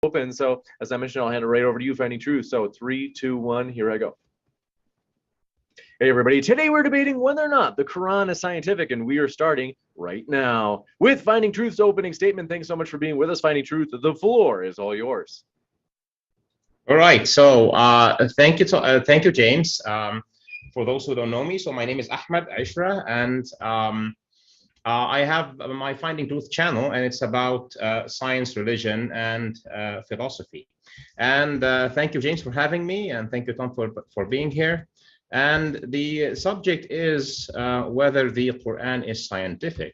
open. So as I mentioned, I'll hand it right over to you, Finding Truth. So 3, 2, 1, here I go. Hey everybody, today we're debating whether or not the Quran is scientific, and we are starting right now with Finding Truth's opening statement. Thanks so much for being with us, Finding Truth. The floor is all yours. All right, so thank you, James. For those who don't know me, so my name is Ahmed Ishra, and I have my Finding Truth channel, and it's about science, religion, and philosophy. And thank you, James, for having me, and thank you, Tom, for being here. And the subject is whether the Quran is scientific.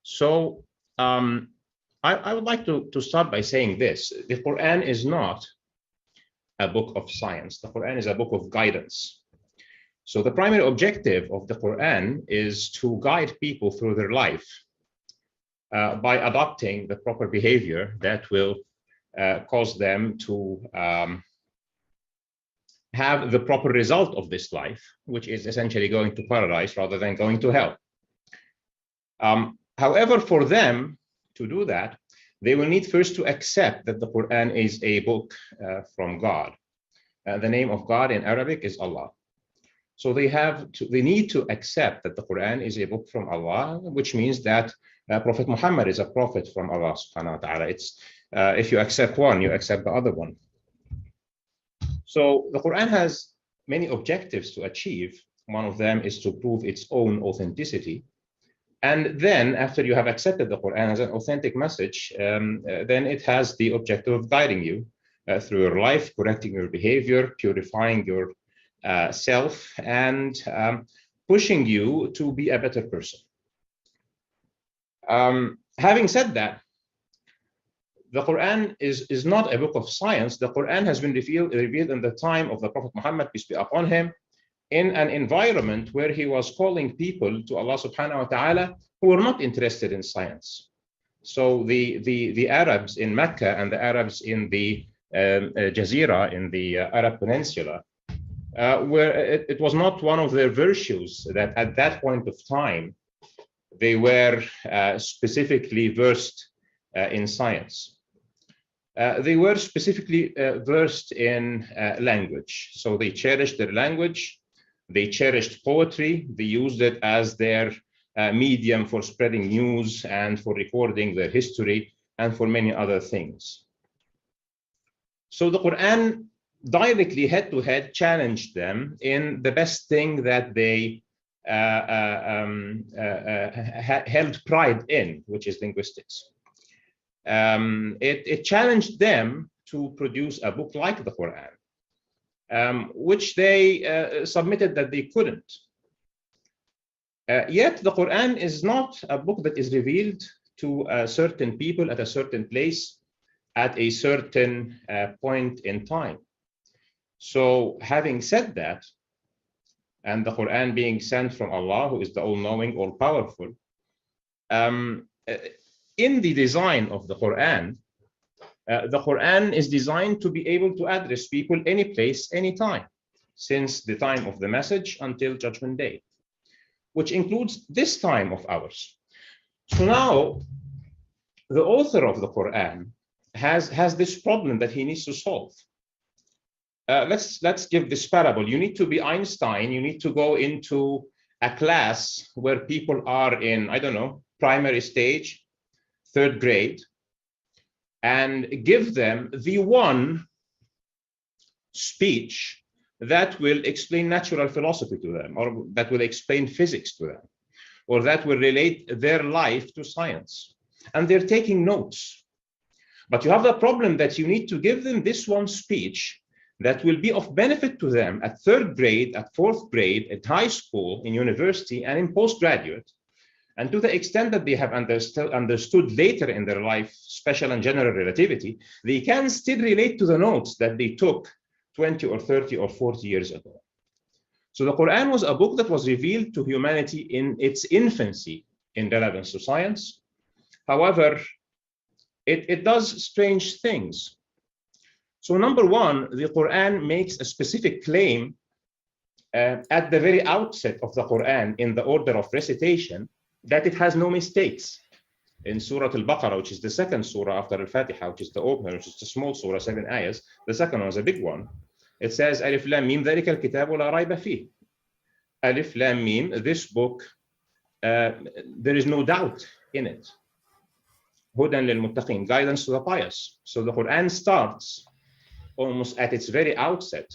So I would like to start by saying this. The Quran is not a book of science. The Quran is a book of guidance. So the primary objective of the Quran is to guide people through their life by adopting the proper behavior that will cause them to have the proper result of this life, which is essentially going to paradise rather than going to hell. However, for them to do that, they will need first to accept that the Quran is a book from God. The name of God in Arabic is Allah. So they need to accept that the Quran is a book from Allah, which means that Prophet Muhammad is a prophet from Allah subhanahu wa ta'ala. It's if you accept one, you accept the other one. So the Quran has many objectives to achieve. One of them is to prove its own authenticity. And then after you have accepted the Quran as an authentic message, then it has the objective of guiding you through your life, correcting your behavior, purifying your self, and pushing you to be a better person. Having said that, the Quran is not a book of science. The Quran has been revealed in the time of the Prophet Muhammad, peace be upon him, in an environment where he was calling people to Allah subhanahu wa ta'ala who were not interested in science. So the Arabs in Mecca and the Arabs in the Jazeera, in the Arab Peninsula, where it was not one of their virtues that at that point of time they were specifically versed in science. They were specifically versed in language. So they cherished their language, they cherished poetry, they used it as their medium for spreading news and for recording their history and for many other things. So the Quran directly head-to-head challenged them in the best thing that they held pride in, which is linguistics. It challenged them to produce a book like the Quran, which they submitted that they couldn't. Yet the Quran is not a book that is revealed to certain people at a certain place at a certain point in time. So having said that, and the Quran being sent from Allah, who is the all-knowing, all-powerful, in the design of the Quran is designed to be able to address people any place, any time, since the time of the message until Judgment Day, which includes this time of ours. So now, the author of the Quran has this problem that he needs to solve. Let's give this parable. You need to be Einstein. You need to go into a class where people are in, I don't know, primary stage, third grade, and give them the one speech that will explain natural philosophy to them, or that will explain physics to them, or that will relate their life to science. And they're taking notes. But you have the problem that you need to give them this one speech that will be of benefit to them at third grade, at fourth grade, at high school, in university, and in postgraduate. And to the extent that they have understood later in their life special and general relativity, they can still relate to the notes that they took 20 or 30 or 40 years ago. So the Quran was a book that was revealed to humanity in its infancy in relevance to science. However, it does strange things. So number one, the Quran makes a specific claim at the very outset of the Quran in the order of recitation that it has no mistakes. in Surah Al-Baqarah, which is the second surah after Al-Fatiha, which is the opener, which is a small surah, 7 ayahs. The second one is a big one. It says, Alif Lam Mim, ذَلِكَ الْكِتَابُ لَا رَيْبَ فِيهِ. Alif Lam Mim, this book, there is no doubt in it. Hudan lil-muttaqin, guidance to the pious. So the Quran starts almost at its very outset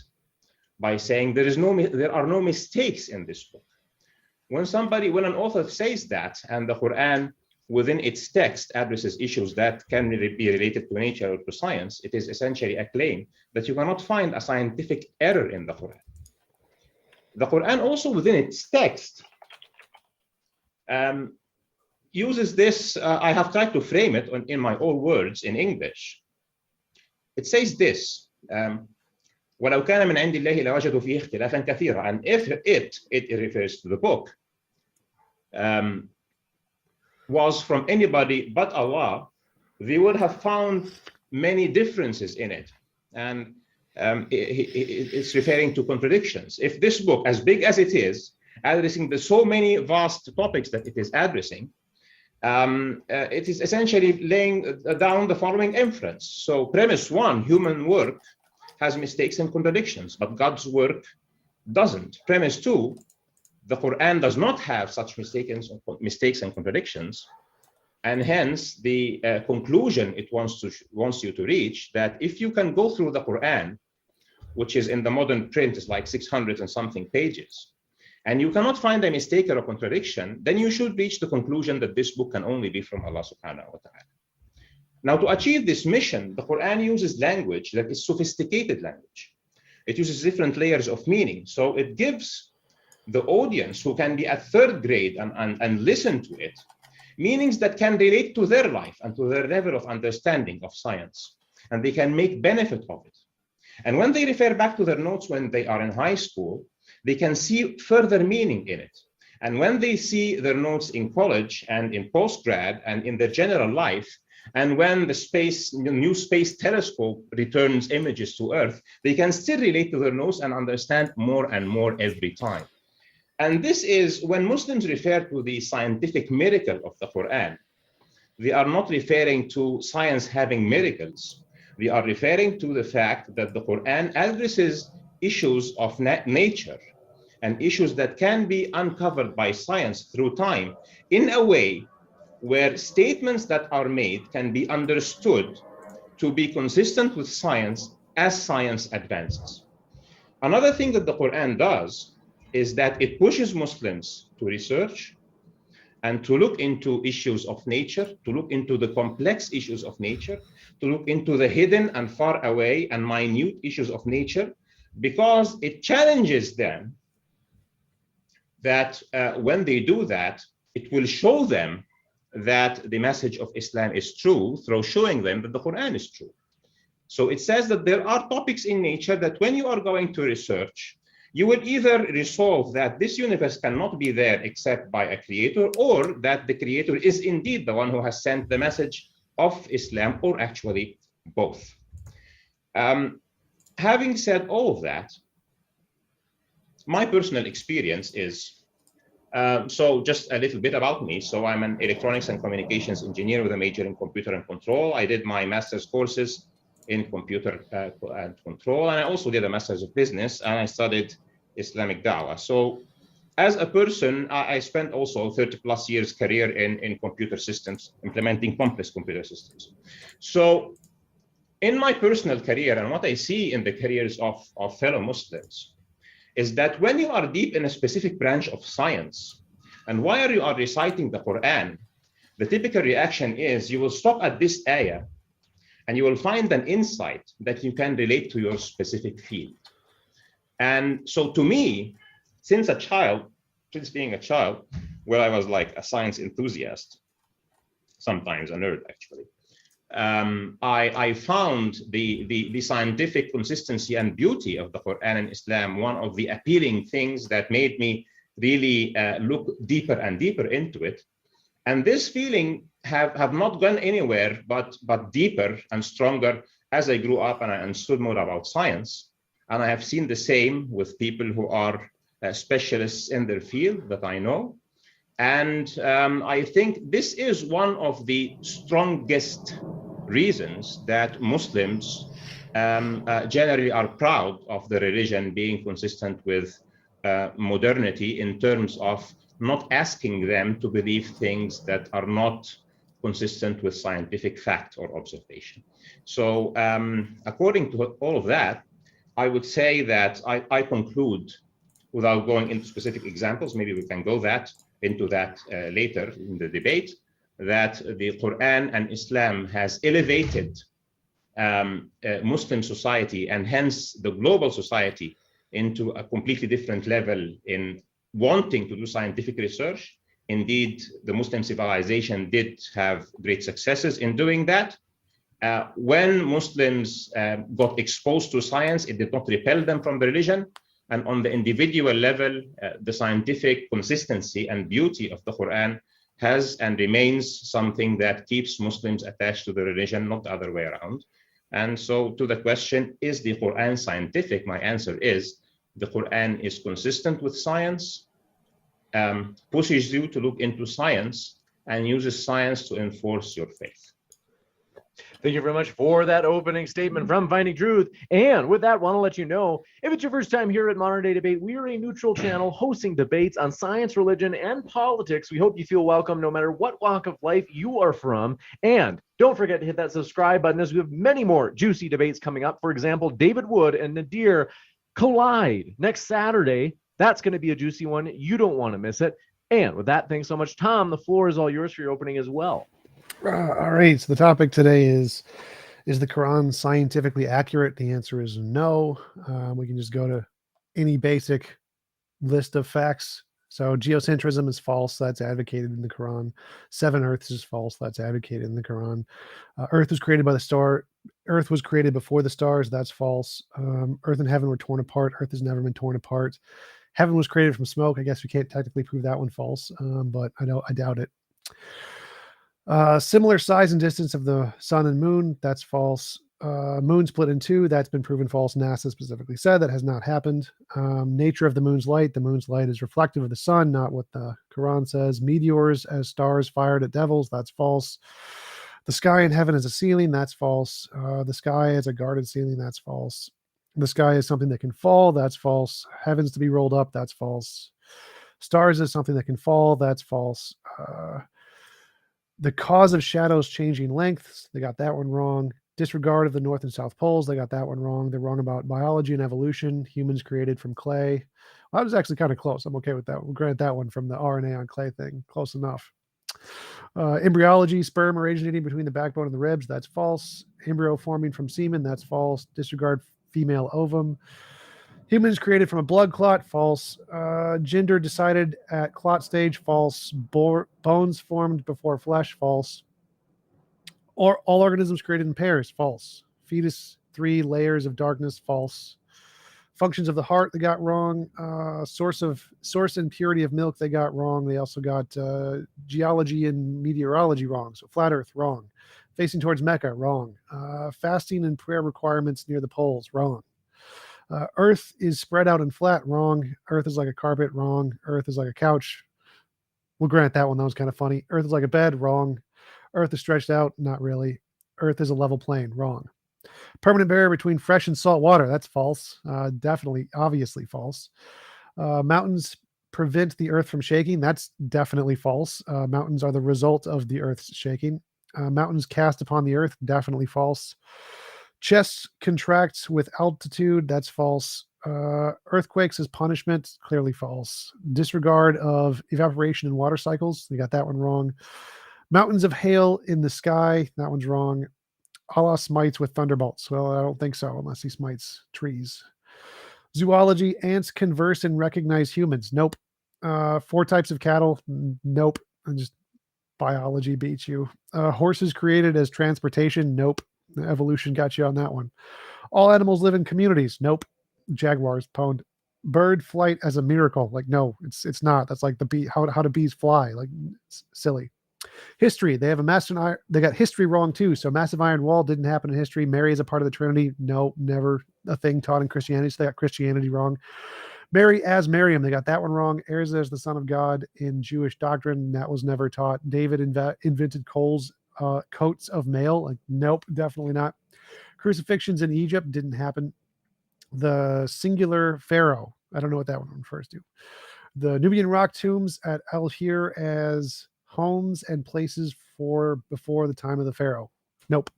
by saying there are no mistakes in this book. When an author says that, and the Quran within its text addresses issues that can be related to nature or to science, it is essentially a claim that you cannot find a scientific error in the Quran. The Quran also within its text uses this, I have tried to frame it in my own words in English. It says this, وَلَوْ كَانَ مِنْ عِنْدِ اللَّهِ لَوَجَدُوا فِيهِ اخْتِلَافًا كَثِيرًا. And if it refers to the book, was from anybody but Allah, they would have found many differences in it. And it's referring to contradictions. If this book, as big as it is, addressing so many vast topics that it is addressing, it is essentially laying down the following inference. So premise one, human work has mistakes and contradictions, but God's work doesn't. Premise two, the Quran does not have such mistakes and contradictions, and hence the conclusion it wants you to reach, that if you can go through the Quran, which is in the modern print is like 600 and something pages, and you cannot find a mistake or a contradiction, then you should reach the conclusion that this book can only be from Allah subhanahu wa ta'ala. Now, to achieve this mission, the Quran uses language that is sophisticated language. It uses different layers of meaning. So it gives the audience who can be at third grade and listen to it, meanings that can relate to their life and to their level of understanding of science, and they can make benefit of it. And when they refer back to their notes when they are in high school, they can see further meaning in it. And when they see their notes in college and in postgrad and in their general life, and when the new space telescope returns images to Earth, they can still relate to their notes and understand more and more every time. And this is when Muslims refer to the scientific miracle of the Quran, they are not referring to science having miracles. They are referring to the fact that the Quran addresses issues of nature and issues that can be uncovered by science through time in a way where statements that are made can be understood to be consistent with science as science advances. Another thing that the Quran does is that it pushes Muslims to research and to look into issues of nature, to look into the complex issues of nature, to look into the hidden and far away and minute issues of nature, because it challenges them that when they do that, it will show them that the message of Islam is true through showing them that the Quran is true. So it says that there are topics in nature that when you are going to research, you will either resolve that this universe cannot be there except by a creator, or that the creator is indeed the one who has sent the message of Islam, or actually both. Having said all of that, my personal experience is, so just a little bit about me. So I'm an electronics and communications engineer with a major in computer and control. I did my master's courses in computer and control, and I also did a master's of business, and I studied Islamic Dawah. So as a person, I spent also 30 plus years career in computer systems, implementing complex computer systems. So in my personal career, and what I see in the careers of fellow Muslims, is that when you are deep in a specific branch of science, and while you are reciting the Quran, the typical reaction is you will stop at this ayah, and you will find an insight that you can relate to your specific field. And so to me, since being a child, where I was like a science enthusiast, sometimes a nerd actually, I found the scientific consistency and beauty of the Quran and Islam one of the appealing things that made me really look deeper and deeper into it. And this feeling have not gone anywhere but deeper and stronger as I grew up and I understood more about science. And I have seen the same with people who are specialists in their field that I know. And I think this is one of the strongest reasons that Muslims generally are proud of the religion being consistent with modernity in terms of not asking them to believe things that are not consistent with scientific fact or observation. So according to all of that, I would say that I conclude, without going into specific examples, maybe we can go into that later in the debate, that the Quran and Islam has elevated Muslim society and hence the global society into a completely different level in wanting to do scientific research. Indeed, the Muslim civilization did have great successes in doing that. When Muslims got exposed to science, it did not repel them from the religion. And on the individual level, the scientific consistency and beauty of the Quran has and remains something that keeps Muslims attached to the religion, not the other way around. And so to the question, is the Quran scientific? My answer is the Quran is consistent with science, pushes you to look into science, and uses science to enforce your faith. Thank you very much for that opening statement from Finding Truth. And with that, I want to let you know, if it's your first time here at Modern Day Debate, we are a neutral channel hosting debates on science, religion, and politics. We hope you feel welcome no matter what walk of life you are from. And don't forget to hit that subscribe button, as we have many more juicy debates coming up. For example, David Wood and Nadir collide next Saturday. That's going to be a juicy one. You don't want to miss it. And with that, thanks so much, Tom. The floor is all yours for your opening as well. All right. So the topic today is the Quran scientifically accurate? The answer is no. We can just go to any basic list of facts. So geocentrism is false. That's advocated in the Quran. 7 Earths is false. That's advocated in the Quran. Earth was created by the star. Earth was created before the stars. That's false. Earth and heaven were torn apart. Earth has never been torn apart. Heaven was created from smoke. I guess we can't technically prove that one false, but I doubt it. Similar size and distance of the sun and moon, that's false. Moon split in two, that's been proven false. NASA specifically said that has not happened. Nature of the moon's light is reflective of the sun, not what the Quran says. Meteors as stars fired at devils, that's false. The sky in heaven is a ceiling, that's false. The sky is a guarded ceiling, that's false. The sky is something that can fall, that's false. Heavens to be rolled up, that's false. Stars is something that can fall, that's false. The cause of shadows changing lengths, they got that one wrong. Disregard of the North and South poles, they got that one wrong. They're wrong about biology and evolution. Humans created from clay. Well, that was actually kind of close. I'm okay with that. We'll grant that one from the RNA on clay thing. Close enough. Embryology, sperm originating between the backbone and the ribs, that's false. Embryo forming from semen, that's false. Disregard female ovum. Humans created from a blood clot, false. Gender decided at clot stage, false. Bones formed before flesh, false. Or all organisms created in pairs, false. Fetus, 3 layers of darkness, false. Functions of the heart, they got wrong. Source and purity of milk, they got wrong. They also got geology and meteorology wrong. So flat Earth, wrong. Facing towards Mecca, wrong. Fasting and prayer requirements near the poles, wrong. Earth is spread out and flat, wrong. Earth is like a carpet, wrong. Earth is like a couch. We'll grant that one. That was kind of funny. Earth is like a bed, wrong. Earth is stretched out, not really. Earth is a level plane, wrong. Permanent barrier between fresh and salt water, that's false. Definitely, obviously false. Mountains prevent the earth from shaking, that's definitely false. Mountains are the result of the earth's shaking. Mountains cast upon the earth, definitely false. Chest contracts with altitude, that's false. Earthquakes as punishment, clearly false. Disregard of evaporation and water cycles, they got that one wrong. Mountains of hail in the sky, that one's wrong. Allah smites with thunderbolts. Well, I don't think so, unless he smites trees. Zoology, ants converse and recognize humans. Nope. 4 types of cattle. Nope. And just biology beats you. Horses created as transportation. Nope. Evolution got you on that one. All animals live in communities. Nope. Jaguars pwned. Bird flight as a miracle. Like, no, it's not. That's like the bee. How do bees fly? Like, it's silly. History, they have a massive iron, they got history wrong too. So massive iron wall didn't happen in history. Mary is a part of the Trinity. No, never a thing taught in Christianity. So they got Christianity wrong. Mary as Miriam, they got that one wrong. Heirs as the son of God in Jewish doctrine, that was never taught. David invented coats of mail. Like, nope, definitely not. Crucifixions in Egypt didn't happen. The singular pharaoh, I don't know what that one refers to. The Nubian rock tombs at El Hir as homes and places for before the time of the pharaoh. Nope.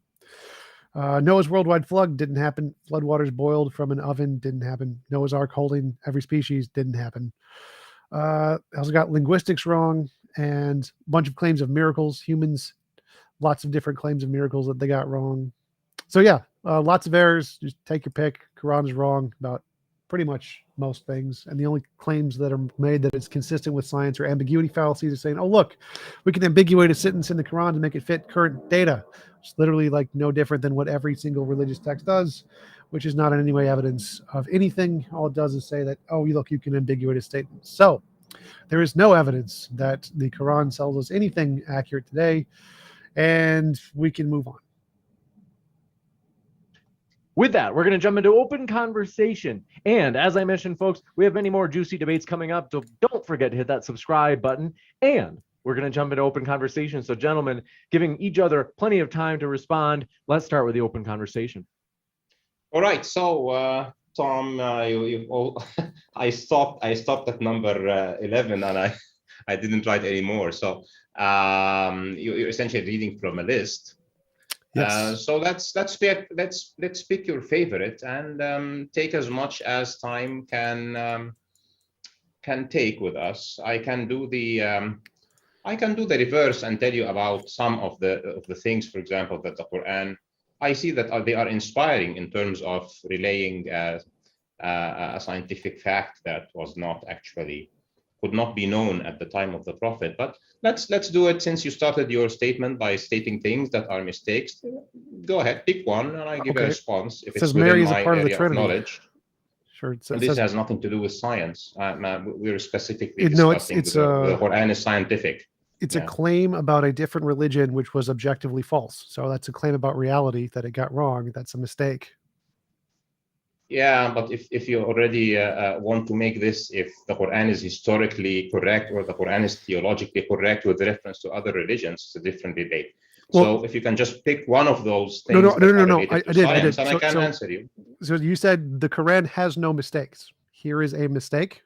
Noah's worldwide flood didn't happen. Floodwaters boiled from an oven didn't happen. Noah's Ark holding every species didn't happen. Also got linguistics wrong and a bunch of claims of miracles. Humans, lots of different claims of miracles that they got wrong. So yeah, lots of errors. Just take your pick. Quran is wrong about pretty much most things. And the only claims that are made that it's consistent with science are ambiguity fallacies, are saying, oh, look, we can ambiguate a sentence in the Quran to make it fit current data. It's literally like no different than what every single religious text does, which is not in any way evidence of anything. All it does is say that, oh, look, you can ambiguate a statement. So there is no evidence that the Quran tells us anything accurate today, and we can move on. With that, we're going to jump into open conversation. And as I mentioned, folks, we have many more juicy debates coming up. So don't forget to hit that subscribe button. And we're going to jump into open conversation. So gentlemen, giving each other plenty of time to respond. Let's start with the open conversation. All right. So, Tom, I stopped at number 11, and I didn't write any more. So you're essentially reading from a list. Yes. So let's pick your favorite and take as much as time can take with us. I can do the reverse and tell you about some of the things, for example, that the Quran, I see that they are inspiring in terms of relaying a scientific fact that was not actually, could not be known at the time of the Prophet. But let's do it, since you started your statement by stating things that are mistakes. Go ahead, pick one, and I give a response if it's within my area of knowledge. Sure. And this has nothing to do with science. We're specifically discussing the Quran is scientific. It's a claim about a different religion which was objectively false. So that's a claim about reality that it got wrong. That's a mistake. Yeah, but if you already want to make this, if the Quran is historically correct or the Quran is theologically correct with reference to other religions, it's a different debate. Well, so if you can just pick one of those things. No. I did. And I can answer you. So you said the Quran has no mistakes. Here is a mistake.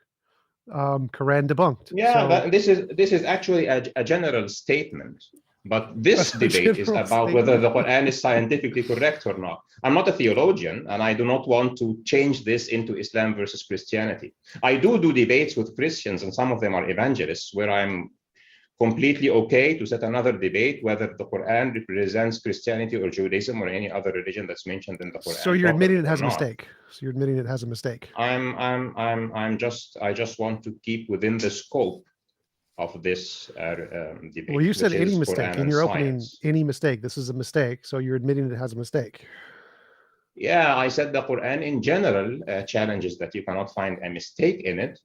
Quran debunked. Yeah, so, this is actually a general statement. But this debate is about whether the Quran is scientifically correct or not. I'm not a theologian, and I do not want to change this into Islam versus Christianity. I do debates with Christians, and some of them are evangelists, where I'm completely okay to set another debate whether the Quran represents Christianity or Judaism or any other religion that's mentioned in the Quran. So you're admitting it has a mistake. So you're admitting it has a mistake. I just want to keep within the scope of this debate. Well, you said any mistake in your opening. Any mistake. This is a mistake. So you're admitting it has a mistake. Yeah, I said the Quran in general challenges that you cannot find a mistake in it,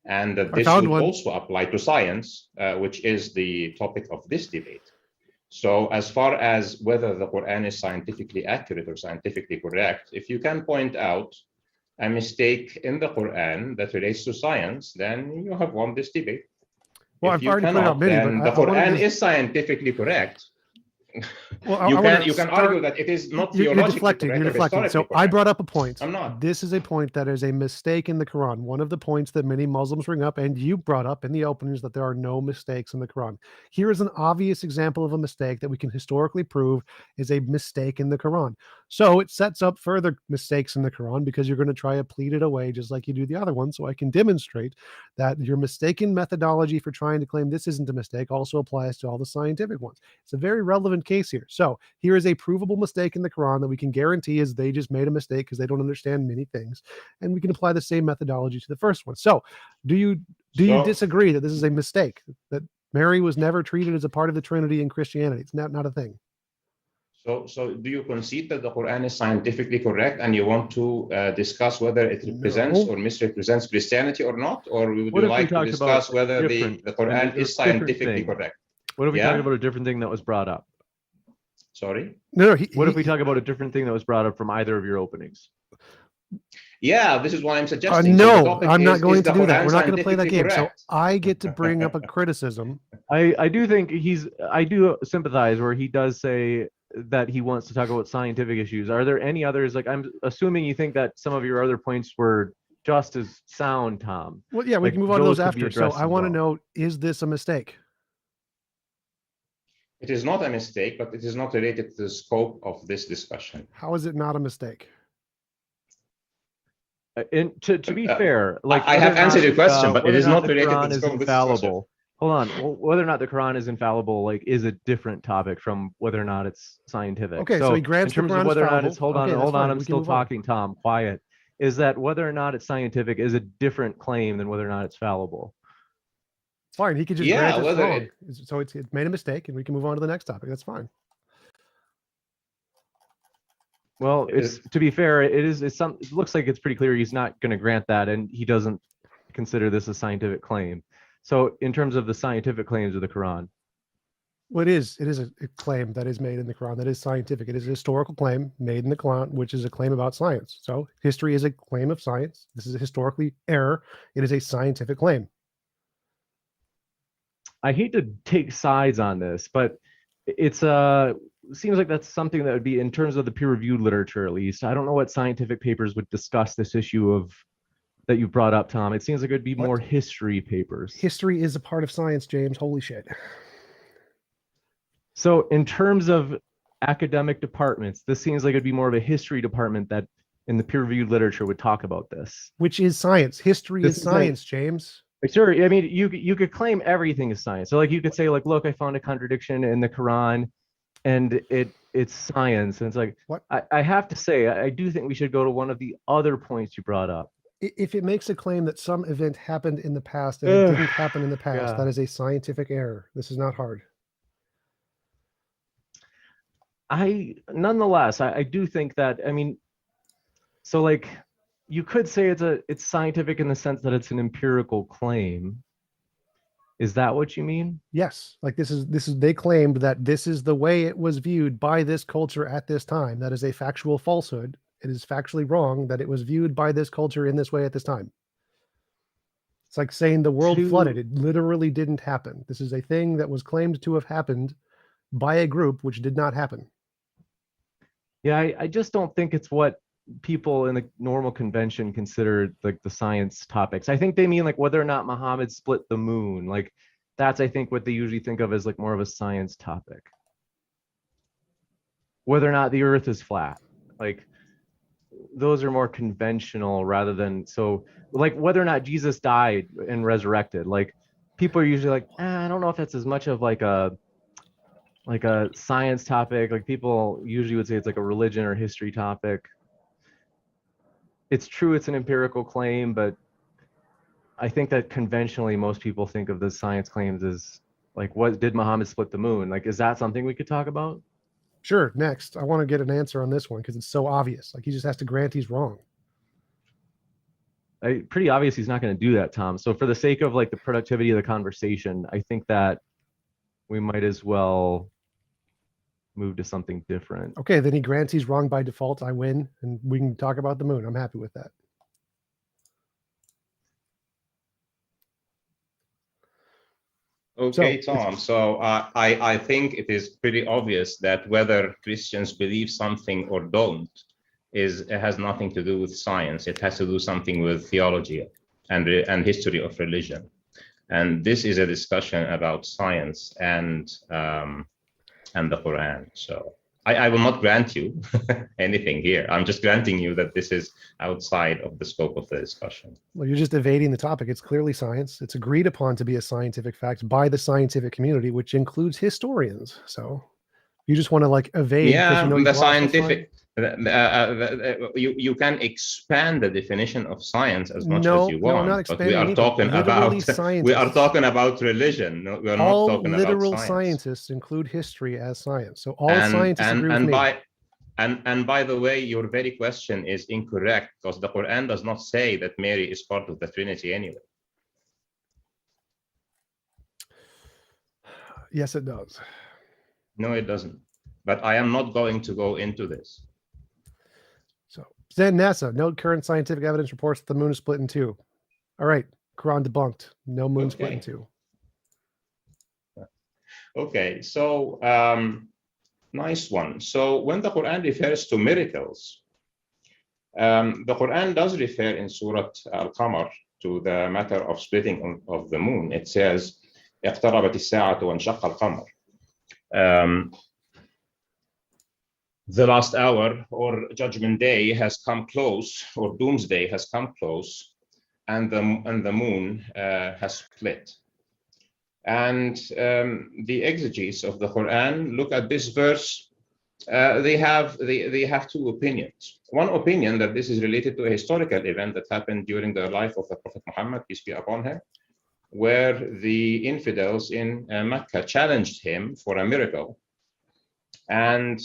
and that this would also apply to science, which is the topic of this debate. So as far as whether the Quran is scientifically accurate or scientifically correct, if you can point out a mistake in the Quran that relates to science, then you have won this debate. Well, if you cannot, then the Quran is scientifically correct. Well, you can argue that it is not theologically correct. You're deflecting. So I brought up a point. I'm not. This is a point that is a mistake in the Quran. One of the points that many Muslims bring up, and you brought up in the openings, that there are no mistakes in the Quran. Here is an obvious example of a mistake that we can historically prove is a mistake in the Quran. So it sets up further mistakes in the Quran, because you're going to try to plead it away just like you do the other one. So I can demonstrate that your mistaken methodology for trying to claim this isn't a mistake also applies to all the scientific ones. It's a very relevant case here. So here is a provable mistake in the Quran that we can guarantee is they just made a mistake because they don't understand many things, and we can apply the same methodology to the first one. So do you disagree that this is a mistake, that Mary was never treated as a part of the Trinity in Christianity? It's not a thing. So do you concede that the Quran is scientifically correct, and you want to discuss whether it represents or misrepresents Christianity or not? Or would you like to discuss whether the Quran is scientifically correct? What if we talk about a different thing that was brought up? Sorry? No. What if we talk about a different thing that was brought up from either of your openings? Yeah, this is what I'm suggesting. So the No, topic I'm not is going the to do that. Quran We're not going to play that scientifically game. So correct? I get to bring up a criticism. I do think I do sympathize where he does say that he wants to talk about scientific issues. Are there any others? Like, I'm assuming you think that some of your other points were just as sound, Tom. Well, yeah, we Like, can move on to those could be after. So addressed I as want to well. know, is this a mistake? It is not a mistake, but it is not related to the scope of this discussion. How is it not a mistake? And to be fair, like I have answered your question, but it whether or is not the related to Quran the is scope of this discussion. infallible. Hold on, whether or not the Quran is infallible, like, is a different topic from whether or not it's scientific. Okay, so he grants in the terms Quran of is whether or not fallible. it's hold Okay, on, that's fine. I'm We can still move on. talking, Tom. Quiet. Is that whether or not it's scientific is a different claim than whether or not it's fallible. Fine, he could just Yeah, grant it's whether wrong. So it's made a mistake, and we can move on to the next topic. That's fine. Well, it's to be fair, it looks like it's pretty clear he's not going to grant that, and he doesn't consider this a scientific claim. So in terms of the scientific claims of the Quran, Well, it is a claim that is made in the Quran that is scientific. It is a historical claim made in the Quran, which is a claim about science. So history is a claim of science. This is a historically error. It is a scientific claim. I hate to take sides on this, but it's seems like that's something that would be, in terms of the peer-reviewed literature, at least. I don't know what scientific papers would discuss this issue of that you brought up, Tom. It seems like it would be more history papers. History is a part of science, James. Holy shit. So in terms of academic departments, this seems like it'd be more of a history department that in the peer-reviewed literature would talk about this. Which is science. History is science, James. Sure. I mean, you could claim everything is science. So like you could say, like, look, I found a contradiction in the Quran, and it's science. And it's like, what? I have to say, I do think we should go to one of the other points you brought up. If it makes a claim that some event happened in the past and it didn't happen in the past, that is a scientific error. This is not hard. Nonetheless, I do think that, I mean, so like, you could say it's scientific in the sense that it's an empirical claim. Is that what you mean? Yes. Like this is they claimed that this is the way it was viewed by this culture at this time. That is a factual falsehood. It is factually wrong that it was viewed by this culture in this way at this time. It's like saying the world flooded. It literally didn't happen. This is a thing that was claimed to have happened by a group which did not happen. Yeah, I just don't think it's what people in the normal convention consider like the science topics. I think they mean like whether or not Muhammad split the moon. Like that's, I think, what they usually think of as like more of a science topic. Whether or not the earth is flat. Like those are more conventional rather than, so like whether or not Jesus died and resurrected. Like people are usually like, I don't know if that's as much of like a science topic. Like people usually would say it's like a religion or history topic. It's true, it's an empirical claim, but I think that conventionally most people think of the science claims as like, what did Muhammad split the moon? Like, is that something we could talk about? Sure. Next, I want to get an answer on this one because it's so obvious. Like he just has to grant he's wrong. Pretty obvious he's not going to do that, Tom. So for the sake of like the productivity of the conversation, I think that we might as well move to something different. Okay, then he grants he's wrong by default. I win, and we can talk about the moon. I'm happy with that. Okay, Tom. So I think it is pretty obvious that whether Christians believe something or don't it has nothing to do with science. It has to do something with theology and history of religion. And this is a discussion about science and the Quran. So I will not grant you anything here. I'm just granting you that this is outside of the scope of the discussion. Well, you're just evading the topic. It's clearly science. It's agreed upon to be a scientific fact by the scientific community, which includes historians. So you just want to like evade. Yeah, you know the scientific. You can expand the definition of science as much as you want. No, not but we are talking about religion. No, we are all not talking literal about science. Scientists include history as science. So all scientists agree with me. And by the way, your very question is incorrect because the Quran does not say that Mary is part of the Trinity anyway. Yes, it does. No, it doesn't. But I am not going to go into this. So NASA, no current scientific evidence reports that the moon is split in two. All right, Quran debunked. No moon split in Okay. two. Okay, so nice one. So when the Quran refers to miracles, the Quran does refer in Surah Al-Qamar to the matter of splitting of the moon. It says, اقتربت الساعة وانشق القمر. The last hour or judgment day has come close, or doomsday has come close, and the moon has split. And the exegetes of the Quran look at this verse. They have two opinions. One opinion that this is related to a historical event that happened during the life of the Prophet Muhammad, peace be upon him, where the infidels in Mecca challenged him for a miracle. And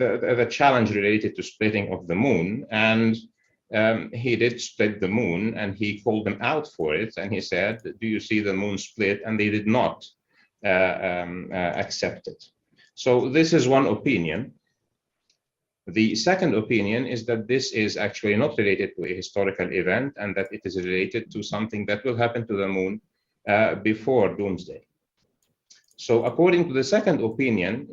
the challenge related to splitting of the moon, and he did split the moon, and he called them out for it, and he said, do you see the moon split? And they did not accept it. So this is one opinion. The second opinion is that this is actually not related to a historical event, and that it is related to something that will happen to the moon before doomsday. So according to the second opinion,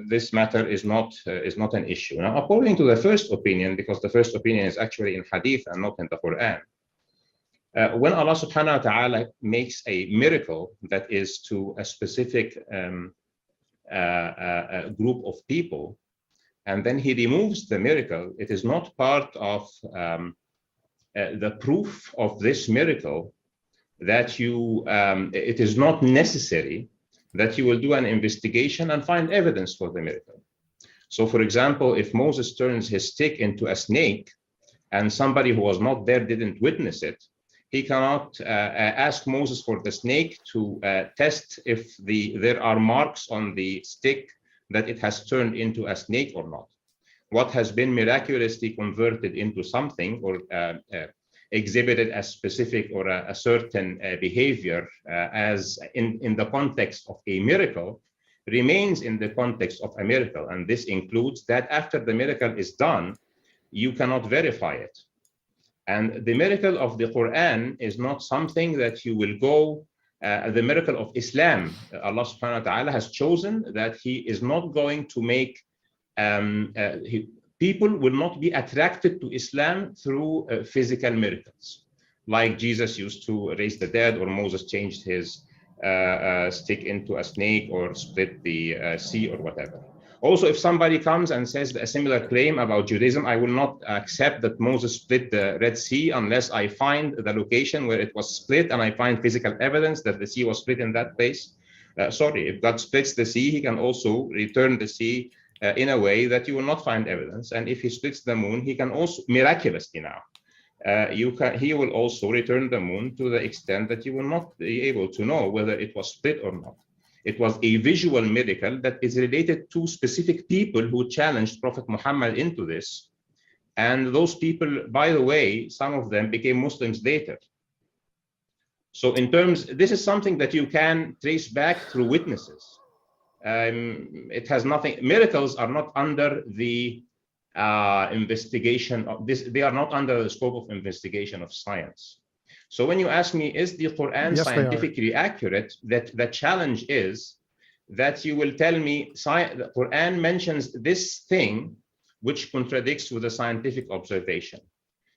this matter is not an issue. Now, according to the first opinion, because the first opinion is actually in Hadith and not in the Quran, when Allah subhanahu wa ta'ala makes a miracle that is to a specific group of people, and then he removes the miracle, it is not part of the proof of this miracle that it is not necessary that you will do an investigation and find evidence for the miracle. So for example, if Moses turns his stick into a snake and somebody who was not there didn't witness it, he cannot ask Moses for the snake to test if there are marks on the stick that it has turned into a snake or not. What has been miraculously converted into something or exhibited as specific or a certain behavior as in the context of a miracle remains in the context of a miracle. And this includes that after the miracle is done, you cannot verify it. And the miracle of the Quran is not something that you will go, the miracle of Islam, Allah subhanahu wa ta'ala has chosen that he is not going to make, people will not be attracted to Islam through physical miracles, like Jesus used to raise the dead, or Moses changed his stick into a snake, or split the sea, or whatever. Also, if somebody comes and says a similar claim about Judaism, I will not accept that Moses split the Red Sea unless I find the location where it was split and I find physical evidence that the sea was split in that place. Sorry, if God splits the sea, he can also return the sea in a way that you will not find evidence. And if he splits the moon, he can also, miraculously now, he will also return the moon to the extent that you will not be able to know whether it was split or not. It was a visual miracle that is related to specific people who challenged Prophet Muhammad into this. And those people, by the way, some of them became Muslims later. So in terms, this is something that you can trace back through witnesses. It has nothing, miracles are not under the investigation of this, they are not under the scope of investigation of science. So when you ask me, is the Quran scientifically accurate, that the challenge is that you will tell me the Quran mentions this thing which contradicts with a scientific observation.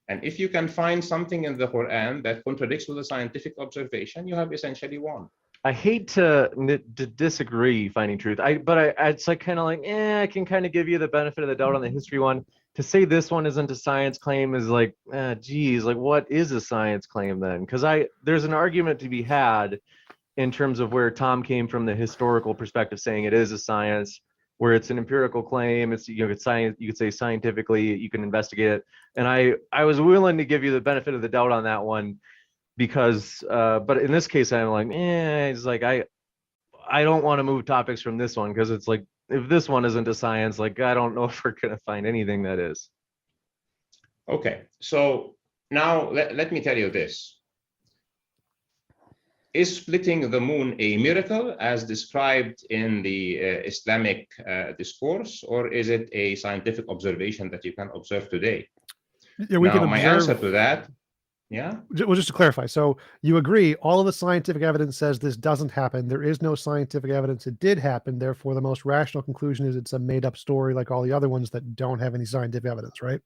And if you can find something in the Quran that contradicts with a scientific observation, you have essentially won. I hate to disagree, finding truth. It's like kind of like, I can kind of give you the benefit of the doubt on the history one. To say this one isn't a science claim is like, geez, like what is a science claim then? Because there's an argument to be had in terms of where Tom came from, the historical perspective, saying it is a science, where it's an empirical claim. It's, it's science. You could say scientifically, you can investigate it. And I was willing to give you the benefit of the doubt on that one, because but in this case I'm like, it's like I don't want to move topics from this one, because it's like, if this one isn't a science, like I don't know if we're gonna find anything that is. Okay, so now let me tell you this. is splitting the moon a miracle as described in the Islamic discourse, or is it a scientific observation that you can observe today? Yeah, we can Now, my observe. answer to that, yeah. Well, just to clarify, so you agree all of the scientific evidence says this doesn't happen. There is no scientific evidence it did happen. Therefore, the most rational conclusion is it's a made-up story like all the other ones that don't have any scientific evidence, right?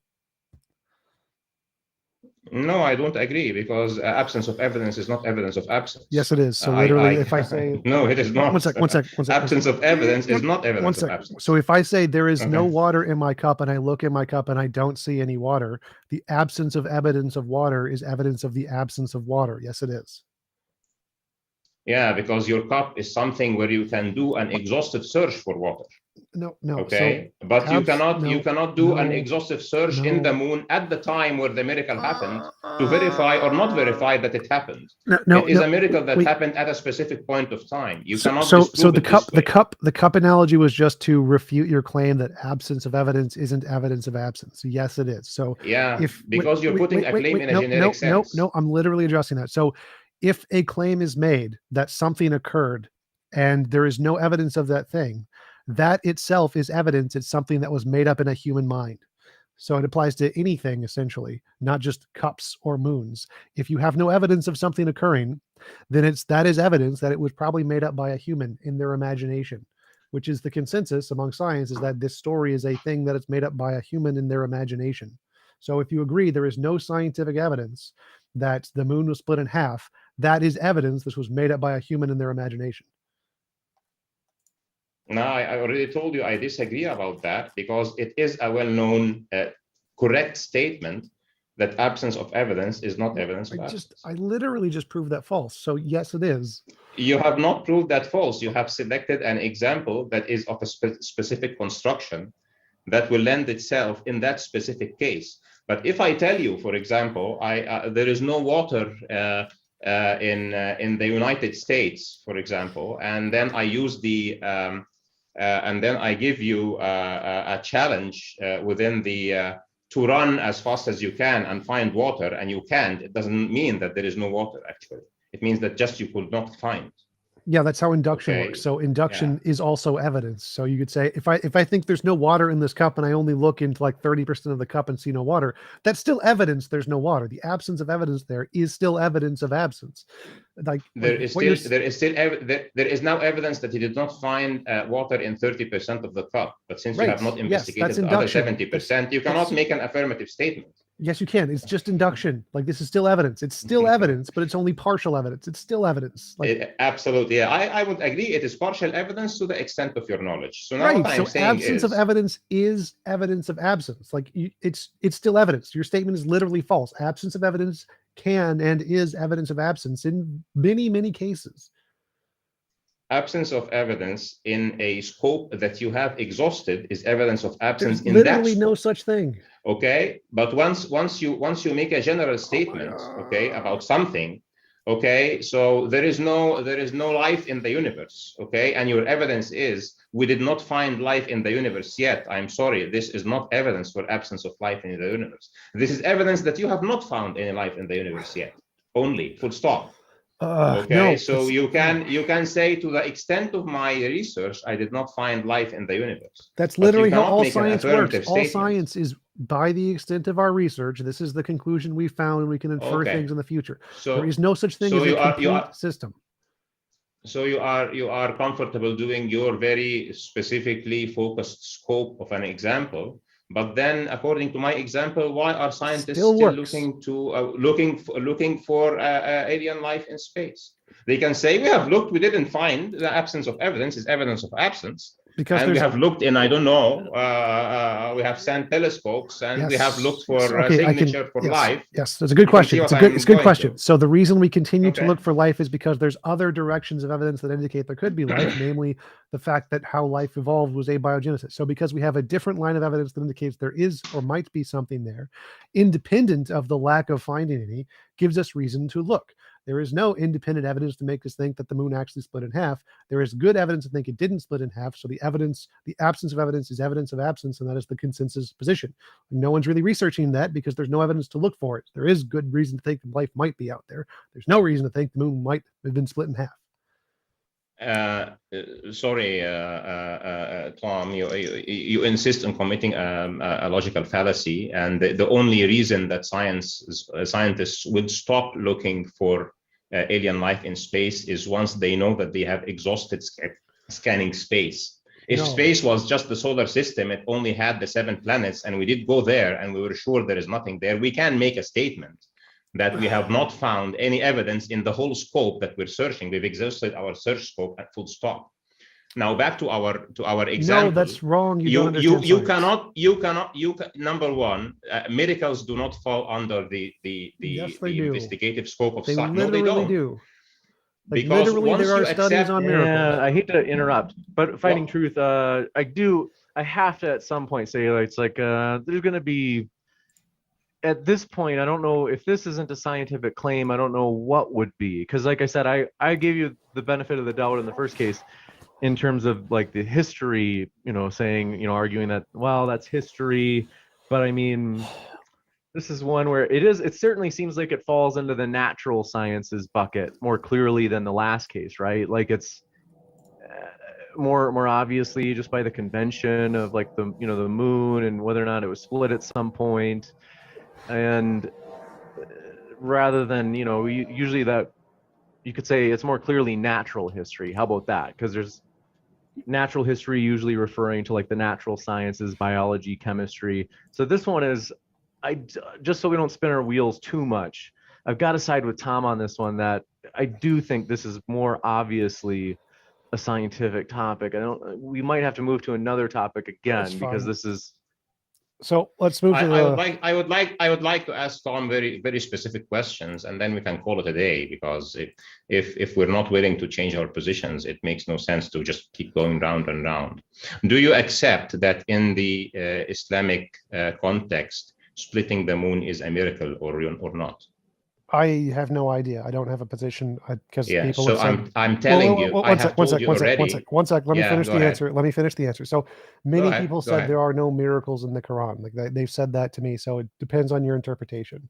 No, I don't agree, because absence of evidence is not evidence of absence. Yes, it is. So literally, if I say no, it is not. One sec. Absence of evidence is not evidence of absence. So if I say there is no water in my cup and I look in my cup and I don't see any water, the absence of evidence of water is evidence of the absence of water. Yes, it is. Yeah, because your cup is something where you can do an exhaustive search for water. No. Okay, so but you cannot do an exhaustive search in the moon at the time where the miracle happened to verify or not verify that it happened. It is a miracle that happened at a specific point of time. You cannot. So the cup analogy was just to refute your claim that absence of evidence isn't evidence of absence. Yes, it is. So yeah, because you're putting a claim in a generic sense. No, I'm literally addressing that. So if a claim is made that something occurred and there is no evidence of that thing, that itself is evidence it's something that was made up in a human mind. So it applies to anything, essentially, not just cups or moons. If you have no evidence of something occurring, then that is evidence that it was probably made up by a human in their imagination, which is the consensus among science, is that this story is a thing that it's made up by a human in their imagination. So if you agree there is no scientific evidence that the moon was split in half, that is evidence this was made up by a human in their imagination. No, I already told you I disagree about that, because it is a well-known correct statement that absence of evidence is not evidence of absence. I literally just proved that false. So yes, it is. You have not proved that false. You have selected an example that is of a specific construction that will lend itself in that specific case. But if I tell you, for example, there is no water in the United States, for example, and then I use and then I give you a challenge within the to run as fast as you can and find water, and you can't, it doesn't mean that there is no water, actually. It means that just you could not find. Yeah, that's how induction works. So induction is also evidence. So you could say, if I think there's no water in this cup and I only look into like 30% of the cup and see no water, that's still evidence there's no water. The absence of evidence there is still evidence of absence. There is now evidence that you did not find water in 30% of the cup. But since you have not investigated the other 70%, you cannot make an affirmative statement. Yes, you can. It's just induction. Like, this is still evidence. It's still evidence, but it's only partial evidence. It's still evidence. Absolutely. Yeah, I would agree. It is partial evidence to the extent of your knowledge. So now what I'm saying absence of evidence is evidence of absence. Like, it's still evidence. Your statement is literally false. Absence of evidence can and is evidence of absence in many, many cases. Absence of evidence in a scope that you have exhausted is evidence of absence. There's literally no such thing. Okay, but once you make a general statement, okay, about something, okay, so there is no life in the universe, okay, and your evidence is we did not find life in the universe yet. I'm sorry, this is not evidence for absence of life in the universe. This is evidence that you have not found any life in the universe yet. Only, full stop. Okay, so you can say, to the extent of my research, I did not find life in the universe. That's literally how all science works. All science is by the extent of our research. This is the conclusion we found, and we can infer things in the future. So there is no such thing as a complete system. So you are comfortable doing your very specifically focused scope of an example. But then, according to my example, why are scientists still looking for alien life in space? They can say, we have looked, we didn't find. The absence of evidence is evidence of absence. Because we have looked in, I don't know, we have sent telescopes, and we have looked for a signature for life. Yes, that's a good question. It's a good question. So the reason we continue to look for life is because there's other directions of evidence that indicate there could be life, namely the fact that how life evolved was abiogenesis. So because we have a different line of evidence that indicates there is or might be something there, independent of the lack of finding any, gives us reason to look. There is no independent evidence to make us think that the moon actually split in half. There is good evidence to think it didn't split in half. So the absence of evidence is evidence of absence, and that is the consensus position. No one's really researching that because there's no evidence to look for it. There is good reason to think life might be out there. There's no reason to think the moon might have been split in half. Sorry, Tom, you insist on committing a logical fallacy, and the only reason that scientists would stop looking for alien life in space is once they know that they have exhausted scanning space. If space was just the solar system, it only had the 7 planets, and we did go there and we were sure there is nothing there, we can make a statement that we have not found any evidence in the whole scope that we're searching. We've exhausted our search scope at full stop. Now back to our example. No, that's wrong. You cannot. Number one, miracles do not fall under the investigative scope of science. No, they don't. Do. Like, because literally, there are studies on miracles. Yeah, I hate to interrupt, but Finding Truth, I have to at some point say, it's like there's going to be. At this point, I don't know if this isn't a scientific claim. I don't know what would be, because like I said, I gave you the benefit of the doubt in the first case in terms of like the history, saying, arguing that, well, that's history. But I mean, this is one where it certainly seems like it falls into the natural sciences bucket more clearly than the last case, right? Like it's more obviously just by the convention of like the moon and whether or not it was split at some point. And rather than, usually that you could say it's more clearly natural history. How about that? Because there's natural history usually referring to like the natural sciences, biology, chemistry. So this one is, just so we don't spin our wheels too much, I've got to side with Tom on this one, that I do think this is more obviously a scientific topic. We might have to move to another topic again because this is. So let's move to I would like to ask Tom very, very specific questions, and then we can call it a day, because if we're not willing to change our positions, it makes no sense to just keep going round and round. Do you accept that in the Islamic context, splitting the moon is a miracle or not? I have no idea. I don't have a position because people. So I'm telling you. One sec. Let me finish the answer. Let me finish the answer. So many people said there are no miracles in the Quran. Like they've said that to me. So it depends on your interpretation.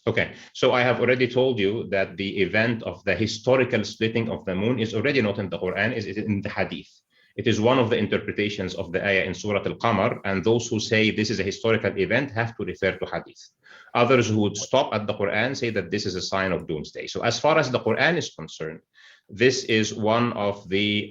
Okay. So I have already told you that the event of the historical splitting of the moon is already not in the Quran. Is in the Hadith. It is one of the interpretations of the ayah in Surah Al-Qamar, and those who say this is a historical event have to refer to Hadith. Others who would stop at the Quran say that this is a sign of doomsday. So as far as the Quran is concerned, this is one of the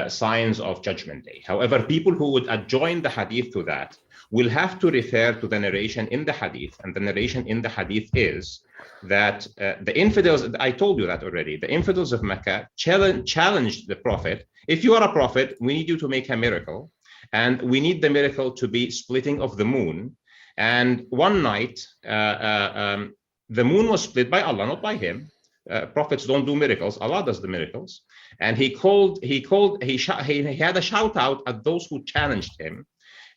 signs of Judgment Day. However, people who would adjoin the Hadith to that will have to refer to the narration in the Hadith, and the narration in the Hadith is that the infidels, I told you that already, the infidels of Mecca challenged the Prophet. If you are a prophet, we need you to make a miracle, and we need the miracle to be splitting of the moon. And one night, the moon was split by Allah, not by him. Prophets don't do miracles. Allah does the miracles. And he had a shout out at those who challenged him.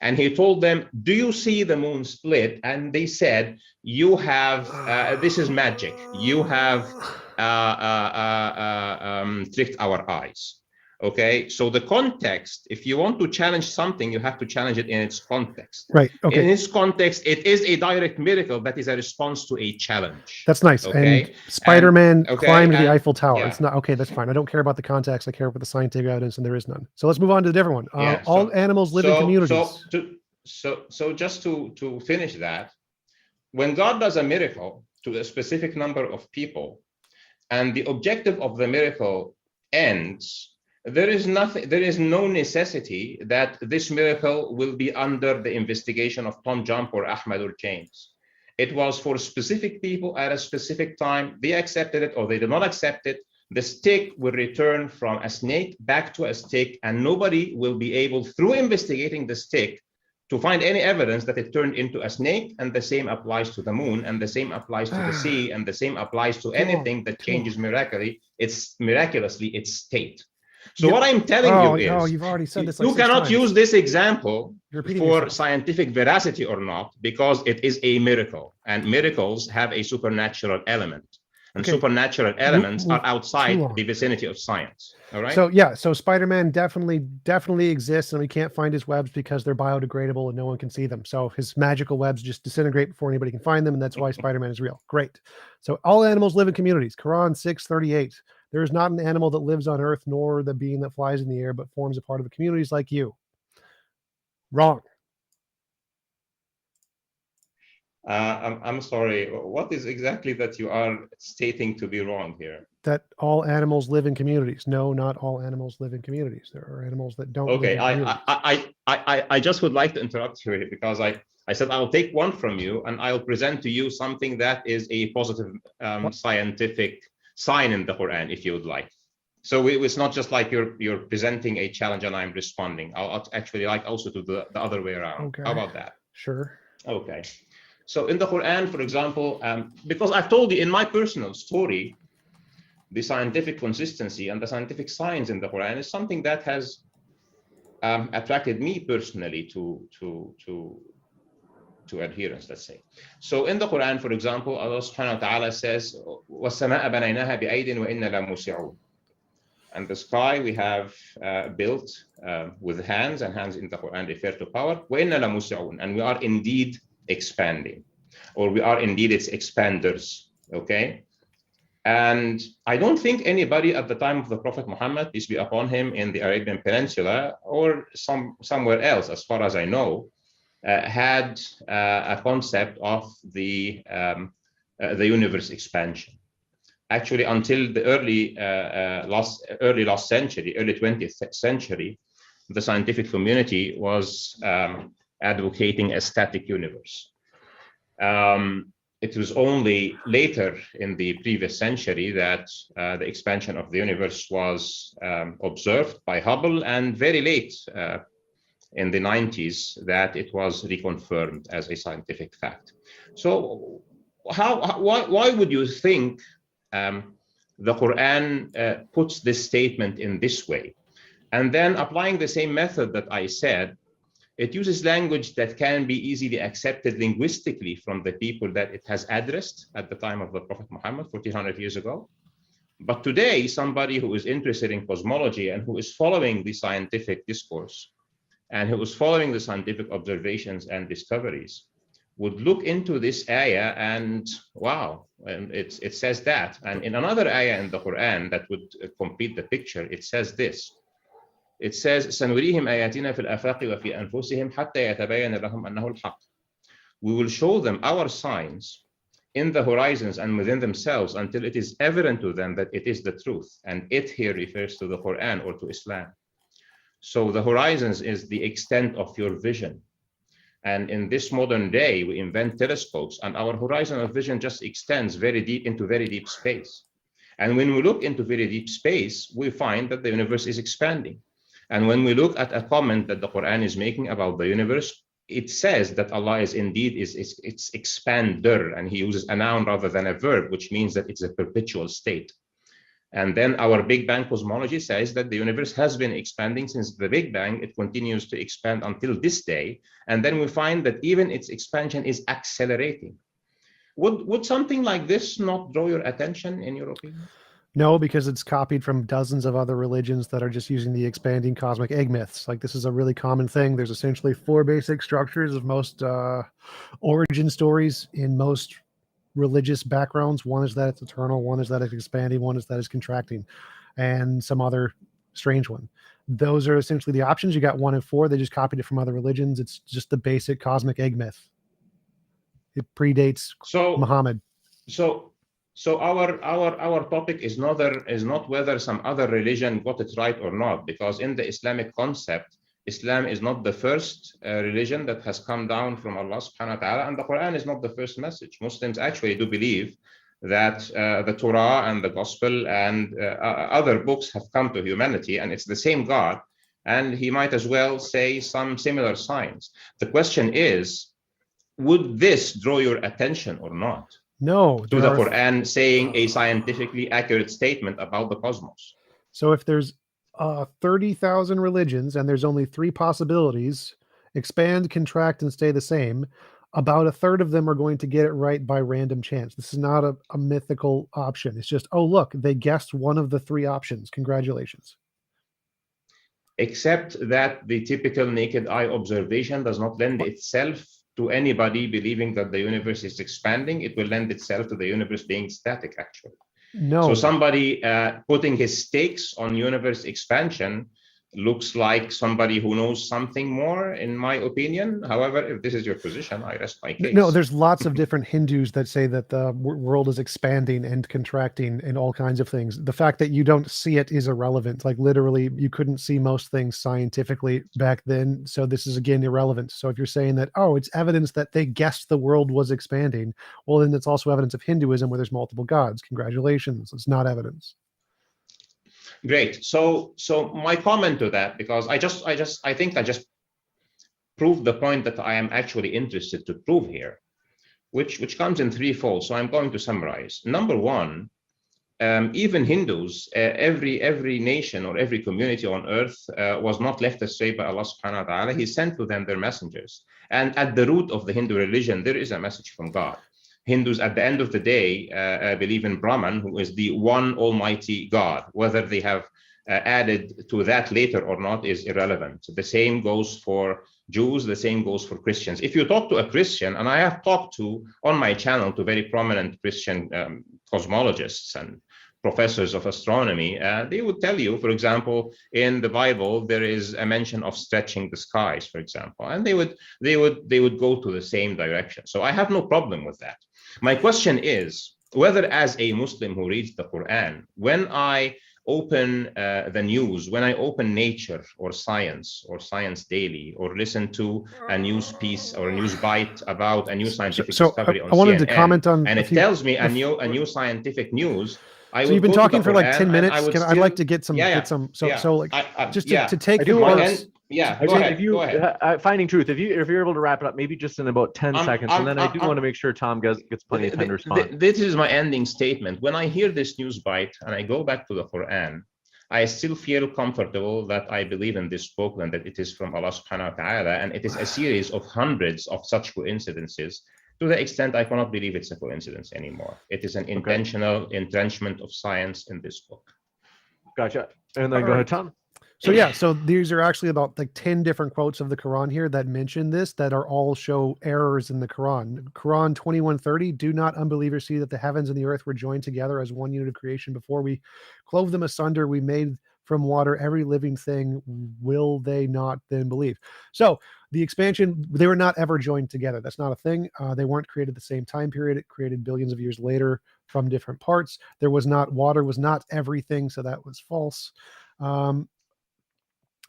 And he told them, do you see the moon split? And they said, you have, this is magic. You have tricked our eyes. Okay, so the context, if you want to challenge something, you have to challenge it in its context. Right. Okay. In its context, it is a direct miracle that is a response to a challenge. That's nice. Okay? And Spider-Man climbed the Eiffel Tower. Yeah. It's not okay. That's fine. I don't care about the context. I care about the scientific evidence, and there is none. So let's move on to the different one. All animals live in communities. So just to finish that, when God does a miracle to a specific number of people, and the objective of the miracle ends, there is no necessity that this miracle will be under the investigation of TJump or Ahmed or James. It was for specific people at a specific time. They accepted it or they did not accept it. The stick will return from a snake back to a stick, and nobody will be able, through investigating the stick, to find any evidence that it turned into a snake. And the same applies to the moon, and the same applies to the sea, and the same applies to anything that changes miraculously its state. So what I'm telling you is, you've already said this. You cannot use this example for scientific veracity or not, because it is a miracle, and miracles have a supernatural element, and supernatural elements are outside the vicinity of science. All right. So yeah, so Spider-Man definitely exists, and we can't find his webs because they're biodegradable and no one can see them. So his magical webs just disintegrate before anybody can find them, and that's why Spider-Man is real. Great. So all animals live in communities. Quran 6:38. There is not an animal that lives on Earth, nor the being that flies in the air, but forms a part of the communities like you. Wrong. I'm sorry. What is exactly that you are stating to be wrong here? That all animals live in communities. No, not all animals live in communities. There are animals that don't. Okay, live in I just would like to interrupt you here, because I said I'll take one from you and I'll present to you something that is a positive scientific sign in the Quran, if you would like. So it's not just like you're presenting a challenge and I'm responding. I'll actually like also to the other way around. Okay. How about that? Sure. Okay. So in the Quran, for example, because I've told you in my personal story, the scientific consistency and the scientific science in the Quran is something that has attracted me personally to adherence, let's say. So in the Quran, for example, Allah subhanahu wa ta'ala says, وَالسَّمَاءَ بَنَيْنَاهَا بِأَيْدٍ وَإِنَّا لَمُوسِعُونَ. And the sky we have built with hands, and hands in the Quran refer to power. وَإِنَّا لَمُوسِعُونَ. And we are indeed expanding, or we are indeed its expanders, okay? And I don't think anybody at the time of the Prophet Muhammad, peace be upon him, in the Arabian Peninsula or somewhere else, as far as I know, had a concept of the universe expansion. Actually, until the early last century, early 20th century, the scientific community was advocating a static universe. It was only later in the previous century that the expansion of the universe was observed by Hubble, and very late in the 90s that it was reconfirmed as a scientific fact. So why would you think the Quran puts this statement in this way? And then applying the same method that I said, it uses language that can be easily accepted linguistically from the people that it has addressed at the time of the Prophet Muhammad 1400 years ago. But today, somebody who is interested in cosmology and who is following the scientific discourse and who is following the scientific observations and discoveries would look into this ayah and wow, and it says that. And in another ayah in the Quran that would complete the picture, it says this. It says, سَنُرِيهِمْ آيَاتِنَا فِي الْآفَاقِ وَفِي أَنفُسِهِمْ حَتَّى يَتَبَيَّنَ لَهُمْ أَنَّهُ الْحَقُّ. We will show them our signs in the horizons and within themselves until it is evident to them that it is the truth. And it here refers to the Quran or to Islam. So the horizons is the extent of your vision. And in this modern day, we invent telescopes, and our horizon of vision just extends very deep into very deep space. And when we look into very deep space, we find that the universe is expanding. And when we look at a comment that the Quran is making about the universe, it says that Allah is indeed it's expander, and he uses a noun rather than a verb, which means that it's a perpetual state. And then our Big Bang cosmology says that the universe has been expanding since the Big Bang. It continues to expand until this day. And then we find that even its expansion is accelerating. Would something like this not draw your attention, in your opinion? No, because it's copied from dozens of other religions that are just using the expanding cosmic egg myths. Like, this is a really common thing. There's essentially 4 basic structures of most origin stories in most religious backgrounds. One is that it's eternal, one is that it's expanding, one is that it's contracting, and some other strange one. Those are essentially the options. You got 1 and 4. They just copied it from other religions. It's just the basic cosmic egg myth. It predates Muhammad. So our topic is not whether some other religion got it right or not, because in the Islamic concept, Islam is not the first religion that has come down from Allah subhanahu wa ta'ala, and the Quran is not the first message. Muslims actually do believe that the Torah and the Gospel and other books have come to humanity, and it's the same God, and he might as well say some similar signs. The question is, would this draw your attention or not? No. To the Quran saying a scientifically accurate statement about the cosmos. So if there's 30,000 religions and there's only 3 possibilities, expand, contract, and stay the same. About a third of them are going to get it right by random chance. This is not a mythical option. It's just, oh, look, they guessed one of the three options. Congratulations. Except that the typical naked eye observation does not lend itself to anybody believing that the universe is expanding. It will lend itself to the universe being static, actually. No. So somebody putting his stakes on universe expansion looks like somebody who knows something more, in my opinion. However, if this is your position, I rest my case. No, there's lots of different Hindus that say that the world is expanding and contracting and all kinds of things. The fact that you don't see it is irrelevant. Like literally, you couldn't see most things scientifically back then. So this is again irrelevant. So if you're saying that, oh, it's evidence that they guessed the world was expanding, well, then it's also evidence of Hinduism where there's multiple gods. Congratulations. It's not evidence. Great. So my comment to that, because I think I just proved the point that I am actually interested to prove here, which comes in threefold. So I'm going to summarize. Number one, even Hindus, every nation or every community on earth was not left astray by Allah subhanahu wa ta'ala. He sent to them their messengers. And at the root of the Hindu religion, there is a message from God. Hindus, at the end of the day, believe in Brahman, who is the one almighty God. Whether they have added to that later or not is irrelevant. The same goes for Jews, the same goes for Christians. If you talk to a Christian, and I have talked to, on my channel, to very prominent Christian cosmologists and professors of astronomy, they would tell you, for example, in the Bible, there is a mention of stretching the skies, for example, and they would go to the same direction. So I have no problem with that. My question is whether, as a Muslim who reads the Quran, when I open the news, when I open Nature or Science Daily, or listen to a news piece or a news bite about a new scientific discovery on I wanted CNN, to comment on, and it tells me a new scientific news. So you've been talking for like 10 minutes. I'd like to get some, to take I do the want verse. Go ahead. Finding truth, if you're able to wrap it up, maybe just in about 10 seconds, and then I do want to make sure Tom gets plenty of time to respond. This is my ending statement. When I hear this news bite and I go back to the Quran, I still feel comfortable that I believe in this book and that it is from Allah subhanahu wa ta'ala, and it is a series of hundreds of such coincidences, to the extent I cannot believe it's a coincidence anymore. It is an intentional entrenchment of science in this book. Gotcha. And then go ahead, Tom. So yeah, so these are actually about like 10 different quotes of the Quran here that mention this, that are all show errors in the Quran. Quran 21:30, do not unbelievers see that the heavens and the earth were joined together as one unit of creation before we clove them asunder, we made from water every living thing, will they not then believe? So the expansion, they were not ever joined together. That's not a thing. They weren't created at the same time period. It created billions of years later from different parts. There was not, water was not everything, so that was false.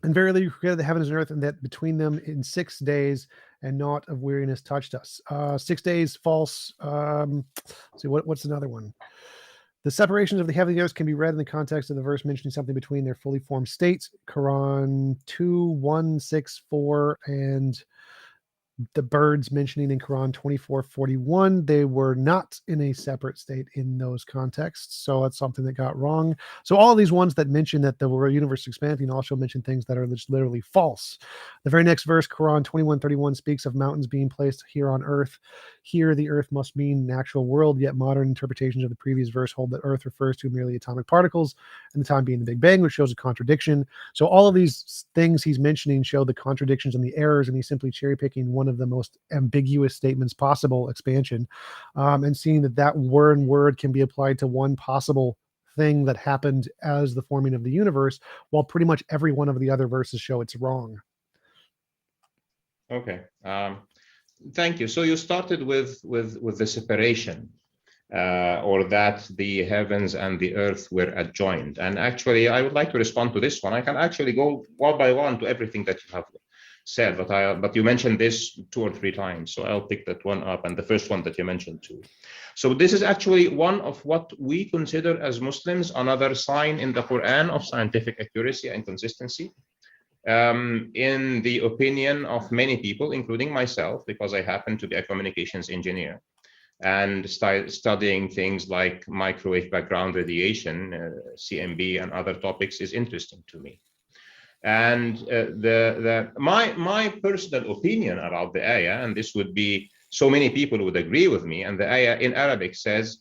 And verily you created the heavens and earth, and that between them in 6 days, and not of weariness touched us. 6 days, false. See, what's another one? The separations of the heaven and the earth can be read in the context of the verse mentioning something between their fully formed states. Quran 2:164, and the birds mentioning in Quran 24:41, they were not in a separate state in those contexts. So that's something that got wrong. So all these ones that mention that the universe expanding also mention things that are just literally false. The very next verse, Quran 21:31, speaks of mountains being placed here on earth. Here the earth must mean an actual world, yet modern interpretations of the previous verse hold that earth refers to merely atomic particles, and the time being the Big Bang, which shows a contradiction. So all of these things he's mentioning show the contradictions and the errors, and he's simply cherry picking one of the most ambiguous statements possible, expansion, and seeing that word can be applied to one possible thing that happened as the forming of the universe, while pretty much every one of the other verses show it's wrong. Okay, thank you. So you started with the separation, or that the heavens and the earth were adjoined. And actually, I would like to respond to this one. I can actually go one by one to everything that you have said, but you mentioned this 2 or 3 times, so I'll pick that one up, and the first one that you mentioned too. So this is actually one of what we consider as Muslims another sign in the Quran of scientific accuracy and consistency. In the opinion of many people, including myself, because I happen to be a communications engineer, and studying things like microwave background radiation, CMB, and other topics is interesting to me. And my personal opinion about the ayah, and this would be, so many people would agree with me, and the ayah in Arabic says,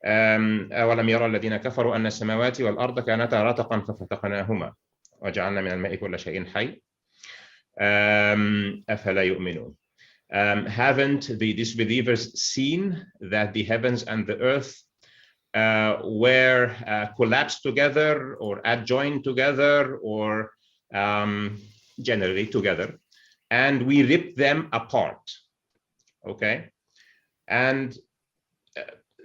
أولم يرى الذين كفروا أن السماوات والأرض كانتا رتقا ففتقناهما وجعلنا من الماء كل شيء حي أفلا يؤمنون. Haven't the disbelievers seen that the heavens and the earth were collapsed together or adjoined together or generally together, and we ripped them apart? Okay, and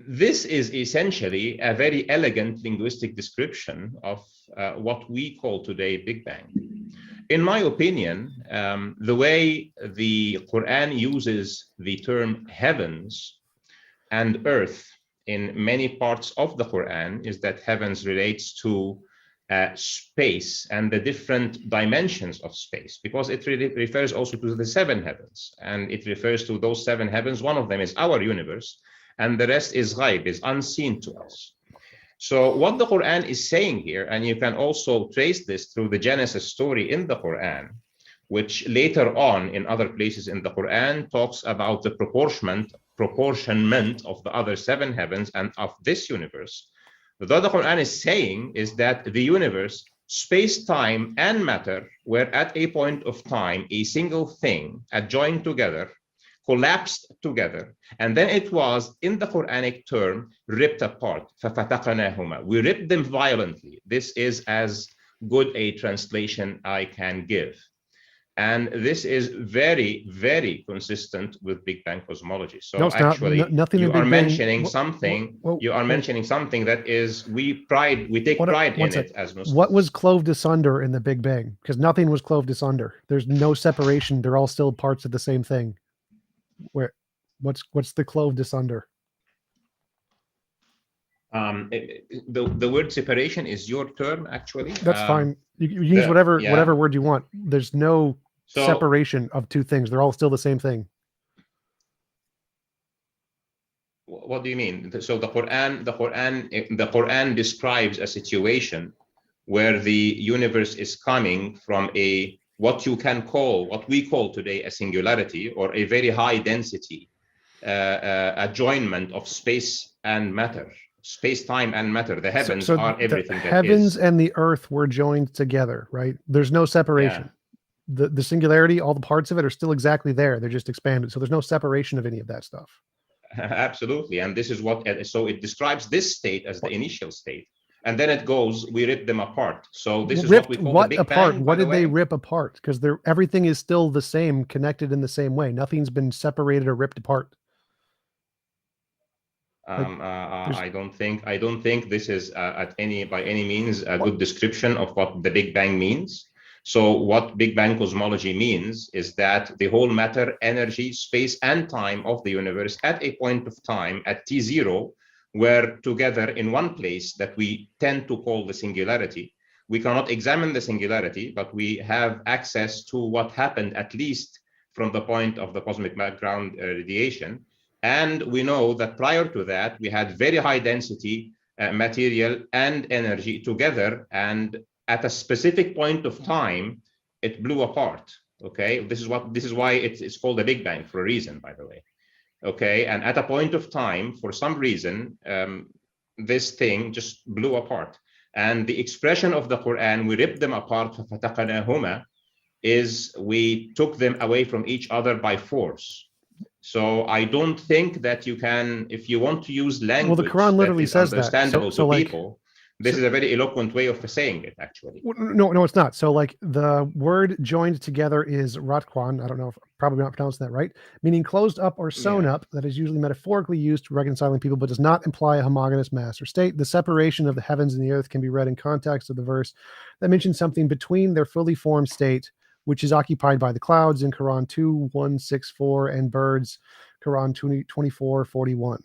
this is essentially a very elegant linguistic description of what we call today Big Bang. In my opinion, the way the Quran uses the term heavens and earth in many parts of the Quran is that heavens relates to space and the different dimensions of space, because it really refers also to the seven heavens, and it refers to those seven heavens. One of them is our universe, and the rest is ghaib, is unseen to us. So what the Quran is saying here, and you can also trace this through the Genesis story in the Quran, which later on in other places in the Quran talks about the proportionment of the other seven heavens and of this universe. What the Quran is saying is that the universe, space, time, and matter were at a point of time a single thing, adjoined together, collapsed together, and then it was, in the Quranic term, ripped apart. فَفَتَقْنَاهُمَا. We ripped them violently. This is as good a translation I can give. And this is very, very consistent with Big Bang cosmology. So No, it's actually, not. Nothing you in Big are Bang. mentioning something. You are mentioning something that is we take pride in it as Muslims. What was clove asunder in the Big Bang? Because nothing was clove asunder. There's no separation. They're all still parts of the same thing. What's the clove asunder? The word separation is your term, actually. That's fine. You use whatever word you want. There's no separation of two things. They're all still the same thing. What do you mean? So the Quran describes a situation where the universe is coming from what we call today a singularity, or a very high density adjoinment of space and matter. Space, time, and matter. The heavens are everything. The heavens and the earth were joined together, right? There's no separation. Yeah. The singularity, all the parts of it are still exactly there. They're just expanded. So there's no separation of any of that stuff. Absolutely. And this is so it describes this state as the initial state. And then it goes, we rip them apart. So this is what we call the Big Bang. What did they rip apart? Because everything is still the same, connected in the same way. Nothing's been separated or ripped apart. I don't think this is by any means a good description of what the Big Bang means. So what Big Bang cosmology means is that the whole matter, energy, space, and time of the universe at a point of time at T0 were together in one place that we tend to call the singularity. We cannot examine the singularity, but we have access to what happened, at least from the point of the cosmic background radiation. And we know that prior to that, we had very high density material and energy together. And at a specific point of time, it blew apart. Okay, this is why it's called a Big Bang, for a reason, by the way. Okay, and at a point of time, for some reason, this thing just blew apart. And the expression of the Quran, we ripped them apart, فَفَتَقْنَاهُمَا, is we took them away from each other by force. So I don't think that you can, if you want to use language, well, the Quran literally says understandable to people. This is a very eloquent way of saying it, actually. No, it's not. So like the word joined together is ratquan. I don't know if probably not pronouncing that right, meaning closed up or sewn up. That is usually metaphorically used to reconciling people, but does not imply a homogeneous mass or state. The separation of the heavens and the earth can be read in context of the verse that mentions something between their fully formed state, which is occupied by the clouds in Quran 2:164 and birds, Quran 24:41.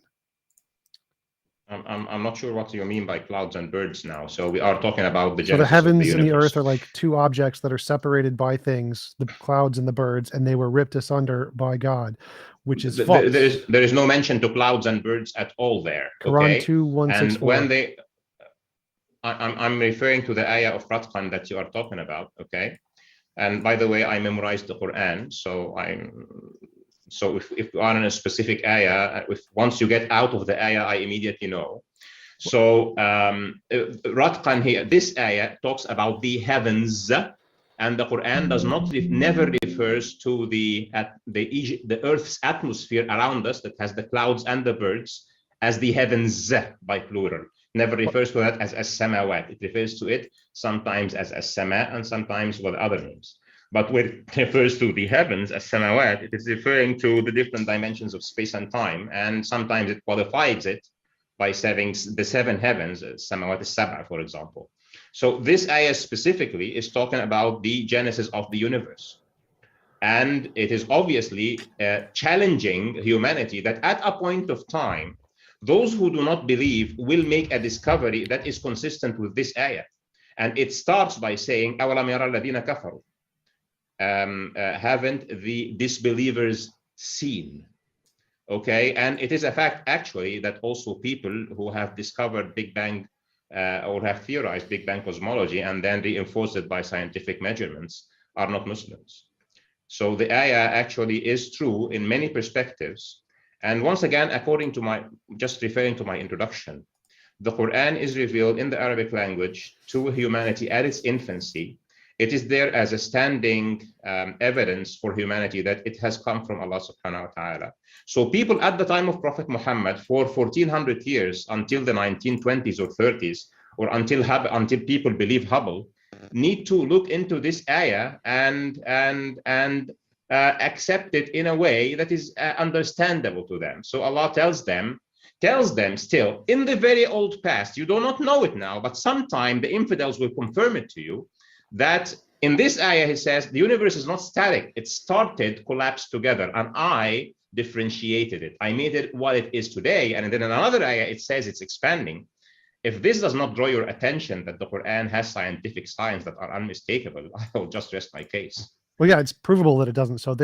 I'm not sure what you mean by clouds and birds now. So we are talking about the Genesis. So the heavens and the earth are like two objects that are separated by things, the clouds and the birds, and they were ripped asunder by God, which is false. There is no mention to clouds and birds at all there. Quran 2:164. And when they I'm referring to the ayah of Ratqan that you are talking about, okay? And by the way, I memorized the Quran, so if you are in a specific ayah, once you get out of the ayah, I immediately know. So Ratqan here, this ayah talks about the heavens, and the Quran does not never refers to the Earth's atmosphere around us that has the clouds and the birds as the heavens by plural. Never refers to that as samawat. It refers to it sometimes as sama and sometimes with other names. But when it refers to the heavens as samawat, it is referring to the different dimensions of space and time, and sometimes it qualifies it by saying the seven heavens, samawat as-sab'a, for example. So this ayah specifically is talking about the genesis of the universe. And it is obviously challenging humanity that at a point of time, those who do not believe will make a discovery that is consistent with this ayah. And it starts by saying, أَوَلَمْ يَرَى الَّذِينَ كَفَرُوا. Haven't the disbelievers seen? Okay, and it is a fact actually that also people who have discovered Big Bang or have theorized Big Bang cosmology and then reinforced it by scientific measurements are not Muslims. So the ayah actually is true in many perspectives. And once again, according to just referring to my introduction, the Quran is revealed in the Arabic language to humanity at its infancy. It is there as a standing evidence for humanity that it has come from Allah subhanahu wa ta'ala. So people at the time of Prophet Muhammad for 1400 years until the 1920s or 30s, or until people believe Hubble, need to look into this ayah and accept it in a way that is understandable to them. So Allah tells them still in the very old past, you do not know it now, but sometime the infidels will confirm it to you, that in this ayah he says the universe is not static. It started, collapsed together, and I differentiated it. I made it what it is today. And then in another ayah it says it's expanding. If this does not draw your attention that the Quran has scientific signs that are unmistakable, I will just rest my case. Well, yeah, it's provable that it doesn't. So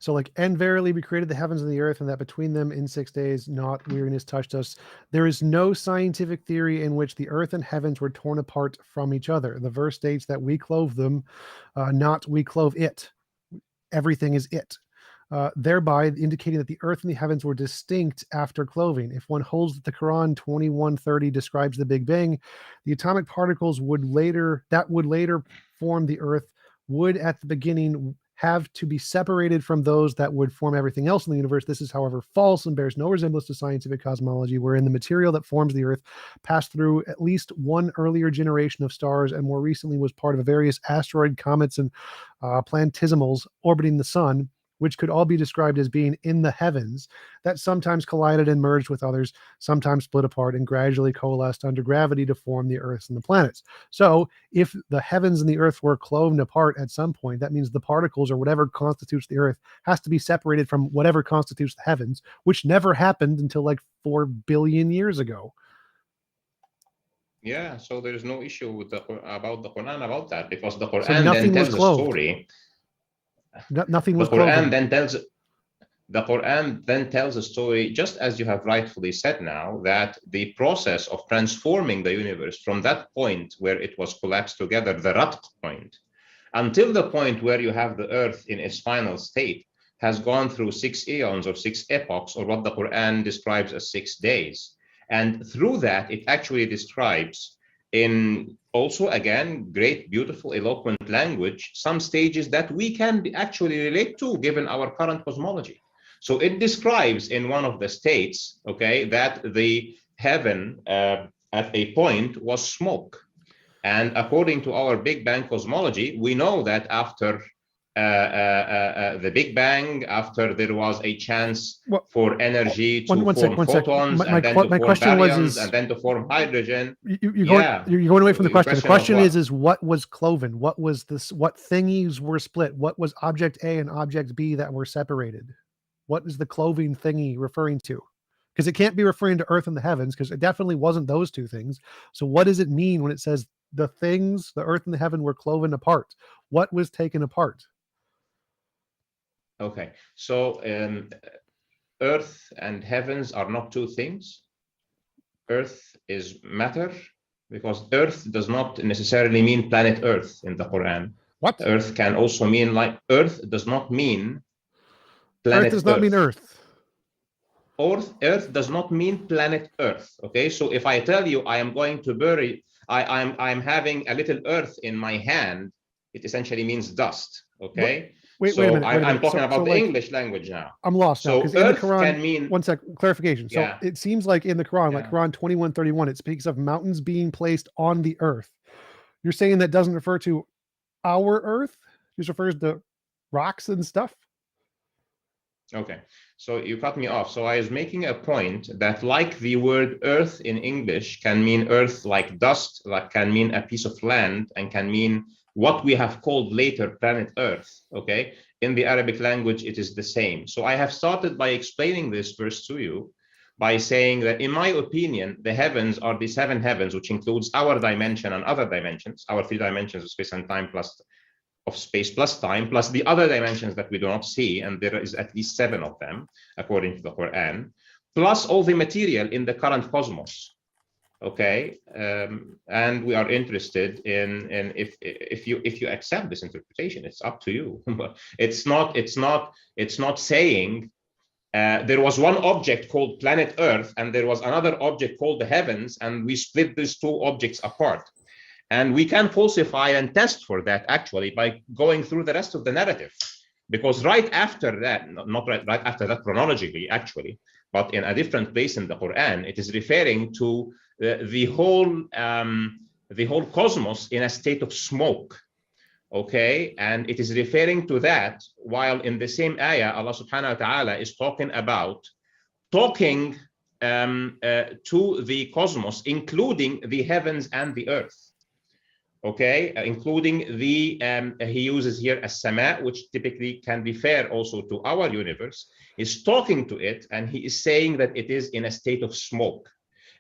like, and verily we created the heavens and the earth, and that between them in 6 days, not weariness touched us. There is no scientific theory in which the earth and heavens were torn apart from each other. The verse states that we clove them, not we clove it. Everything is it. Thereby indicating that the earth and the heavens were distinct after cloving. If one holds that the Quran 21:30 describes the Big Bang, the atomic particles would later form the earth would at the beginning have to be separated from those that would form everything else in the universe. This is, however, false and bears no resemblance to scientific cosmology, wherein the material that forms the earth passed through at least one earlier generation of stars and more recently was part of various asteroid, comets, and planetesimals orbiting the sun, which could all be described as being in the heavens, that sometimes collided and merged with others, sometimes split apart and gradually coalesced under gravity to form the earths and the planets. So if the heavens and the earth were cloven apart at some point, that means the particles or whatever constitutes the earth has to be separated from whatever constitutes the heavens, which never happened until like 4 billion years ago. Yeah, so there is no issue with about the Quran about that, because the Quran So nothing then was tells a clothed. story. Nothing was The Quran cloven. then tells a story, just as you have rightfully said now, that the process of transforming the universe from that point where it was collapsed together, the Ratq point, until the point where you have the earth in its final state, has gone through 6 eons or 6 epochs, or what the Quran describes as 6 days. And through that, it actually describes in also, again, great, beautiful, eloquent language, some stages that we can actually relate to given our current cosmology. So it describes in one of the states, okay, that the heaven at a point was smoke. And according to our Big Bang cosmology, we know that after the Big Bang, after there was a chance for energy to form photons, and then to form baryons, and then to form hydrogen. You're going away from the question. The question is what was cloven? What was this? What thingies were split? What was object A and object B that were separated? What is the cloving thingy referring to? Because it can't be referring to earth and the heavens, because it definitely wasn't those two things. So what does it mean when it says the things, the earth and the heaven, were cloven apart? What was taken apart? Okay, so earth and heavens are not two things. Earth is matter because Earth does not necessarily mean planet Earth in the Quran. What? Earth can also mean, like, Earth does not mean planet Earth does not mean Earth. Earth does not mean planet Earth. Okay, so if I tell you I am going to bury, I'm having a little Earth in my hand, it essentially means dust. Okay. Wait a minute. I'm talking So about the like, English language now. I'm lost now, So because in the Earth Quran, can mean, one sec, clarification. So Yeah. it seems like in the Quran, like Yeah. Quran 21:31, it speaks of mountains being placed on the earth. You're saying that doesn't refer to our earth? It just refers to rocks and stuff? Okay, so you cut me off. So I was making a point that, like, the word earth in English can mean earth like dust, like can mean a piece of land, and can mean what we have called later planet Earth. Okay, in the Arabic language, it is the same. So I have started by explaining this verse to you by saying that, in my opinion, the heavens are the seven heavens, which includes our dimension and other dimensions, our three dimensions of space and time plus of space plus time, plus the other dimensions that we do not see, and there is at least 7 of them, according to the Quran, plus all the material in the current cosmos. Okay, and we are interested in if you accept this interpretation, it's up to you. But it's not saying there was one object called planet Earth and there was another object called the heavens, and we split these two objects apart. And we can falsify and test for that, actually, by going through the rest of the narrative. Because right after that, not right after that chronologically, actually, but in a different place in the Quran, it is referring to the whole cosmos in a state of smoke. Okay, and it is referring to that, while in the same ayah, Allah subhanahu wa ta'ala is talking to the cosmos, including the heavens and the earth. Okay, including the, he uses here a sama, which typically can refer also to our universe, is talking to it, and he is saying that it is in a state of smoke.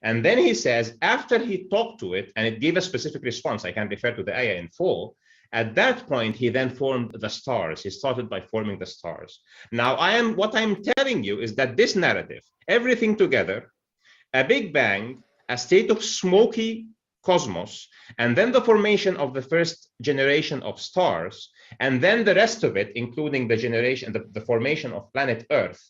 And then he says, after he talked to it, and it gave a specific response, I can refer to the ayah in full, at that point, he then formed the stars. He started by forming the stars. Now, what I'm telling you is that this narrative, everything together, a Big Bang, a state of smoky cosmos, and then the formation of the first generation of stars, and then the rest of it, including the formation of planet Earth,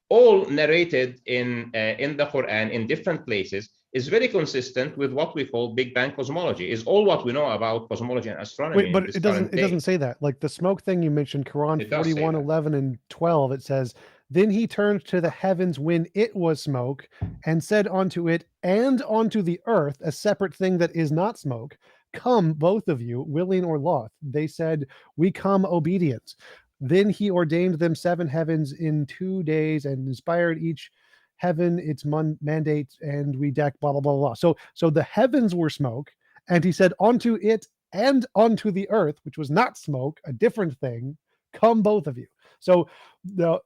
all narrated in the Quran in different places, is very consistent with what we call Big Bang cosmology, is all what we know about cosmology and astronomy. Wait, but it doesn't say that. Like the smoke thing you mentioned, Quran 41, 11, and 12, it says, then he turned to the heavens when it was smoke and said unto it and unto the earth, a separate thing that is not smoke, come both of you, willing or loth. They said, we come obedient. Then he ordained them 7 heavens in 2 days and inspired each heaven its mandate, and we deck blah blah blah blah. So the heavens were smoke, and he said unto it and unto the earth, which was not smoke, a different thing, come both of you. So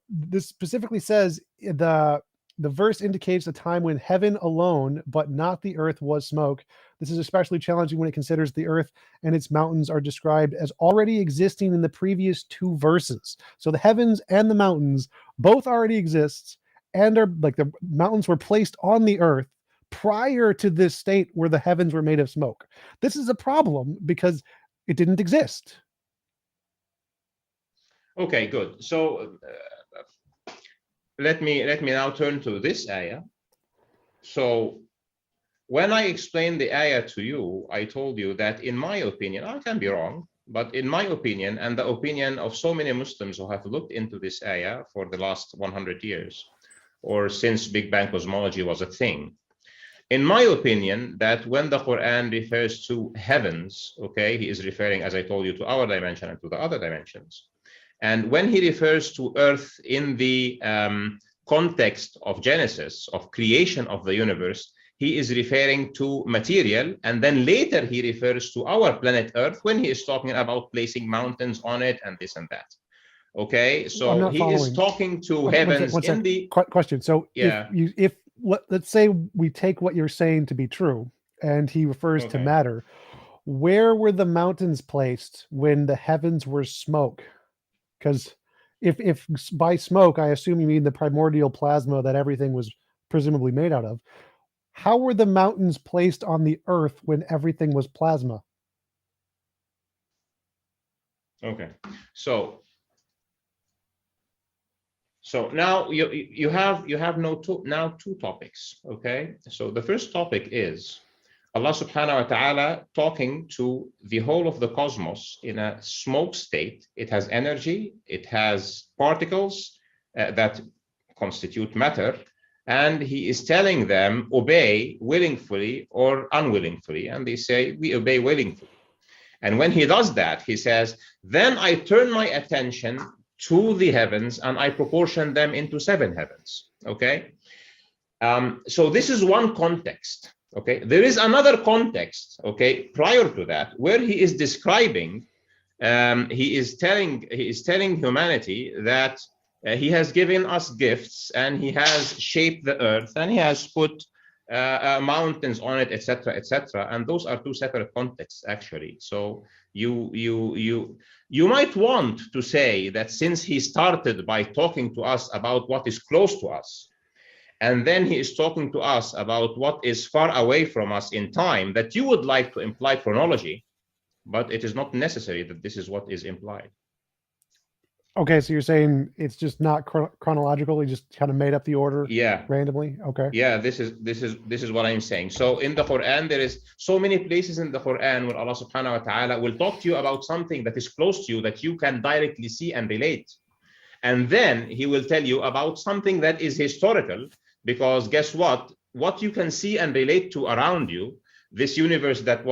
this specifically says the verse indicates a time when heaven alone, but not the earth, was smoke. This is especially challenging when it considers the earth and its mountains are described as already existing in the previous 2 verses. So the heavens and the mountains both already exist, and are like the mountains were placed on the earth prior to this state where the heavens were made of smoke. This is a problem because it didn't exist. Okay, good. So let me now turn to this ayah. So when I explained the ayah to you, I told you that, in my opinion, I can be wrong, but in my opinion, and the opinion of so many Muslims who have looked into this ayah for the last 100 years, or since Big Bang cosmology was a thing, in my opinion, that when the Quran refers to heavens, okay, he is referring, as I told you, to our dimension and to the other dimensions. And when he refers to earth in the context of Genesis, of creation of the universe, he is referring to material. And then later he refers to our planet Earth when he is talking about placing mountains on it and this and that. Okay, so he is talking to heavens in the question. So yeah, if let's say we take what you're saying to be true, and he refers to matter, where were the mountains placed when the heavens were smoke? Because if by smoke I assume you mean the primordial plasma that everything was presumably made out of, How were the mountains placed on the earth when everything was plasma? Okay, so now you have now two topics. Okay, so the first topic is Allah subhanahu wa ta'ala talking to the whole of the cosmos in a smoke state. It has energy, it has particles that constitute matter, and he is telling them obey willingly or unwillingly, and they say we obey willingly. And when he does that, he says, then I turn my attention to the heavens and I proportion them into 7 heavens. Okay. So this is one context. Okay. There is another context. Okay. Prior to that, where he is describing, he is telling humanity that he has given us gifts and he has shaped the earth and he has put mountains on it, etc., etc. And those are two separate contexts, actually. So you might want to say that since he started by talking to us about what is close to us, and then he is talking to us about what is far away from us in time, that you would like to imply chronology, but it is not necessary that this is what is implied. Okay, so you're saying it's just not chronological. He just kind of made up the order, randomly. Okay. Yeah, this is what I'm saying. So in the Quran, there is so many places in the Quran where Allah subhanahu wa ta'ala will talk to you about something that is close to you that you can directly see and relate. And then he will tell you about something that is historical, because guess what? What you can see and relate to around you, this universe that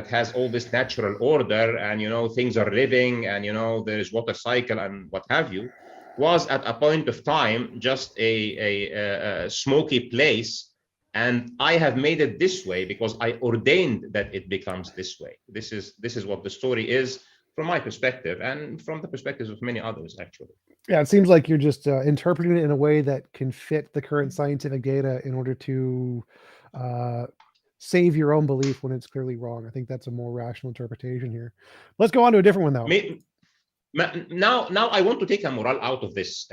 has all this natural order, and things are living, and there is water cycle and what have you, was at a point of time just a smoky place, and I have made it this way because I ordained that it becomes this way. This is what the story is from my perspective, and from the perspectives of many others, actually. Yeah, it seems like you're just interpreting it in a way that can fit the current scientific data in order to save your own belief when it's clearly wrong. I think that's a more rational interpretation here. Let's go on to a different one, though. Now I want to take a moral out of this,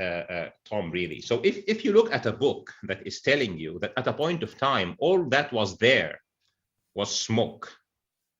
Tom, really. So if you look at a book that is telling you that at a point of time, all that was there was smoke,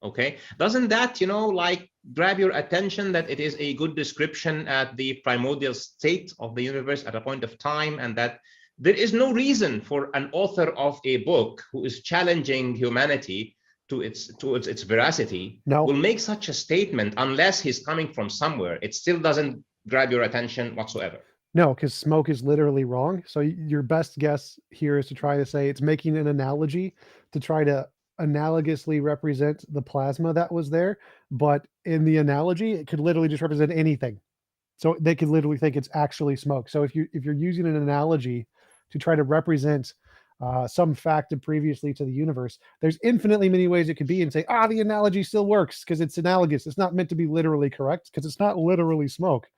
okay, doesn't that, like grab your attention that it is a good description at the primordial state of the universe at a point of time, and that there is no reason for an author of a book who is challenging humanity to its veracity will make such a statement unless he's coming from somewhere. It still doesn't grab your attention whatsoever. No, because smoke is literally wrong. So your best guess here is to try to say it's making an analogy to try to analogously represent the plasma that was there. But in the analogy, it could literally just represent anything. So they could literally think it's actually smoke. So if you're using an analogy to try to represent some fact previously to the universe, there's infinitely many ways it could be, and say, the analogy still works because it's analogous. It's not meant to be literally correct because it's not literally smoke.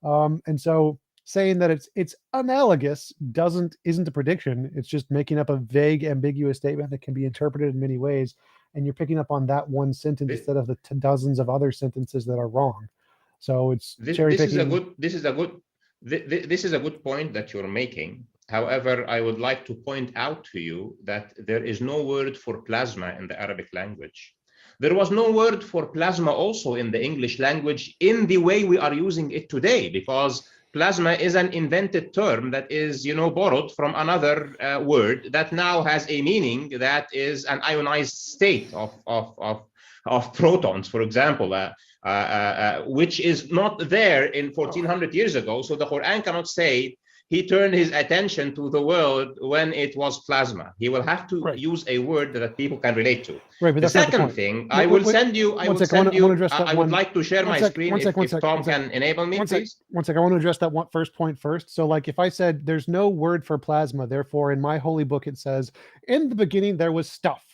And so saying that it's analogous isn't a prediction. It's just making up a vague, ambiguous statement that can be interpreted in many ways. And you're picking up on that one sentence instead of the dozens of other sentences that are wrong. So it's cherry picking. This is a good point that you're making. However, I would like to point out to you that there is no word for plasma in the Arabic language. There was no word for plasma also in the English language in the way we are using it today, because plasma is an invented term that is, borrowed from another word that now has a meaning that is an ionized state of protons, for example, which is not there in 1400 years ago. So the Quran cannot say he turned his attention to the world when it was plasma. He will have to use a word that people can relate to. Right, but the second thing, I would like to share my screen if Tom can enable me, please. One second, I want to address that first point first. So like if I said there's no word for plasma, therefore in my holy book it says, in the beginning there was stuff,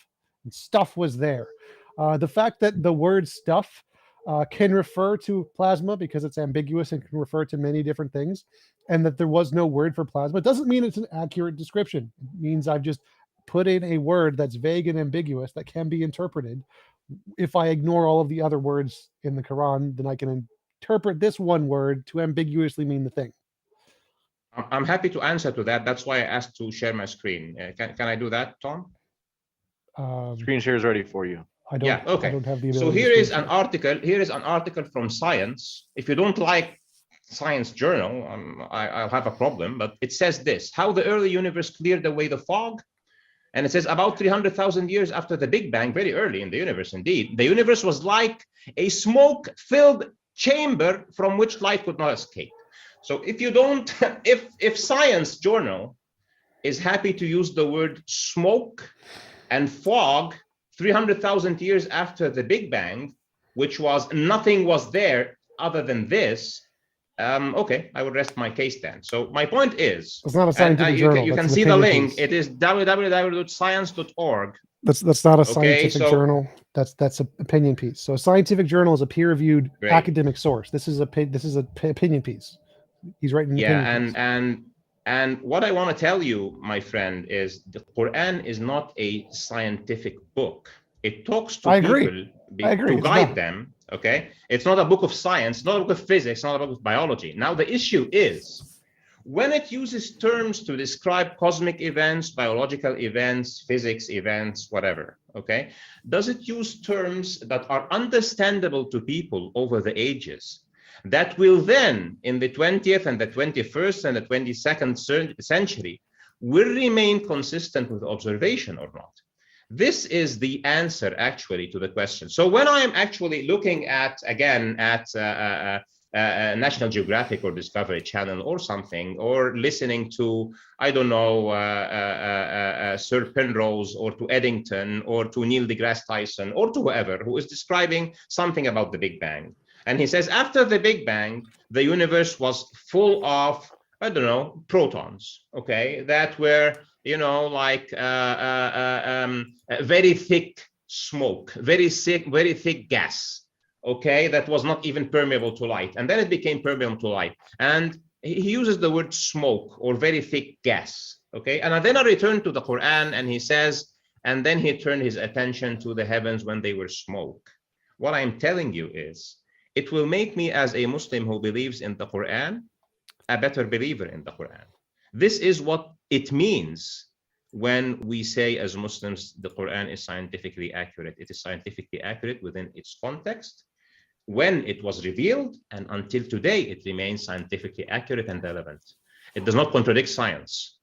and stuff was there. The fact that the word stuff can refer to plasma because it's ambiguous and can refer to many different things, and that there was no word for plasma doesn't mean it's an accurate description. It means I've just put in a word that's vague and ambiguous that can be interpreted. If I ignore all of the other words in the Quran, then I can interpret this one word to ambiguously mean the thing. I'm happy to answer to that. That's why I asked to share my screen. Can I do that, Tom? Screen share is ready for you. I don't. Yeah, okay. I don't have the So ability. here to is screen an share. article. Here is an article from Science. If you don't like Science Journal, I'll have a problem. But it says this: how the early universe cleared away the fog. And it says about 300,000 years after the Big Bang, very early in the universe, indeed, the universe was like a smoke-filled chamber from which light could not escape. So if you don't, if Science Journal is happy to use the word smoke and fog 300,000 years after the Big Bang, which was nothing was there other than this, okay, I would rest my case then. So my point is, It's not a scientific journal. you can That's an see the opinion link. piece. It is www.science.org. That's not a Okay, scientific so- journal. That's an opinion piece. So a scientific journal is a peer-reviewed Great. academic source. This is an opinion piece. He's writing an Yeah, opinion piece. and what I want to tell you, my friend, is the Quran is not a scientific book. It talks to I agree. people I agree. to It's guide not. them. Okay, it's not a book of science, not a book of physics, not a book of biology. Now the issue is when it uses terms to describe cosmic events, biological events, physics events, whatever. Okay, does it use terms that are understandable to people over the ages? That will then, in the 20th and the 21st and the 22nd century, will remain consistent with observation or not? This is the answer actually to the question. So when I'm actually looking at, again, at National Geographic or Discovery Channel or something, or listening to, I don't know, Sir Penrose or to Eddington or to Neil deGrasse Tyson or to whoever who is describing something about the Big Bang. And he says, after the Big Bang, the universe was full of, I don't know, protons, okay, that were, you know, like very thick smoke, very thick gas, okay, that was not even permeable to light. And then it became permeable to light. And he uses the word smoke or very thick gas, okay? And then I return to the Quran and he says, and then he turned his attention to the heavens when they were smoke. What I'm telling you is, it will make me as a Muslim who believes in the Quran, a better believer in the Quran. This is what it means when we say as Muslims, the Quran is scientifically accurate. It is scientifically accurate within its context, when it was revealed, and until today, it remains scientifically accurate and relevant. It does not contradict science.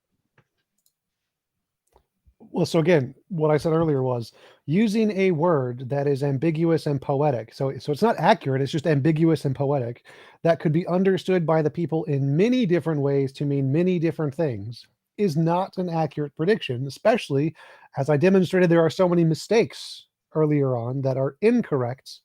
Well, so again, what I said earlier was using a word that is ambiguous and poetic. So it's not accurate, it's just ambiguous and poetic, that could be understood by the people in many different ways to mean many different things, is not an accurate prediction, especially as I demonstrated there are so many mistakes earlier on that are incorrect,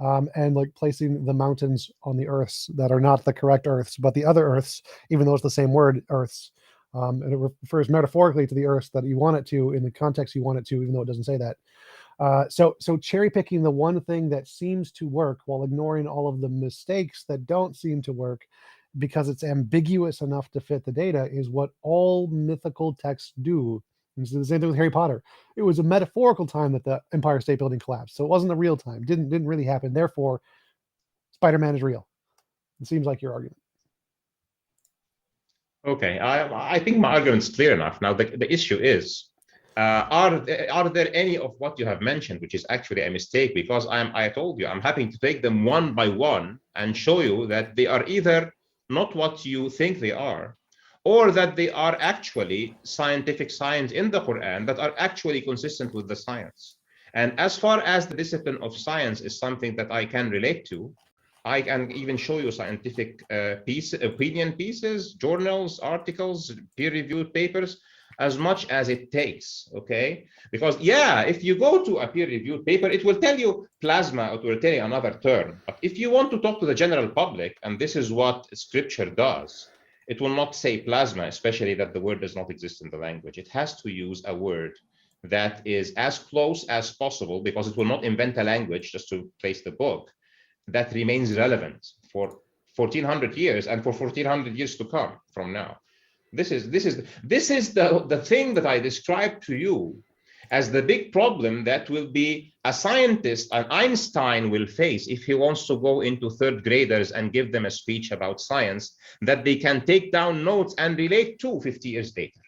and like placing the mountains on the earths that are not the correct earths, but the other earths, even though it's the same word, earths. And it refers metaphorically to the earth that you want it to in the context you want it to, even though it doesn't say that. So cherry picking the one thing that seems to work while ignoring all of the mistakes that don't seem to work because it's ambiguous enough to fit the data is what all mythical texts do. And it's the same thing with Harry Potter. It was a metaphorical time that the Empire State Building collapsed, so it wasn't a real time. Didn't really happen. Therefore, Spider-Man is real. It seems like your argument. Okay, I think my argument's clear enough. Now, the issue is, are there any of what you have mentioned, which is actually a mistake? Because I told you, I'm happy to take them one by one and show you that they are either not what you think they are, or that they are actually scientific signs in the Quran that are actually consistent with the science. And as far as the discipline of science is something that I can relate to, I can even show you scientific opinion pieces, journals, articles, peer-reviewed papers, as much as it takes, okay? Because yeah, if you go to a peer-reviewed paper, it will tell you plasma, it will tell you another term. But if you want to talk to the general public, and this is what scripture does, it will not say plasma, especially that the word does not exist in the language. It has to use a word that is as close as possible, because it will not invent a language just to place the book, that remains relevant for 1400 years and for 1400 years to come from now. This is the thing that I described to you as the big problem that will be a scientist, an Einstein will face if he wants to go into third graders and give them a speech about science that they can take down notes and relate to 50 years later.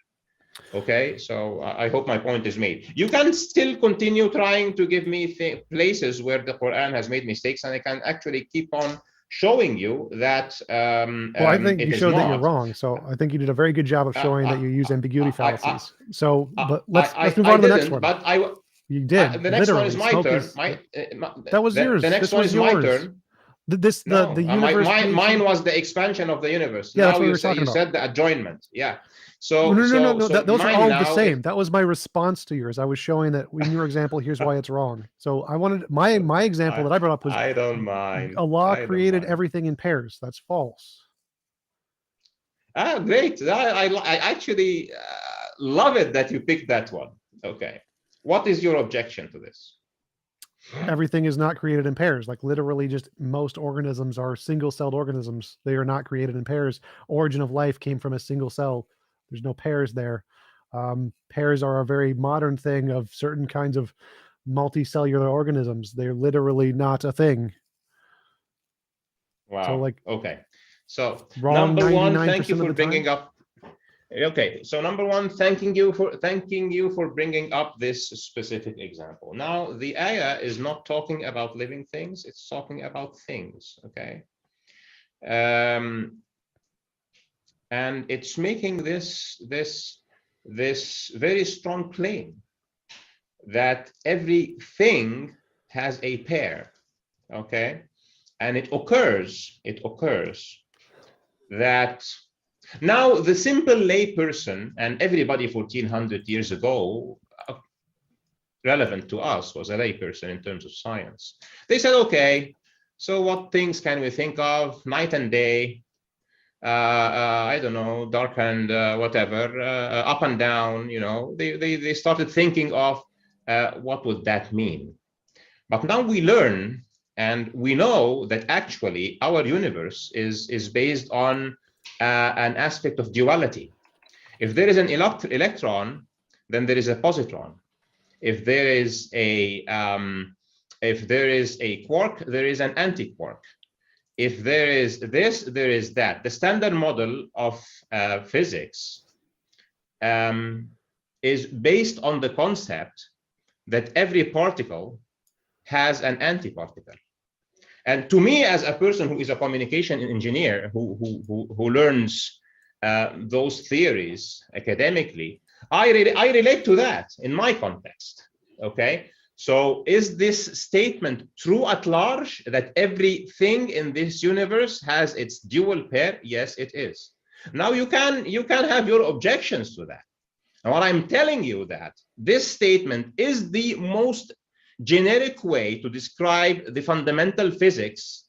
Okay, so I hope my point is made. You can still continue trying to give me places where the Quran has made mistakes, and I can actually keep on showing you that well, I think you showed that you're wrong. So I think you did a very good job of showing that you use ambiguity fallacies. So, but let's move on to the next one. But you did. The next one is my turn. That was yours. The next one is my turn. The universe. Mine was the expansion of the universe. Yeah, now that's what you, we were talking about. said the adjoinment. Yeah. So no. So those are all the same. Is, that was my response to yours. I was showing that in your example, here's why it's wrong. So I wanted my example that I brought up was I don't mind. Allah created everything in pairs. That's false. Ah, great. I actually love it that you picked that one. Okay. What is your objection to this? Everything is not created in pairs. Like literally just most organisms are single-celled organisms. They are not created in pairs. Origin of life came from a single cell. There's no pairs there. Pairs are a very modern thing of certain kinds of multicellular organisms. They're literally not a thing. Wow. So like, okay. So wrong number one, 99% thank you for of the bringing time. up. Okay, so number one, thanking you for bringing up this specific example. Now, the ayah is not talking about living things; it's talking about things. Okay, and it's making this very strong claim that everything has a pair. Okay, and it occurs that. Now, the simple lay person and everybody 1400 years ago, relevant to us, was a lay person in terms of science. They said, okay, so what things can we think of? Night and day, I don't know, dark and whatever, up and down, you know. They started thinking of what would that mean? But now we learn and we know that actually our universe is based on an aspect of duality. If there is an electron, then there is a positron. If there is a quark, there is an anti-quark. If there is this, there is that. The standard model of physics is based on the concept that every particle has an antiparticle. And to me, as a person who is a communication engineer, who learns those theories academically, I relate to that in my context. Okay, so is this statement true at large, that everything in this universe has its dual pair? Yes, it is. Now you can have your objections to that. And what I'm telling you that this statement is the most generic way to describe the fundamental physics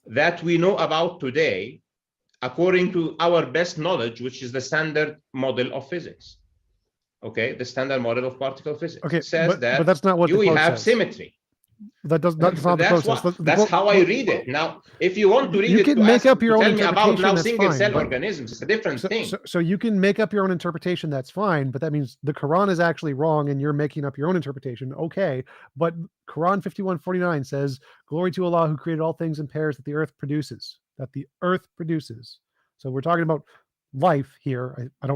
that we know about today, according to our best knowledge, which is the standard model of physics. Okay, the standard model of particle physics. Okay, says but that's not what you the quote have says. Symmetry. That's not the process. That's how I read it. Now, if you want to read you it can to make ask, up your to own tell me about interpretation, now that's single fine, cell but- organisms, it's a different thing. So you can make up your own interpretation. That's fine, but that means the Quran is actually wrong, and you're making up your own interpretation. Okay, but Quran 51:49 says, "Glory to Allah who created all things in pairs that the earth produces." That the earth produces. So we're talking about life here. I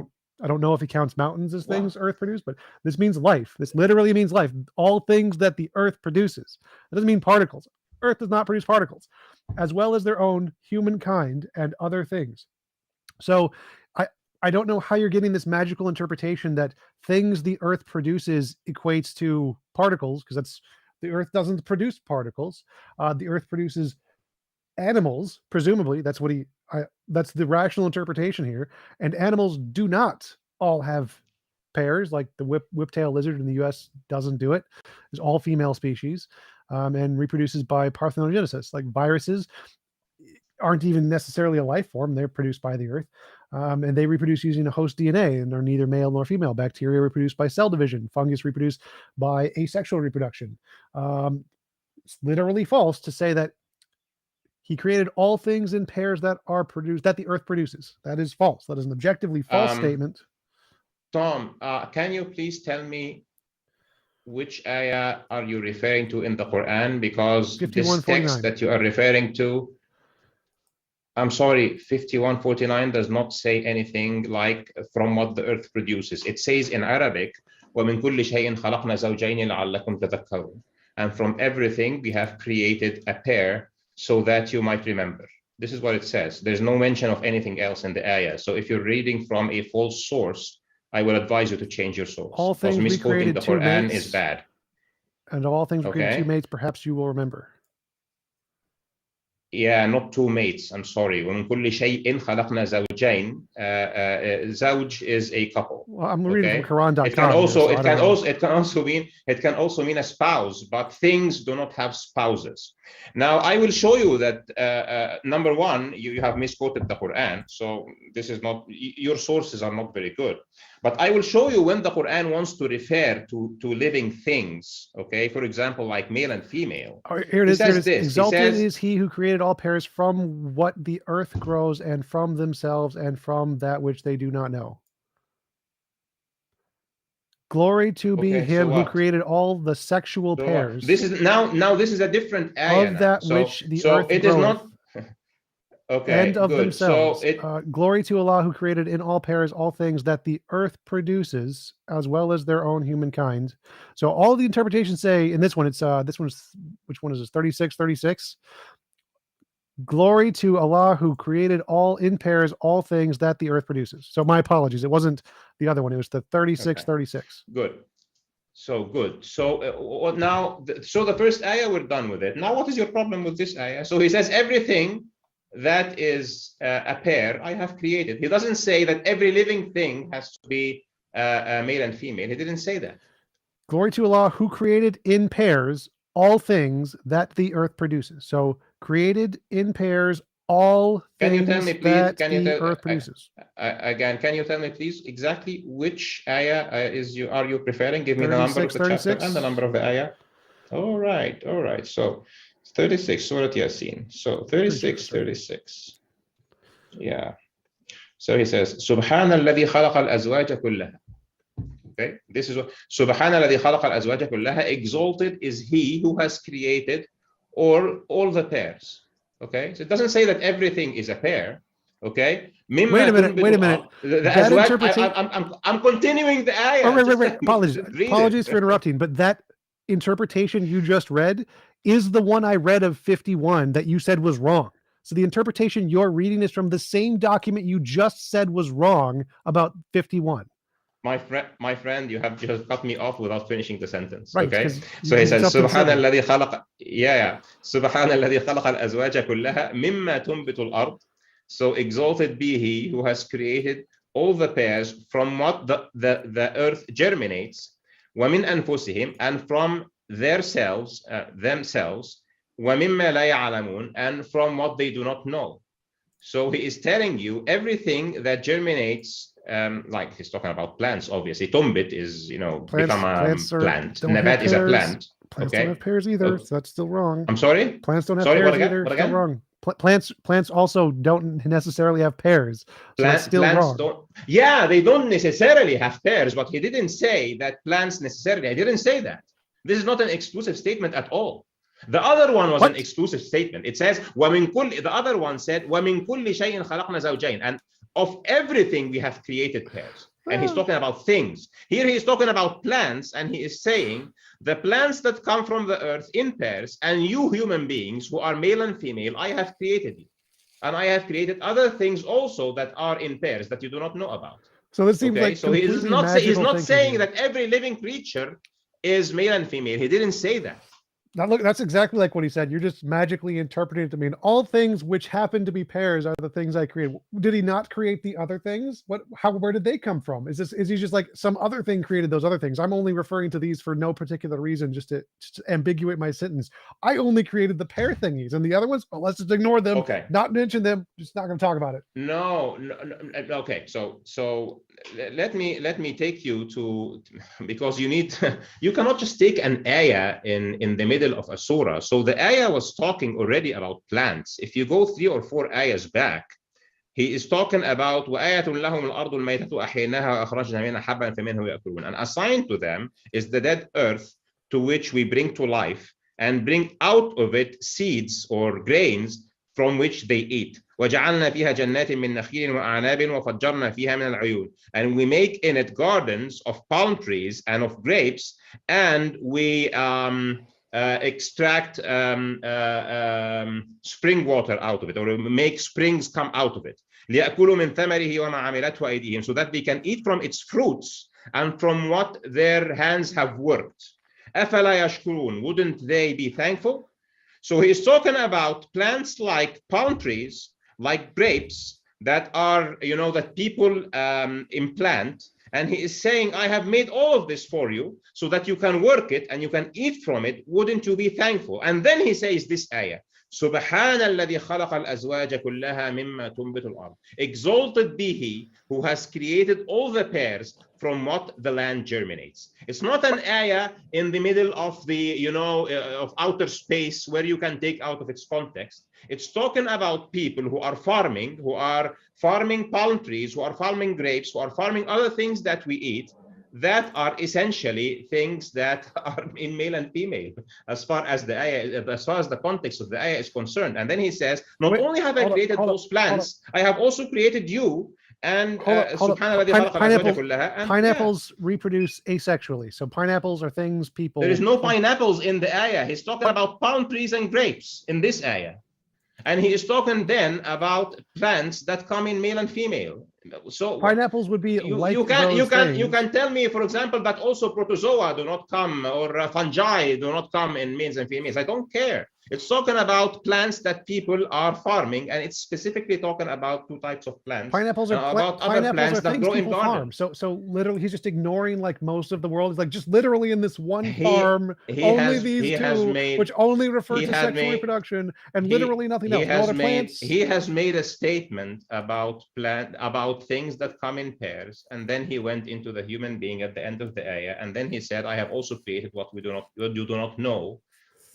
don't know if he counts mountains as things earth produce, but this means life. This literally means life. All things that the earth produces. It doesn't mean particles. Earth does not produce particles, as well as their own humankind and other things. So I don't know how you're getting this magical interpretation that things the earth produces equates to particles, because that's the earth doesn't produce particles. The earth produces animals, presumably. That's what that's the rational interpretation here. And animals do not all have pairs, like the whiptail lizard in the US doesn't do it. It's all female species, and reproduces by parthenogenesis. Like viruses aren't even necessarily a life form. They're produced by the earth, and they reproduce using a host DNA and are neither male nor female. Bacteria reproduce by cell division. Fungus reproduce by asexual reproduction. It's literally false to say that he created all things in pairs that are produced, that the earth produces. That is false. That is an objectively false statement. Tom, can you please tell me which ayah are you referring to in the Quran? Because this 51:49. text that you are referring to, I'm sorry, 51:49 does not say anything like from what the earth produces. It says in Arabic, وَمِن كُلِّ شَيْءٍ خَلَقْنَا زَوْجَيْنِ لَعَلَّكُمْ تَذَكَّرُونَ. And from everything we have created a pair so that you might remember. This is what it says. There's no mention of anything else in the ayah. So if you're reading from a false source, I would advise you to change your source. All things we misquoting created the two Quran mates, is bad. And of all things we created two Okay. mates, perhaps you will remember. Yeah, not two mates. I'm sorry. ومن كل شيء خلقنا زوجين. زوج is a couple. Well, I'm reading Okay. from Quran.com. It can also here, so it I can don't know. also it can also mean a spouse, but things do not have spouses. Now I will show you that number one, you have misquoted the Quran, so this is not, your sources are not very good. But I will show you when the Quran wants to refer to living things. Okay, for example, like male and female. All right, here it is. He Here it says is. this. He Exalted says, is he who created all pairs from what the earth grows and from themselves and from that which they do not know. Glory to be okay, him so who what? created all the sexual So pairs this is now this is a different ayah of now. that So, which the so earth it is groweth, not okay, and of good. themselves. So it Glory to Allah who created in all pairs all things that the earth produces, as well as their own humankind. So all the interpretations say in this one, it's this one's, which one is this? 36. Glory to Allah who created all in pairs all things that the earth produces. So my apologies, it wasn't the other one, it was the 36. good. So good. So now, so the first ayah, we're done with it. Now, what is your problem with this ayah? So he says everything that is a pair I have created. He doesn't say that every living thing has to be male and female. He didn't say that. Glory to Allah who created in pairs all things that the earth produces. So created in pairs all things Can you tell me, please? that Can you the tell earth produces. again? Can you tell me, please, exactly which ayah are you preferring? Give me the number of the 36. chapter and the number of the ayah. All right. So 36, Surah Yasin. So 36. Yeah. So he says, سبحان الذي خلق الأزواج كلها. Okay, this is what سبحان الذي خلق الأزواج كلها. Exalted is he who has created all the pairs. Okay, so it doesn't say that everything is a pair. Okay, wait a minute. That interpretation, I'm continuing the ayah. Right. Apologies for interrupting, but that interpretation you just read is the one I read of 51 that you said was wrong. So the interpretation you're reading is from the same document you just said was wrong about 51. My friend, you have just cut me off without finishing the sentence. Right, okay, so he says, سبحان الذي خلق سبحان الذي خلق الأزواج كلها مما تنبت الأرض. So exalted be he who has created all the pairs from what the earth germinates, ومن أنفسهم, and from themselves, ومما لا يعلمون, and from what they do not know. So he is telling you everything that germinates. Like he's talking about plants, obviously. Tumbit is, become a plant. Nabat is a plant. Plants don't have pairs either, so that's still wrong. I'm sorry? Plants don't have pairs either. Still wrong. Plants also don't necessarily have pairs. So that's still wrong. Yeah, they don't necessarily have pairs, but he didn't say that plants necessarily. I didn't say that. This is not an exclusive statement at all. The other one was an exclusive statement. It says, the other one said, وَمِن كُلِّ شَيْءٍ خَلَقْنَا زَوْجَيْنِ. And of everything we have created pairs. And he's talking about things. Here he's talking about plants, and he is saying the plants that come from the earth in pairs, and you human beings who are male and female, I have created you. And I have created other things also that are in pairs that you do not know about. So it seems like so he's not saying that every living creature is male and female. He didn't say that. Now look, that's exactly like what he said. You're just magically interpreting it to mean all things which happen to be pairs are the things I created. Did he not create the other things? Where did they come from? Is he just like some other thing created those other things? I'm only referring to these for no particular reason, just to ambiguate my sentence. I only created the pair thingies, and the other ones, well, let's just ignore them. Okay. Not mention them. Just not going to talk about it. No. Okay. So let me take you to, because you cannot just take an ayah in the middle of a surah. So the ayah was talking already about plants. If you go 3 or 4 ayahs back, he is talking about وآية لهم الأرض الميتة أحييناها وأخرجنا منها حبا فمنه يأكلون. And assigned to them is the dead earth to which we bring to life and bring out of it seeds or grains from which they eat. وجعلنا فيها جنات من نخيل وأعناب وفجرنا فيها من العيون. And we make in it gardens of palm trees and of grapes, and we extract spring water out of it, or make springs come out of it. ليأكلوا من ثمره وما عملته أيديهم, so that they can eat from its fruits and from what their hands have worked. أفلا يشكرون, wouldn't they be thankful? So he is talking about plants like palm trees, like grapes, that are, that people implant. And he is saying, I have made all of this for you so that you can work it and you can eat from it. Wouldn't you be thankful? And then he says this ayah, سبحان الذي خلق الأزواج كلها مما تنبت الأرض. Exalted be he who has created all the pairs from what the land germinates. It's not an ayah in the middle of the, of outer space where you can take out of its context. It's talking about people who are farming palm trees, who are farming grapes, who are farming other things that we eat, that are essentially things that are in male and female, as far as the context of the ayah is concerned. And then he says, not only have I created those plants, I have also created you. And pineapples reproduce asexually. So pineapples are things people. There is no pineapples in the ayah. He's talking about palm trees and grapes in this ayah. And he is talking then about plants that come in male and female. So pineapples would be you can tell me, for example, that also protozoa do not come, or fungi do not come in males and females. I don't care. It's talking about plants that people are farming, and it's specifically talking about two types of plants. Pineapples are about other plants that grow in gardens. So literally, he's just ignoring like most of the world. He's like just literally in this one farm, only these two, which only refer to sexual reproduction, and literally nothing else. He has made a statement about things that come in pairs, and then he went into the human being at the end of the ayah, and then he said, "I have also created what you do not know."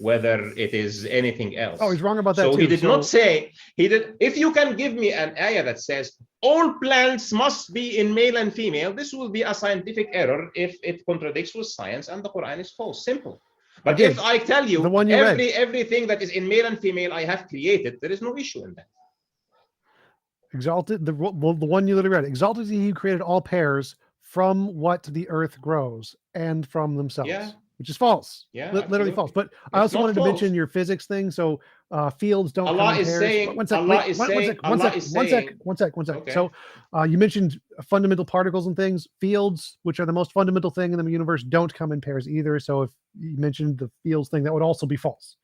Whether it is anything else. Oh, he's wrong about that so too. He did not say, if you can give me an ayah that says all plants must be in male and female, this will be a scientific error if it contradicts with science and the Quran is false. Simple. But if I tell you, everything that is in male and female I have created, there is no issue in that. Exalted, the one you literally read, exalted is he who created all pairs from what the earth grows and from themselves. Yeah. Which is false. Yeah, literally false. But I also wanted to mention your physics thing. So fields don't come in pairs. One sec. Okay. So you mentioned fundamental particles and things. Fields, which are the most fundamental thing in the universe, don't come in pairs either. So if you mentioned the fields thing, that would also be false.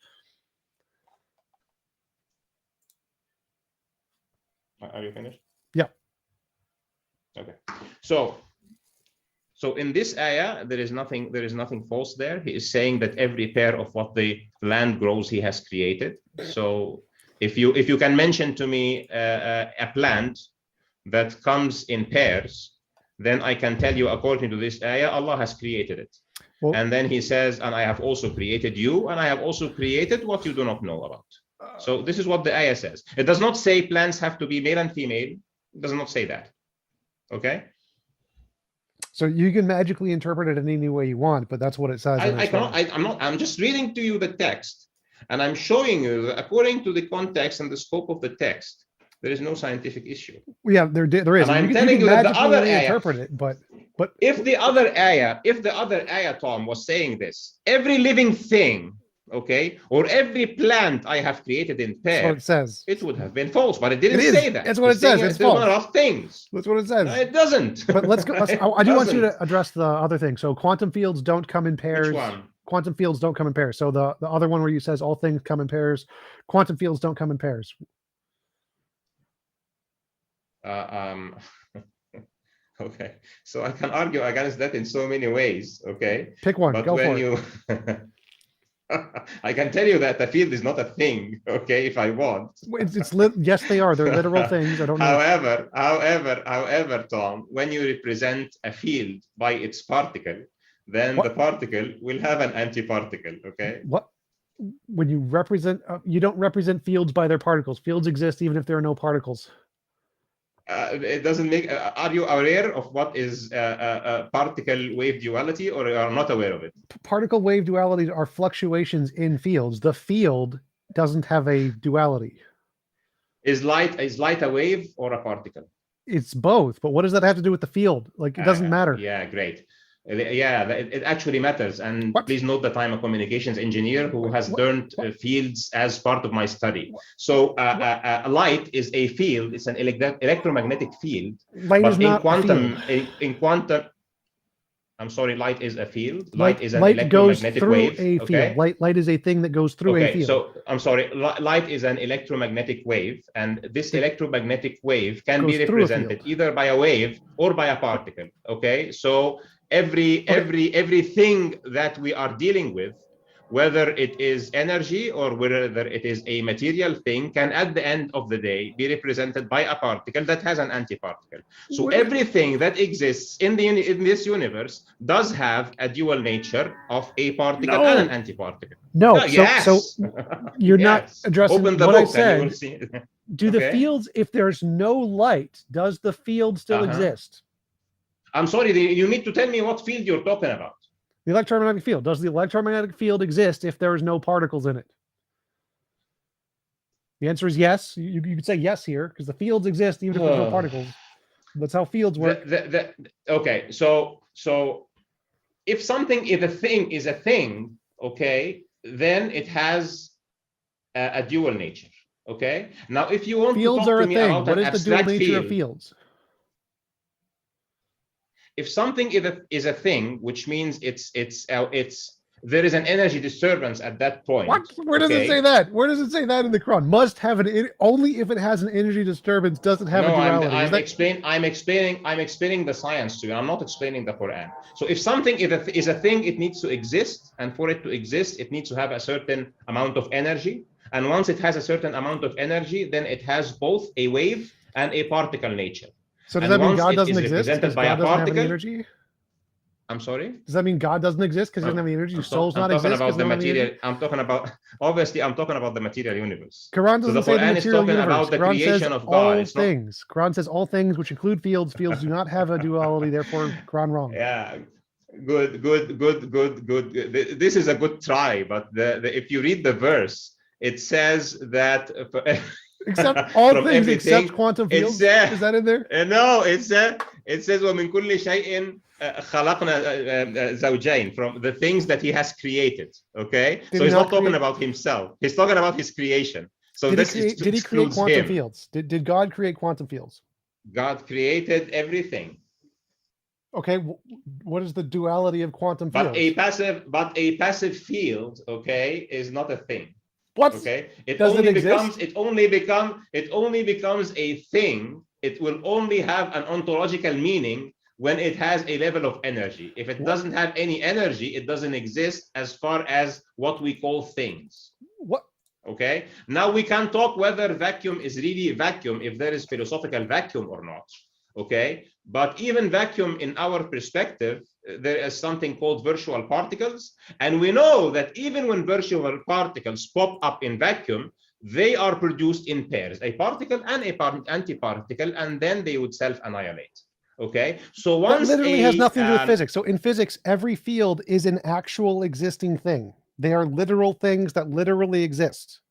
Are you finished? Yeah. Okay. So in this ayah, there is nothing false there. He is saying that every pair of what the land grows, he has created. So if you can mention to me a plant that comes in pairs, then I can tell you, according to this ayah, Allah has created it. Well, and then he says, and I have also created you, and I have also created what you do not know about. So this is what the ayah says. It does not say plants have to be male and female. It does not say that. Okay. So you can magically interpret it in any way you want, but that's what it says. I'm just reading to you the text, and I'm showing you that according to the context and the scope of the text, there is no scientific issue. Yeah, there is. And I'm telling you that the other ayah, interpret it, but if the other ayah, Tom, was saying this, every living thing, okay, or every plant I have created in pairs, that's what it says. It would have been false, but it didn't say that. That's what it says. It's false. One of things. That's what it says. No, it doesn't. But let's go. I do want you to address the other thing. So quantum fields don't come in pairs. Which one? Quantum fields don't come in pairs. So the other one where you says all things come in pairs, quantum fields don't come in pairs. Okay, so I can argue against that in so many ways. Okay, pick one. But go when for you it. I can tell you that the field is not a thing, okay, if I want. Yes, they are. They're literal things. I don't know. However, Tom, when you represent a field by its particle, then the particle will have an antiparticle, okay? What? When you represent, you don't represent fields by their particles. Fields exist even if there are no particles. It doesn't make. Are you aware of what is particle wave duality, or are not aware of it? Particle wave dualities are fluctuations in fields. The field doesn't have a duality. Is light a wave or a particle? It's both, but what does that have to do with the field? Like, it doesn't matter. Yeah, great. Yeah, it actually matters. And What? please note that I'm a communications engineer who has learned fields as part of my study. So light is a field. It's an electromagnetic field. Light but is not quantum, a field. in quantum, I'm sorry, light is a field. Light is an light goes electromagnetic through wave. a field. Okay? Light is a thing that goes through a field. So I'm sorry, light is an electromagnetic wave, and this electromagnetic wave can Goes be through a represented field. either by a wave or by a particle. Okay, so everything that we are dealing with, whether it is energy or whether it is a material thing, can at the end of the day be represented by a particle that has an antiparticle. So everything that exists in this universe does have a dual nature of a particle and an antiparticle. No, Yes. so you're not Yes. addressing Open the what I book and you will said. see. Do the Okay. fields, if there's no light, does the field still exist? I'm sorry, you need to tell me what field you're talking about. The electromagnetic field. Does the electromagnetic field exist if there is no particles in it? The answer is yes. You could say yes here because the fields exist even if there's no particles. That's how fields work. Okay, so if something is a thing, okay, then it has a dual nature. Okay. Now, if you want Fields to are talk a to me thing. about What an is the dual abstract nature field, of fields? if something is a thing, which means it's there is an energy disturbance at that point. What? Where does it say that? Where does it say that in the Quran? Must have only if it has an energy disturbance does it have a duality. I'm explaining the science to you. I'm not explaining the Quran. So if something is a thing, it needs to exist, and for it to exist, it needs to have a certain amount of energy. And once it has a certain amount of energy, then it has both a wave and a particle nature. So does that mean God doesn't exist because by God a doesn't have particle, any energy? I'm sorry? Does that mean God doesn't exist because he doesn't have any energy? Your soul's not exist because the material. I'm talking about the material universe. Quran doesn't say the material universe. About the Quran creation says of God. all things. Quran says all things, which include fields. Fields do not have a duality. Therefore, Quran wrong. Yeah, good. This is a good try, but if you read the verse, it says that. Except all things except quantum fields. Is that in there? No, it says وَمِن كُلِّ شَيْءٍ خَلَقْنَا زَوْجَيْن, from the things that he has created. Okay, so he's not talking about himself. He's talking about his creation. So did he create quantum fields? Did God create quantum fields? God created everything. Okay, what is the duality of quantum fields? But a passive field, okay, is not a thing. What? Okay. It only becomes a thing. It will only have an ontological meaning when it has a level of energy. If it doesn't have any energy, it doesn't exist as far as what we call things. What? Okay. Now we can talk whether vacuum is really vacuum, if there is philosophical vacuum or not. Okay. But even vacuum, in our perspective, there is something called virtual particles. And we know that even when virtual particles pop up in vacuum, they are produced in pairs, a particle and a antiparticle, and then they would self-annihilate. Okay, so once that literally has nothing to do with physics. So in physics, every field is an actual existing thing. They are literal things that literally exist.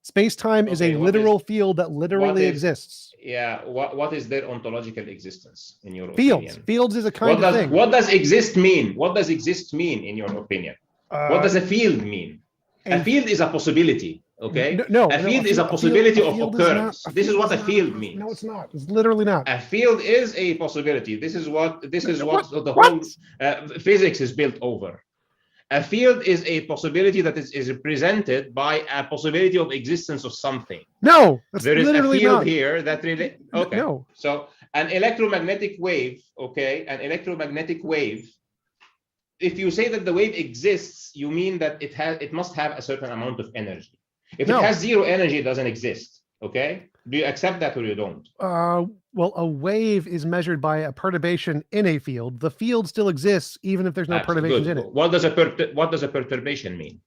Space-time is a literal field that literally exists. Yeah, what is their ontological existence in your opinion? Fields is a kind of thing. What does exist mean? What does exist mean in your opinion? What does a field mean? A field is a possibility. Okay. A field is a possibility of occurrence. This is what a field means. No, it's not. It's literally not. A field is a possibility. This is what the whole physics is built over. A field is a possibility that is represented by a possibility of existence of something. No, that's there is literally a field not. here that really. Okay. No. So an electromagnetic wave. Okay, an electromagnetic wave. If you say that the wave exists, you mean that it must have a certain amount of energy. If it has zero energy, it doesn't exist. Okay? Do you accept that or you don't? Well, a wave is measured by a perturbation in a field. The field still exists even if there's no perturbations in it. What does a perturbation mean?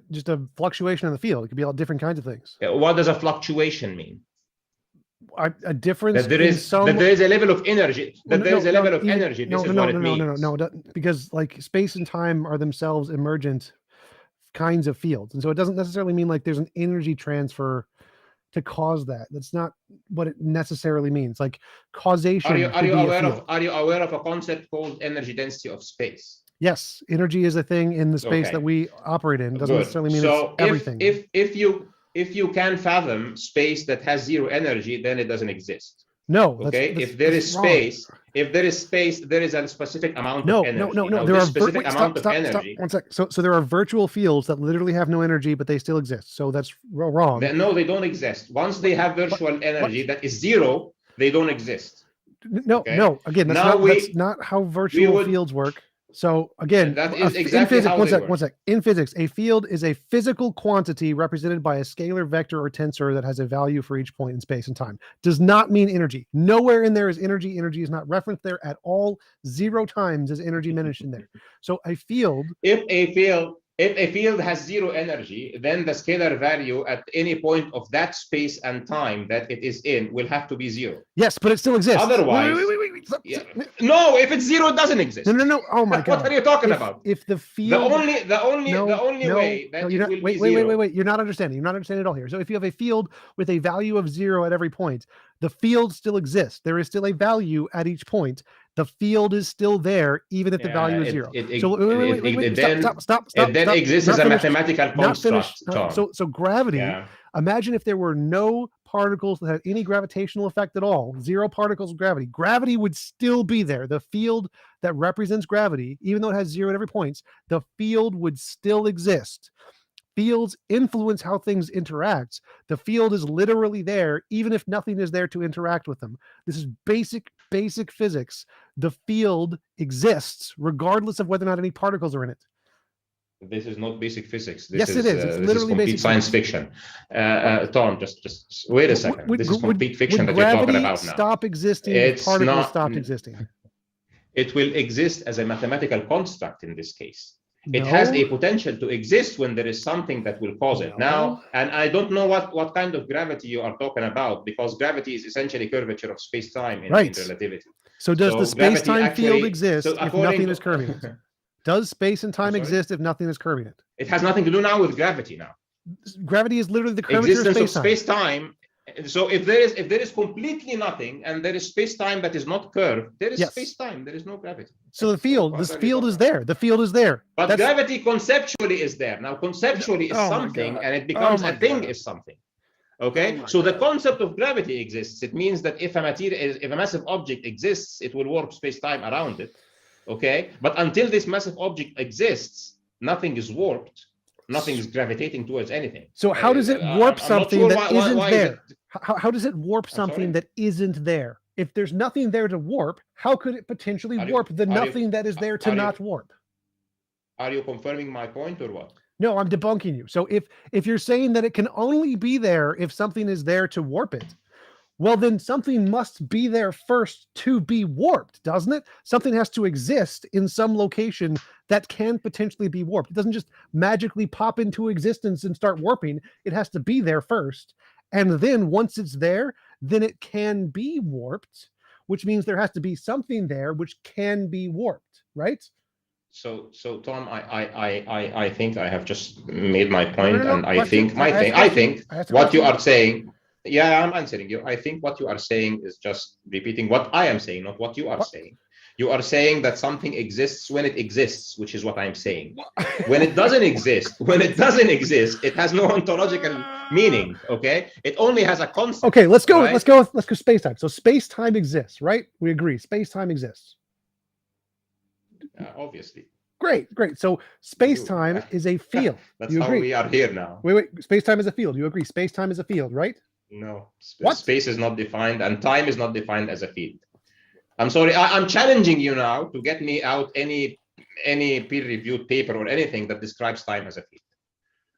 Just a fluctuation in the field. It could be all different kinds of things. What does a fluctuation mean? A difference That there in is some. that there is a level of energy. That No, there is a no, level of even- energy. No, This is no, what no, it no, means. no, because like space and time are themselves emergent kinds of fields, and so it doesn't necessarily mean like there's an energy transfer to cause that. That's not what it necessarily means. Like causation Are you could be a aware field. of a concept called energy density of space? Yes, energy is a thing in the space Okay. that we operate in. Doesn't Good. necessarily mean So it's everything. if you can fathom space that has zero energy, then it doesn't exist. No, Okay. that's, If there is wrong. space, there is a specific amount of energy. No. Now, There this are specific amount of energy. One sec. So there are virtual fields that literally have no energy, but they still exist. So that's wrong. No, they don't exist. Once they have virtual energy that is zero, they don't exist. No, Okay? no. Again, that's not how virtual fields work. So again, that is exactly in physics, how they work. one sec. In physics, a field is a physical quantity represented by a scalar vector or tensor that has a value for each point in space and time. Does not mean energy. Nowhere in there is energy. Energy is not referenced there at all. 0 times is energy mentioned there. So a field. If a field has zero energy, then the scalar value at any point of that space and time that it is in will have to be zero. Yes, but it still exists. Otherwise, wait. Yeah. No, if it's zero, it doesn't exist. No. Oh my God. What are you talking about? If the field, the only way that you're it not, will wait, be zero. wait. You're not understanding. You're not understanding at all here. So if you have a field with a value of 0 at every point, the field still exists. There is still a value at each point. The field is still there, even if the value is 0. Stop. It then exists as a mathematical construct. So gravity. Yeah. Imagine if there were no particles that had any gravitational effect at all, 0 particles of gravity. Gravity would still be there. The field that represents gravity, even though it has 0 at every point, the field would still exist. Fields influence how things interact. The field is literally there, even if nothing is there to interact with them. This is basic physics. The field exists regardless of whether or not any particles are in it. This is not basic physics. Yes, it is. It's literally complete science fiction. Tom, just wait a second. This is complete fiction that you're talking about now. Stop existing if particles stopped existing. It will exist as a mathematical construct in this case. It has a potential to exist when there is something that will cause it. Now, and I don't know what kind of gravity you are talking about, because gravity is essentially curvature of space-time in relativity. So does the space-time field exist if nothing is curving it? Does space and time exist if nothing is curving it? It has nothing to do now with gravity now. Gravity is literally the curvature of space-time. So if there is completely nothing and there is space-time that is not curved, there is space-time, there is no gravity. So this field is there. The field is there. But gravity conceptually is there. Now conceptually is something, and it becomes a thing is something. Okay, so the concept of gravity exists. It means that if a massive object exists, it will warp space-time around it. Okay, but until this massive object exists, nothing is warped. Nothing is gravitating towards anything. So how does it warp something that isn't there? How does it warp something that isn't there? If there's nothing there to warp, how could it potentially warp the nothing that is there to not warp? Are you confirming my point or what? No, I'm debunking you. So if you're saying that it can only be there if something is there to warp it, well, then something must be there first to be warped, doesn't it? Something has to exist in some location that can potentially be warped. It doesn't just magically pop into existence and start warping. It has to be there first. And then once it's there, then it can be warped, which means there has to be something there which can be warped, right? So Tom, I think I have just made my point, and I think what you are saying. Yeah, I'm answering you. I think what you are saying is just repeating what I am saying, not what you are saying. You are saying that something exists when it exists, which is what I'm saying. When it doesn't exist, it has no ontological meaning. Okay, it only has a concept. Okay, let's go. Right? Let's go space-time. So space-time exists, right? We agree. Space-time exists. Obviously. Great. So space-time is a field. That's how we are here now. Wait. Space-time is a field. You agree? Space-time is a field, right? No. Space is not defined, and time is not defined as a field. I'm sorry. I'm challenging you now to get me out any peer-reviewed paper or anything that describes time as a field.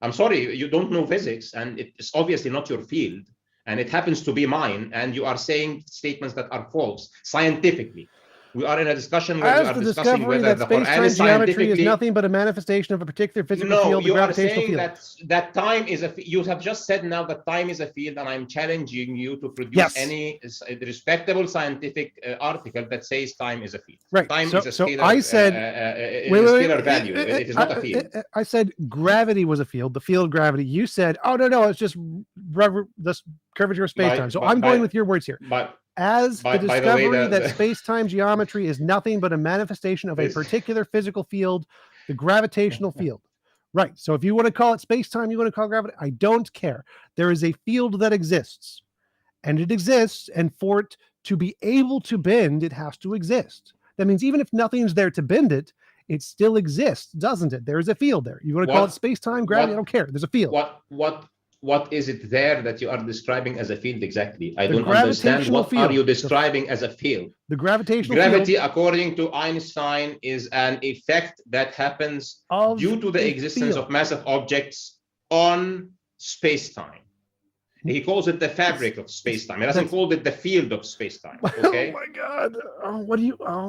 I'm sorry. You don't know physics, and it's obviously not your field, and it happens to be mine, and you are saying statements that are false scientifically. We are in a discussion where we As are the discussing discovery whether that the Quran space-time is geometry is scientifically. nothing but a manifestation of a particular physical No, field, the you are gravitational saying field. that time is a. You have just said now that time is a field, and I'm challenging you to produce Yes. any respectable scientific article that says time is a field. Right. Time So- is a so scalar. I said- Wait, scalar value. It is not a field. I said gravity was a field, the field of gravity. You said, oh, no, it's just the curvature of space-time. So I'm going with your words here. But As by the the way, discovery the- that space-time geometry is nothing but a manifestation of a This- particular physical field, the gravitational field. Right. So if you want to call it space-time, you want to call it gravity, I don't care. There is a field that exists, and it exists, and for it to be able to bend, it has to exist. That means even if nothing's there to bend it, it still exists, doesn't it? There is a field there. You want to call it space-time, gravity, I don't care. There's a field. What is it there that you are describing as a field exactly? I The don't understand. gravitational What field. are you describing as a field? The gravitational Gravity, field according to Einstein, is an effect that happens of due to the a existence field. of massive objects on space-time. He calls it the fabric of space-time. He doesn't call it the field of space-time. Okay. Oh my God! Oh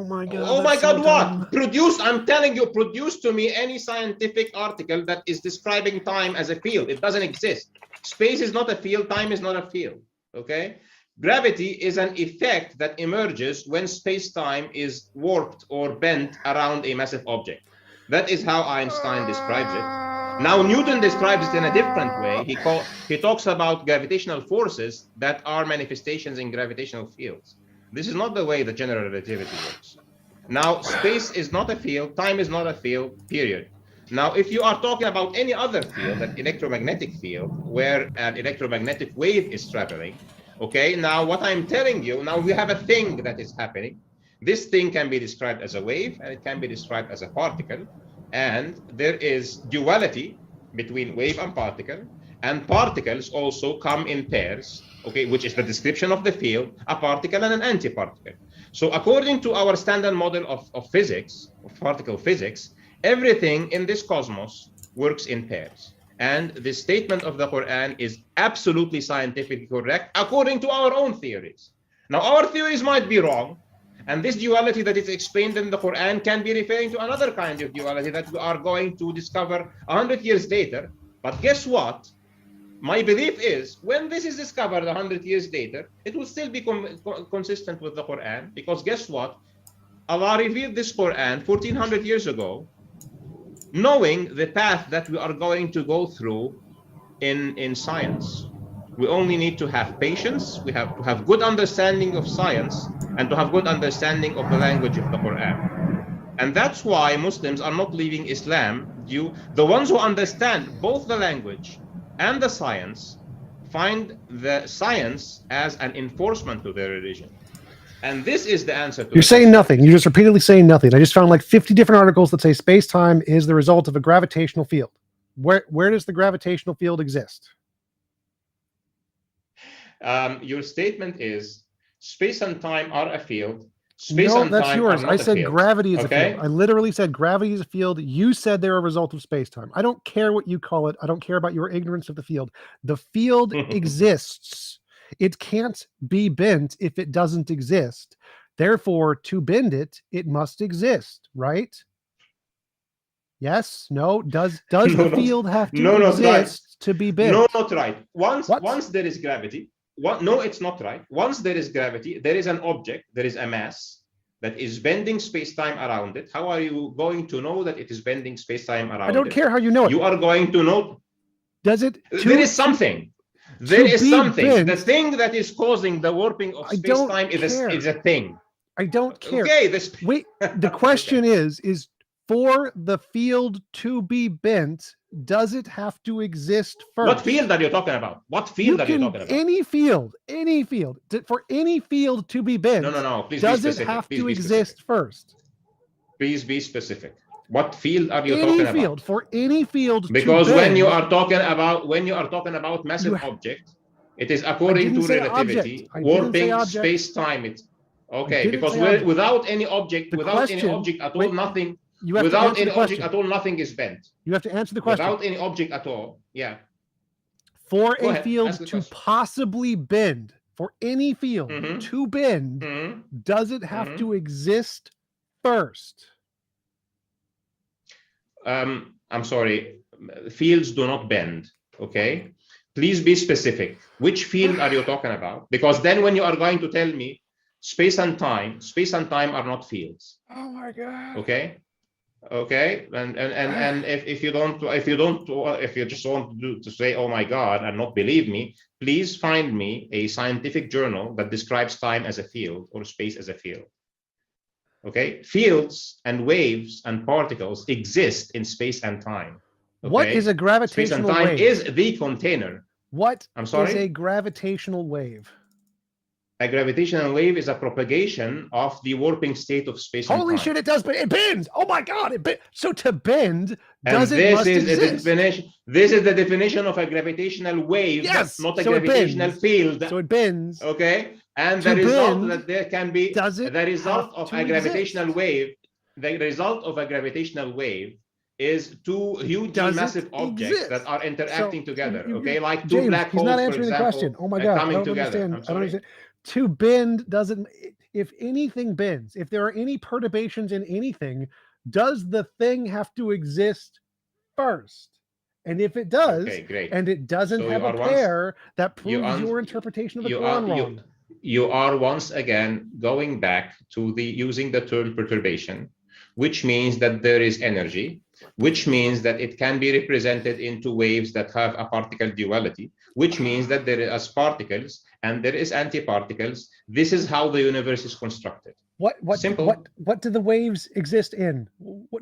my God! Oh my that's so God! dumb. What? Produce? I'm telling you, produce to me any scientific article that is describing time as a field. It doesn't exist. Space is not a field. Time is not a field. Okay. Gravity is an effect that emerges when space-time is warped or bent around a massive object. That is how Einstein describes it. Now Newton describes it in a different way. He talks about gravitational forces that are manifestations in gravitational fields. This is not the way the general relativity works. Now, space is not a field, time is not a field, period. Now, if you are talking about any other field, an electromagnetic field, where an electromagnetic wave is traveling, okay, now what I'm telling you, now we have a thing that is happening. This thing can be described as a wave, and it can be described as a particle. And there is duality between wave and particle, and particles also come in pairs, okay, which is the description of the field, a particle and an antiparticle. So according to our standard model of physics, of particle physics, everything in this cosmos works in pairs. And the statement of the Quran is absolutely scientifically correct according to our own theories. Now, our theories might be wrong, and this duality that is explained in the Quran can be referring to another kind of duality that we are going to discover 100 years later. But guess what? My belief is when this is discovered 100 years later, it will still be consistent with the Quran, because guess what? Allah revealed this Quran 1400 years ago, knowing the path that we are going to go through in science. We only need to have patience. We have to have good understanding of science and to have good understanding of the language of the Quran. And that's why Muslims are not leaving Islam. The ones who understand both the language and the science find the science as an enforcement to their religion. And this is the answer to You're saying nothing. You're just repeatedly saying nothing. I just found like 50 different articles that say space-time is the result of a gravitational field. Where does the gravitational field exist? Your statement is space and time are a field. No, that's yours. I said gravity is a field. I literally said gravity is a field. You said they're a result of space-time. I don't care what you call it. I don't care about your ignorance of the field. The field exists. It can't be bent if it doesn't exist. Therefore, to bend it, it must exist, right? Yes? No? Does the field have to exist to be bent? No, not right. Once there is gravity, no, it's not right. Once there is gravity, there is an object, there is a mass that is bending space-time around it. How are you going to know that it is bending space-time around it? I don't care how you know it. You are going to know. Does it? There is something. There is something. Bent, the thing that is causing the warping of space-time is a thing. I don't care. Okay, wait. The question is for the field to be bent, does it have to exist first? What field are you talking about? What field are you talking about? Any field. For any field to be bent, no. Please does be it have to exist first? Please be specific. What field are you talking about? Any field. For any field because to bend, when you are talking about massive object, it is according to relativity, warping space-time. It's okay, because without any object, at all, nothing. Without any object at all, nothing is bent. You have to answer the question. Without any object at all, yeah. For a field to possibly bend, for any field Mhm. to bend, Mhm. does it have Mhm. to exist first? I'm sorry, fields do not bend, okay? Please be specific. Which field are you talking about? Because then when you are going to tell me space and time are not fields, Oh my God. okay? Okay, and if you just want to say, oh my God, and not believe me, please find me a scientific journal that describes time as a field or space as a field. Okay, fields and waves and particles exist in space and time. Okay? What is a Space and gravitational time wave? is the container. What I'm is sorry? a gravitational wave? A gravitational wave is a propagation of the warping state of space and time. Holy shit, it does, but it bends. Oh my God, it bends. So to bend, And does it this must is exist? the definition. This is the definition of a gravitational wave, Yes, not a so it gravitational bends. field. So it bends. Okay, and To the result bend, that there can be does it the result have of to a gravitational exist? wave. The result of a gravitational wave is two hugely Does it massive objects that exist? are interacting So together. you- Okay, like two James, black he's not holes, for answering the example, question. Oh my God, I coming don't together. understand. I'm I don't sorry. understand. To bend doesn't. If anything bends, if there are any perturbations in anything, does the thing have to exist first? And if it does, Okay, great. and it doesn't So have you a are once pair, that proves you your interpretation of the you Quran are wrong. you are once again going back to the using the term perturbation, which means that there is energy, which means that it can be represented into waves that have a particle duality, which means that there is particles and there is antiparticles. This is how the universe is constructed. Simple. What do the waves exist in?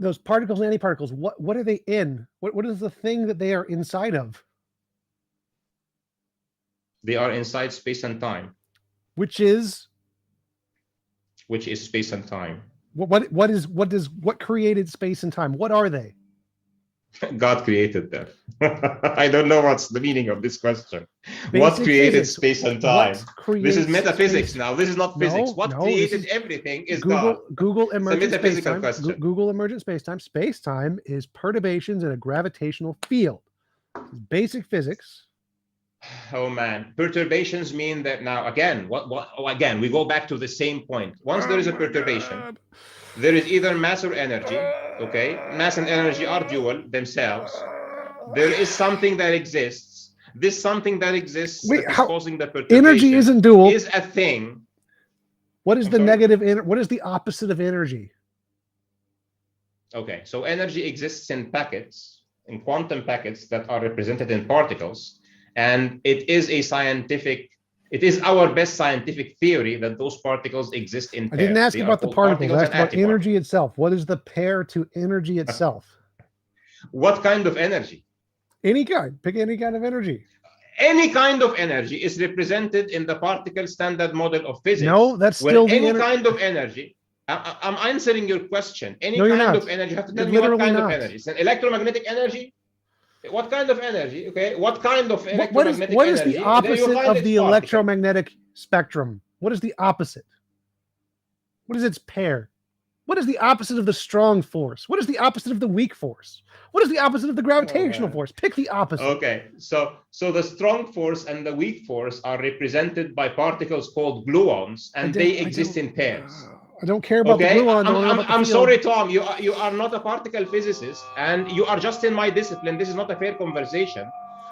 Those particles and antiparticles, what are they in? What is the thing that they are inside of? They are inside space and time, Which is space and time. what created space and time? What are they? God created them. I don't know what's the meaning of this question. What Basic created physics. space and time? What This is creates metaphysics space? now. This is not No, physics. What no, created this is everything is God. Google emergent metaphysical spacetime. question. Google emergent spacetime. Spacetime is perturbations in a gravitational field. Basic physics. Oh man, perturbations mean that now again. Again? We go back to the same point. Once there is a perturbation, there is either mass or energy. Okay, mass and energy are dual themselves. There is something that exists. This something that exists that is causing the perturbation. Energy isn't dual. Is a thing. What is the negative? What is the opposite of energy? Okay, so energy exists in packets, in quantum packets that are represented in particles, and it is our best scientific theory that those particles exist in pairs. I didn't ask about the particles. I asked about energy itself. What is the pair to energy itself? What kind of energy? Any kind. Pick any kind of energy. Any kind of energy is represented in the particle standard model of physics. No, that's still any kind of energy. I'm answering your question. Any kind of energy. You have to tell me what kind of energy. It's an electromagnetic energy. What kind of energy? Okay. What kind of electromagnetic energy? What is the opposite of the electromagnetic spectrum? What is the opposite? What is its pair? What is the opposite of the strong force? What is the opposite of the weak force? What is the opposite of the gravitational force? Pick the opposite. Okay, so the strong force and the weak force are represented by particles called gluons, and they exist in pairs. I don't care about the gluon. I'm sorry, Tom. You are not a particle physicist, and you are just in my discipline. This is not a fair conversation.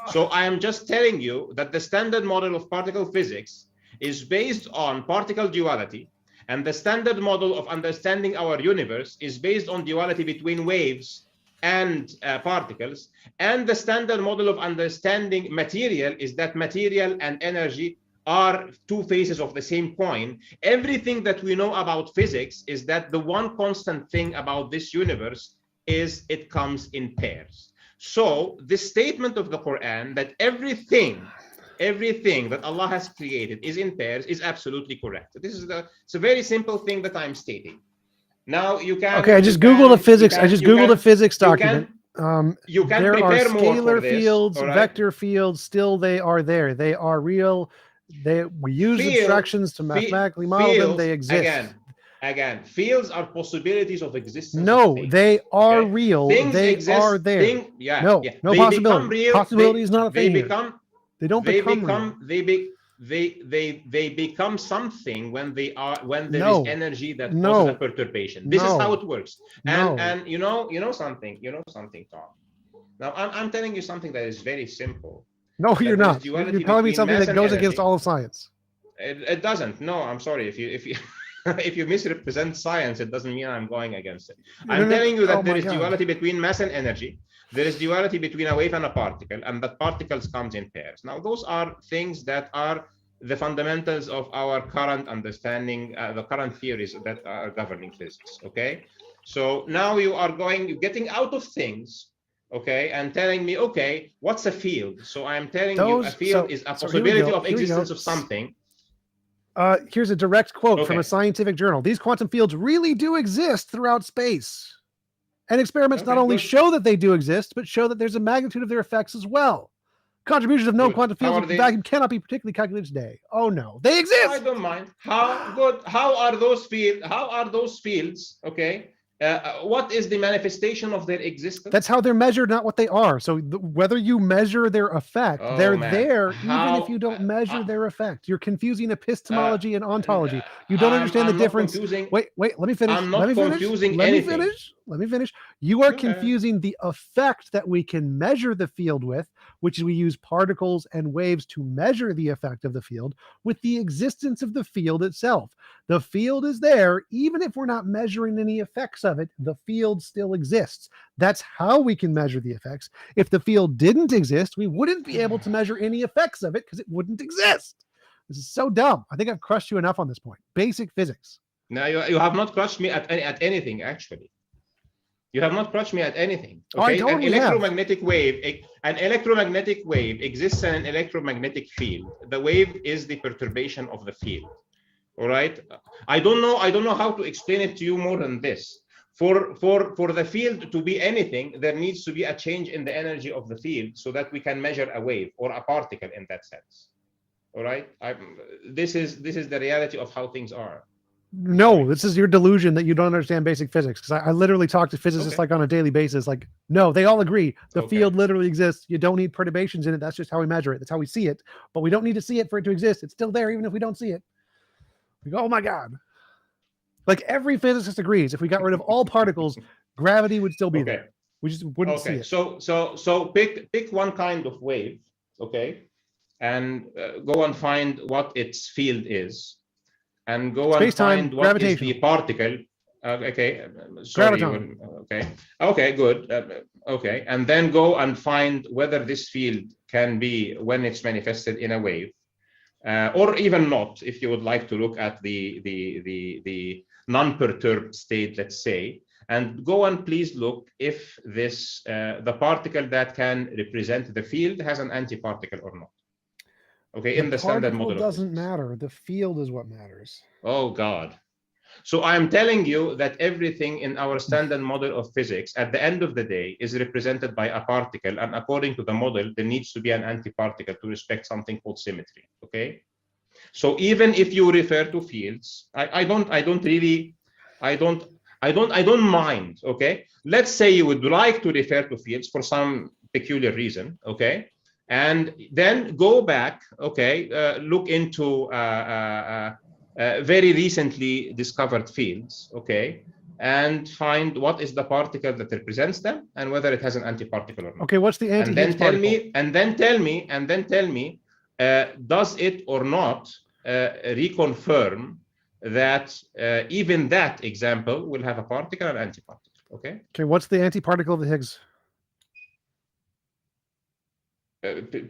So I am just telling you that the standard model of particle physics is based on particle duality. And the standard model of understanding our universe is based on duality between waves and particles. And the standard model of understanding material is that material and energy are two faces of the same coin. Everything that we know about physics is that the one constant thing about this universe is it comes in pairs. So the statement of the Quran that everything that Allah has created is in pairs is absolutely correct. It's a very simple thing that I'm stating. Now you can. Okay, I just Googled the physics. I just Googled a physics document. You can there are prepare more scalar for this, fields, right? vector fields. Still, they are there. They are real. We use abstractions to mathematically model them. They exist. Again, fields are possibilities of existence. No, they are real. Things they exist, are there. No they possibility. Real, possibility is not a thing. They don't become real. they become something when there No. is energy that No. causes a perturbation. This is No. how it works. No. And you know something, Tom. Now I'm telling you something that is very simple. No, That you're there is not. duality You're telling me between something mass that and goes against energy. all of science. It doesn't. No, I'm sorry. If you if you misrepresent science, it doesn't mean I'm going against it. I'm telling you that there is duality between mass and energy. There is duality between a wave and a particle, and that particles comes in pairs. Now, those are things that are the fundamentals of our current understanding, the current theories that are governing physics. Okay, so now you're getting out of things, okay, and telling me, okay, what's a field? So I'm telling you, a field is a possibility of existence of something. Here's a direct quote from a scientific journal. These quantum fields really do exist throughout space. And experiments not only show that they do exist, but show that there's a magnitude of their effects as well. Contributions of known quantum fields of the vacuum cannot be particularly calculated today. Oh no, they exist. I don't mind. How are those fields? Okay. What is the manifestation of their existence? That's how they're measured, not what they are. So whether you measure their effect, they're there even if you don't measure their effect. You're confusing epistemology and ontology. You don't understand the difference. Wait, let me finish. I'm not confusing anything. Let me finish. You are confusing the effect that we can measure the field with, which is we use particles and waves to measure the effect of the field, with the existence of the field itself. The field is there, even if we're not measuring any effects of it, the field still exists. That's how we can measure the effects. If the field didn't exist, we wouldn't be able to measure any effects of it because it wouldn't exist. This is so dumb. I think I've crushed you enough on this point. Basic physics. No, you have not crushed me at anything, actually. You have not crushed me at anything. Okay? An electromagnetic wave exists in an electromagnetic field. The wave is the perturbation of the field. All right. I don't know how to explain it to you more than this. For the field to be anything, there needs to be a change in the energy of the field so that we can measure a wave or a particle in that sense. All right. This is the reality of how things are. No, this is your delusion that you don't understand basic physics. Because I literally talk to physicists like on a daily basis. Like, no, they all agree. The field literally exists. You don't need perturbations in it. That's just how we measure it. That's how we see it. But we don't need to see it for it to exist. It's still there, even if we don't see it. We go, oh my God. Like every physicist agrees, if we got rid of all particles, gravity would still be there. We just wouldn't see it. So pick one kind of wave, okay, and go and find what its field is, and go and find what is the particle. Okay, sorry. Okay, good. Okay, and then go and find whether this field can be when it's manifested in a wave. Or even not, if you would like to look at the non-perturbed state, let's say, and go and please look if this the particle that can represent the field has an antiparticle or not. Okay, in the standard model. It doesn't matter. The field is what matters. Oh God. So I'm telling you that everything in our standard model of physics at the end of the day is represented by a particle, and according to the model there needs to be an antiparticle to respect something called symmetry. Okay, so even if you refer to fields, I don't mind. Okay, let's say you would like to refer to fields for some peculiar reason. Okay, and then go back. Okay, look into very recently discovered fields, okay, and find what is the particle that represents them and whether it has an antiparticle or not. Okay, what's the anti-Higgs particle? And then tell me, does it or not reconfirm that even that example will have a particle and antiparticle? Okay. Okay, what's the antiparticle of the Higgs?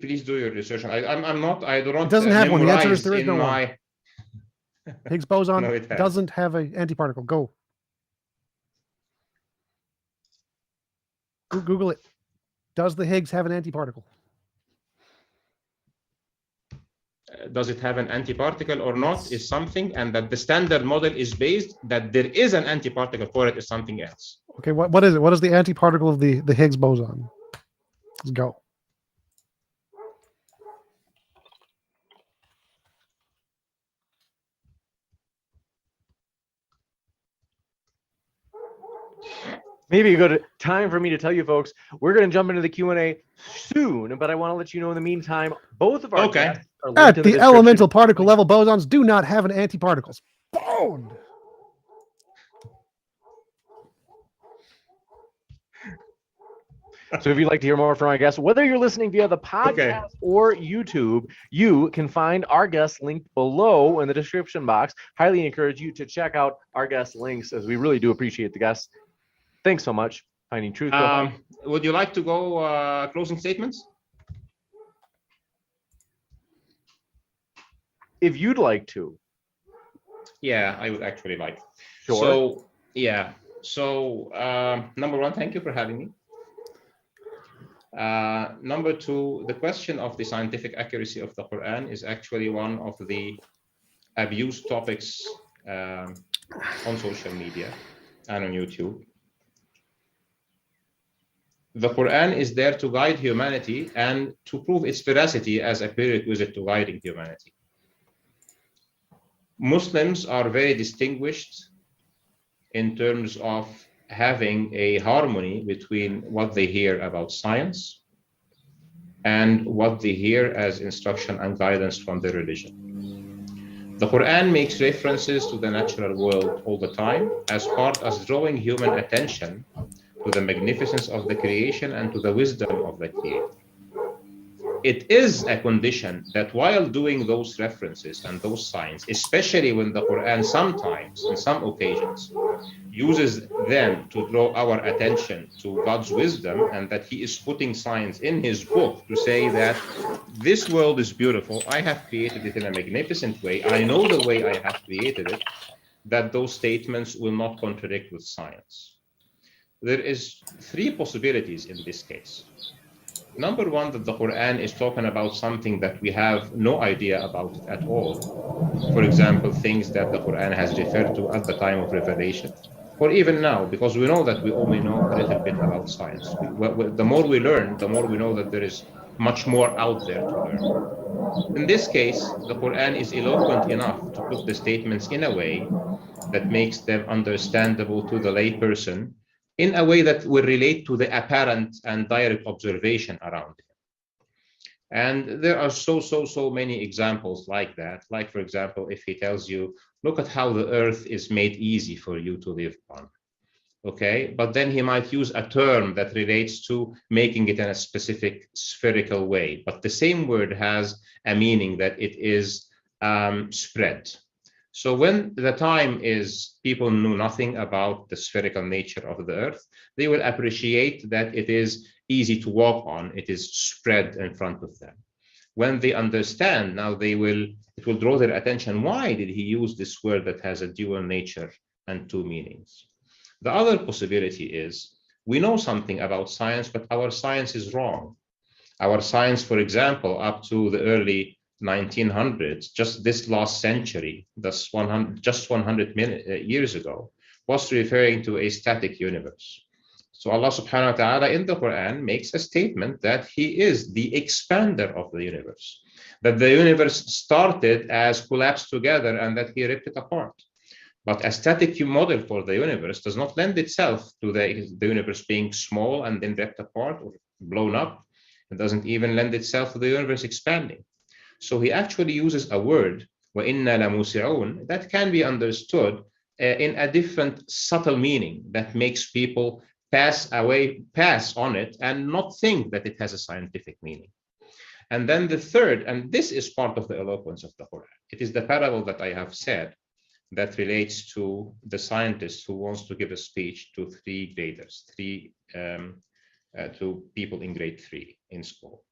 Please do your research. I do not. It doesn't have one. The answer is there is no one. Higgs boson doesn't have an antiparticle. Go. Google it. Does the Higgs have an antiparticle? Does it have an antiparticle or not is something, and that the standard model is based that there is an antiparticle for it is something else. Okay, what is it? What is the antiparticle of the Higgs boson? Let's go. Maybe a good time for me to tell you folks, we're going to jump into the Q&A soon, but I want to let you know in the meantime, both of our guests are linked At in the description. elemental particle level, bosons do not have an antiparticles. Boned. So if you'd like to hear more from our guests, whether you're listening via the podcast or YouTube, you can find our guest linked below in the description box. Highly encourage you to check out our guest links, as we really do appreciate the guests. Thanks so much. Finding Truth. Would you like to go closing statements? If you'd like to. Yeah, I would actually like. Sure. So, yeah. So, number one, thank you for having me. Number two, the question of the scientific accuracy of the Quran is actually one of the abused topics on social media and on YouTube. The Quran is there to guide humanity and to prove its veracity as a prerequisite to guiding humanity. Muslims are very distinguished in terms of having a harmony between what they hear about science and what they hear as instruction and guidance from their religion. The Quran makes references to the natural world all the time as part of drawing human attention to the magnificence of the creation and to the wisdom of the Creator. It is a condition that while doing those references and those signs, especially when the Quran sometimes, in some occasions, uses them to draw our attention to God's wisdom, and that He is putting signs in His book to say that this world is beautiful, I have created it in a magnificent way, I know the way I have created it, that those statements will not contradict with science. There is three possibilities in this case. Number one, that the Quran is talking about something that we have no idea about it at all. For example, things that the Quran has referred to at the time of revelation, or even now, because we know that we only know a little bit about science. The more we learn, the more we know that there is much more out there to learn. In this case, the Quran is eloquent enough to put the statements in a way that makes them understandable to the layperson, in a way that will relate to the apparent and direct observation around him. And there are so many examples like that. Like, for example, if he tells you, look at how the earth is made easy for you to live on. Okay, but then he might use a term that relates to making it in a specific spherical way. But the same word has a meaning that it is spread. So when the time is people knew nothing about the spherical nature of the earth, they will appreciate that it is easy to walk on, it is spread in front of them. When they understand, now it will draw their attention. Why did he use this word that has a dual nature and two meanings? The other possibility is we know something about science, but our science is wrong. Our science, for example, up to the early 1900s, just this last century, just 100 years ago, was referring to a static universe. So Allah subhanahu wa ta'ala in the Quran makes a statement that He is the expander of the universe, that the universe started as collapsed together and that He ripped it apart. But a static model for the universe does not lend itself to the universe being small and then ripped apart or blown up. It doesn't even lend itself to the universe expanding. So he actually uses a word, وَإِنَّا لَمُوسِعُونَ, that can be understood in a different subtle meaning that makes people pass on it and not think that it has a scientific meaning. And then the third, and this is part of the eloquence of the Quran, it is the parable that I have said that relates to the scientist who wants to give a speech to three graders, to people in grade 3 in school.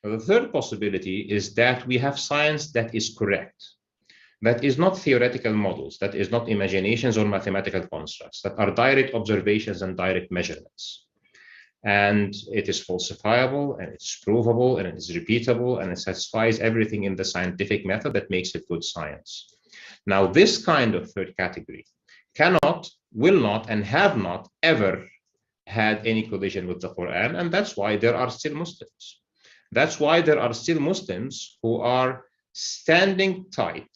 Now, the third possibility is that we have science that is correct, that is not theoretical models, that is not imaginations or mathematical constructs, that are direct observations and direct measurements. And it is falsifiable, and it's provable, and it is repeatable, and it satisfies everything in the scientific method that makes it good science. Now, this kind of third category cannot, will not, and have not ever had any collision with the Quran, and that's why there are still Muslims. That's why there are still Muslims who are standing tight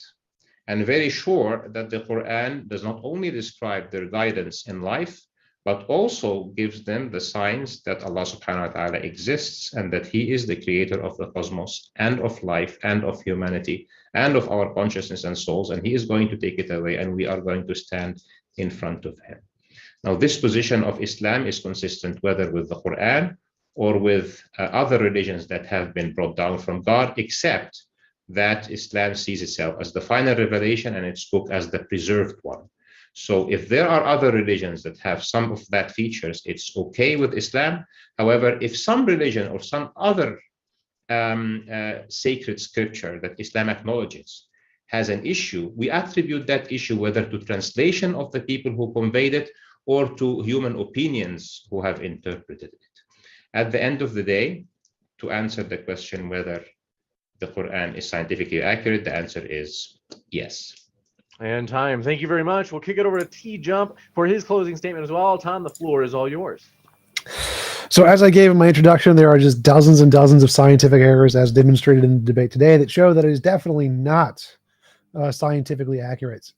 and very sure that the Quran does not only describe their guidance in life, but also gives them the signs that Allah subhanahu wa ta'ala exists and that He is the creator of the cosmos and of life and of humanity and of our consciousness and souls, and He is going to take it away and we are going to stand in front of Him. Now, this position of Islam is consistent whether with the Quran or with other religions that have been brought down from God, except that Islam sees itself as the final revelation and its book as the preserved one. So if there are other religions that have some of that features, it's okay with Islam. However, if some religion or some other sacred scripture that Islam acknowledges has an issue, we attribute that issue whether to translation of the people who conveyed it or to human opinions who have interpreted it. At the end of the day, to answer the question whether the Quran is scientifically accurate, the answer is yes. And time. Thank you very much. We'll kick it over to TJump for his closing statement as well. Tom, the floor is all yours. So as I gave in my introduction, there are just dozens and dozens of scientific errors as demonstrated in the debate today that show that it is definitely not scientifically accurate.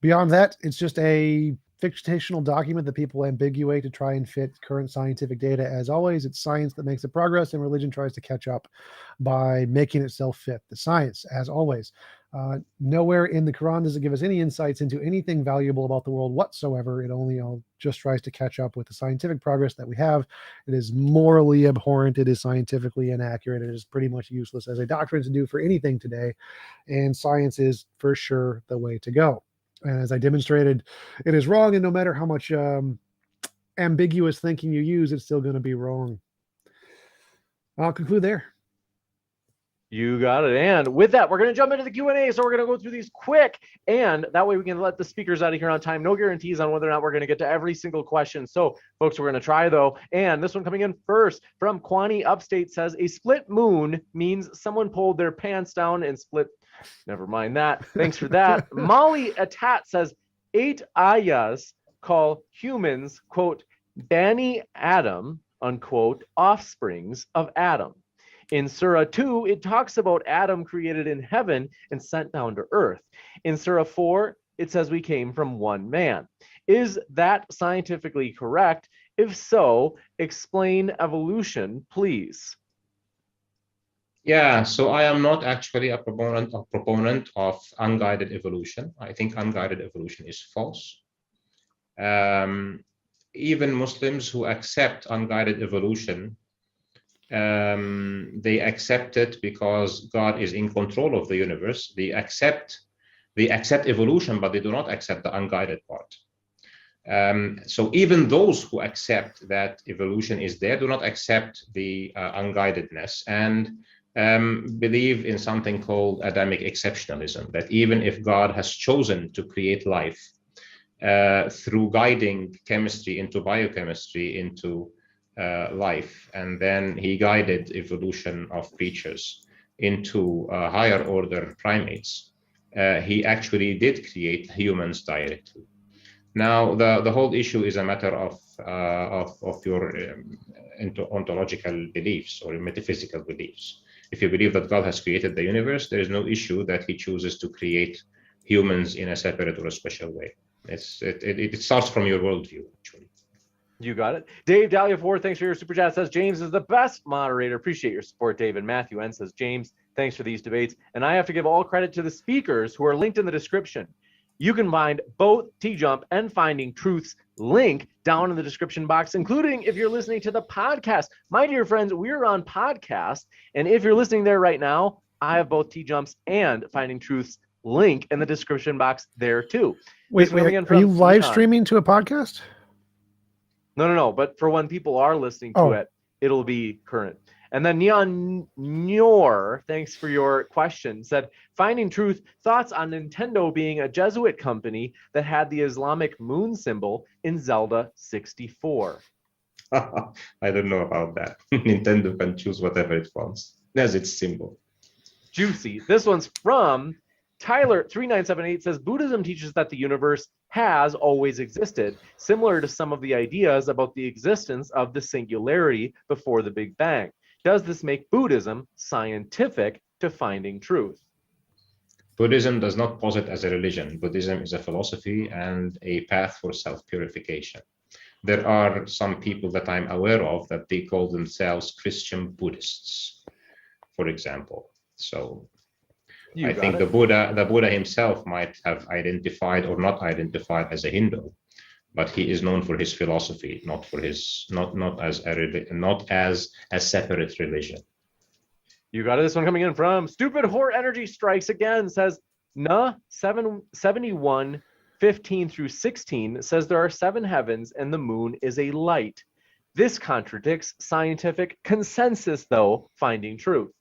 Beyond that, it's just a fictional document that people ambiguate to try and fit current scientific data. As always, it's science that makes the progress, and religion tries to catch up by making itself fit the science, as always. Nowhere in the Quran does it give us any insights into anything valuable about the world whatsoever. It only just tries to catch up with the scientific progress that we have. It is morally abhorrent. It is scientifically inaccurate. It is pretty much useless as a doctrine to do for anything today. And science is for sure the way to go. And as I demonstrated, it is wrong. And no matter how much ambiguous thinking you use, it's still going to be wrong. I'll conclude there. You got it. And with that, we're going to jump into the Q&A. So we're going to go through these quick, and that way we can let the speakers out of here on time. No guarantees on whether or not we're going to get to every single question. So folks, we're going to try though. And this one coming in first from Kwani Upstate says, a split moon means someone pulled their pants down and split. Never mind that. Thanks for that. Molly Atat says, 8 ayahs call humans, quote, Bani Adam, unquote, offsprings of Adam. In Surah 2, it talks about Adam created in heaven and sent down to earth. In Surah 4, it says we came from one man. Is that scientifically correct? If so, explain evolution, please. Yeah, so I am not actually a proponent of unguided evolution. I think unguided evolution is false. Even Muslims who accept unguided evolution, they accept it because God is in control of the universe. They accept evolution, but they do not accept the unguided part. So even those who accept that evolution is there do not accept the unguidedness and believe in something called Adamic exceptionalism, that even if God has chosen to create life through guiding chemistry into biochemistry into life, and then he guided evolution of creatures into higher order primates, he actually did create humans directly. Now, the whole issue is a matter of your ontological beliefs or metaphysical beliefs. If you believe that God has created the universe, there is no issue that he chooses to create humans in a separate or a special way. It starts from your worldview, actually. You got it. Dave Dahlia 4, thanks for your super chat. Says James is the best moderator. Appreciate your support, David. Matthew N says, James, thanks for these debates. And I have to give all credit to the speakers who are linked in the description. You can find both TJump and Finding Truth's link down in the description box, including if you're listening to the podcast. My dear friends, we're on podcast. And if you're listening there right now, I have both TJump's and Finding Truth's link in the description box there too. Wait, are you live streaming to a podcast? No. But for when people are listening to it, it'll be current. And then Neon Nyor, thanks for your question, said, Finding Truth, thoughts on Nintendo being a Jesuit company that had the Islamic moon symbol in Zelda 64. I don't know about that. Nintendo can choose whatever it wants as its symbol. Juicy. This one's from Tyler3978, says, Buddhism teaches that the universe has always existed, similar to some of the ideas about the existence of the singularity before the Big Bang. Does this make Buddhism scientific to finding truth? Buddhism does not posit as a religion. Buddhism is a philosophy and a path for self-purification. There are some people that I'm aware of that they call themselves Christian Buddhists, for example. So I think the Buddha himself might have identified or not identified as a Hindu, but he is known for his philosophy, not for his not as a separate religion. You got it. This one coming in from Stupid Whore Energy Strikes again, says Nah 771 15 through 16 says there are 7 heavens and the moon is a light. This contradicts scientific consensus, though, finding truth.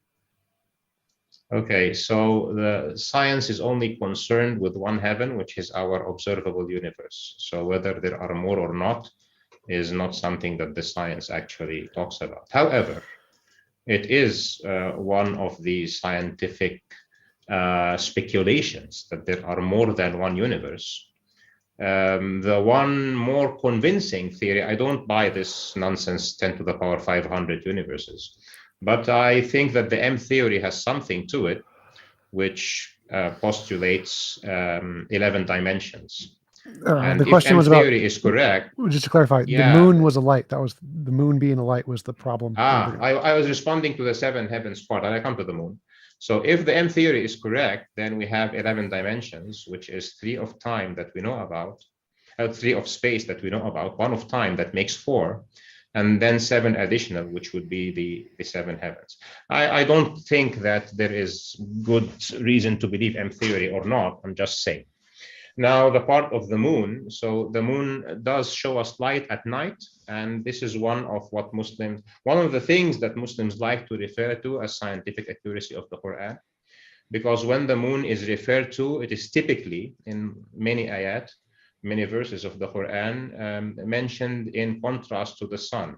Okay, so the science is only concerned with one heaven, which is our observable universe. So whether there are more or not is not something that the science actually talks about. However, it is one of the scientific speculations that there are more than one universe. The one more convincing theory, I don't buy this nonsense 10 to the power 500 universes, but I think that the M theory has something to it, which postulates 11 dimensions. And the question was about theory is correct. Just to clarify, yeah, the moon was a light. That was the moon being a light was the problem. I was responding to the 7 heavens part, and I come to the moon. So if the M theory is correct, then we have 11 dimensions, which is 3 of time that we know about, 3 of space that we know about, 1 of time that makes 4, and then 7 additional, which would be the 7 heavens. I don't think that there is good reason to believe M theory or not. I'm just saying. Now, the part of the moon, so the moon does show us light at night, and this is one of the things that Muslims like to refer to as scientific accuracy of the Quran, because when the moon is referred to, it is typically in many ayat, many verses of the Quran mentioned in contrast to the sun,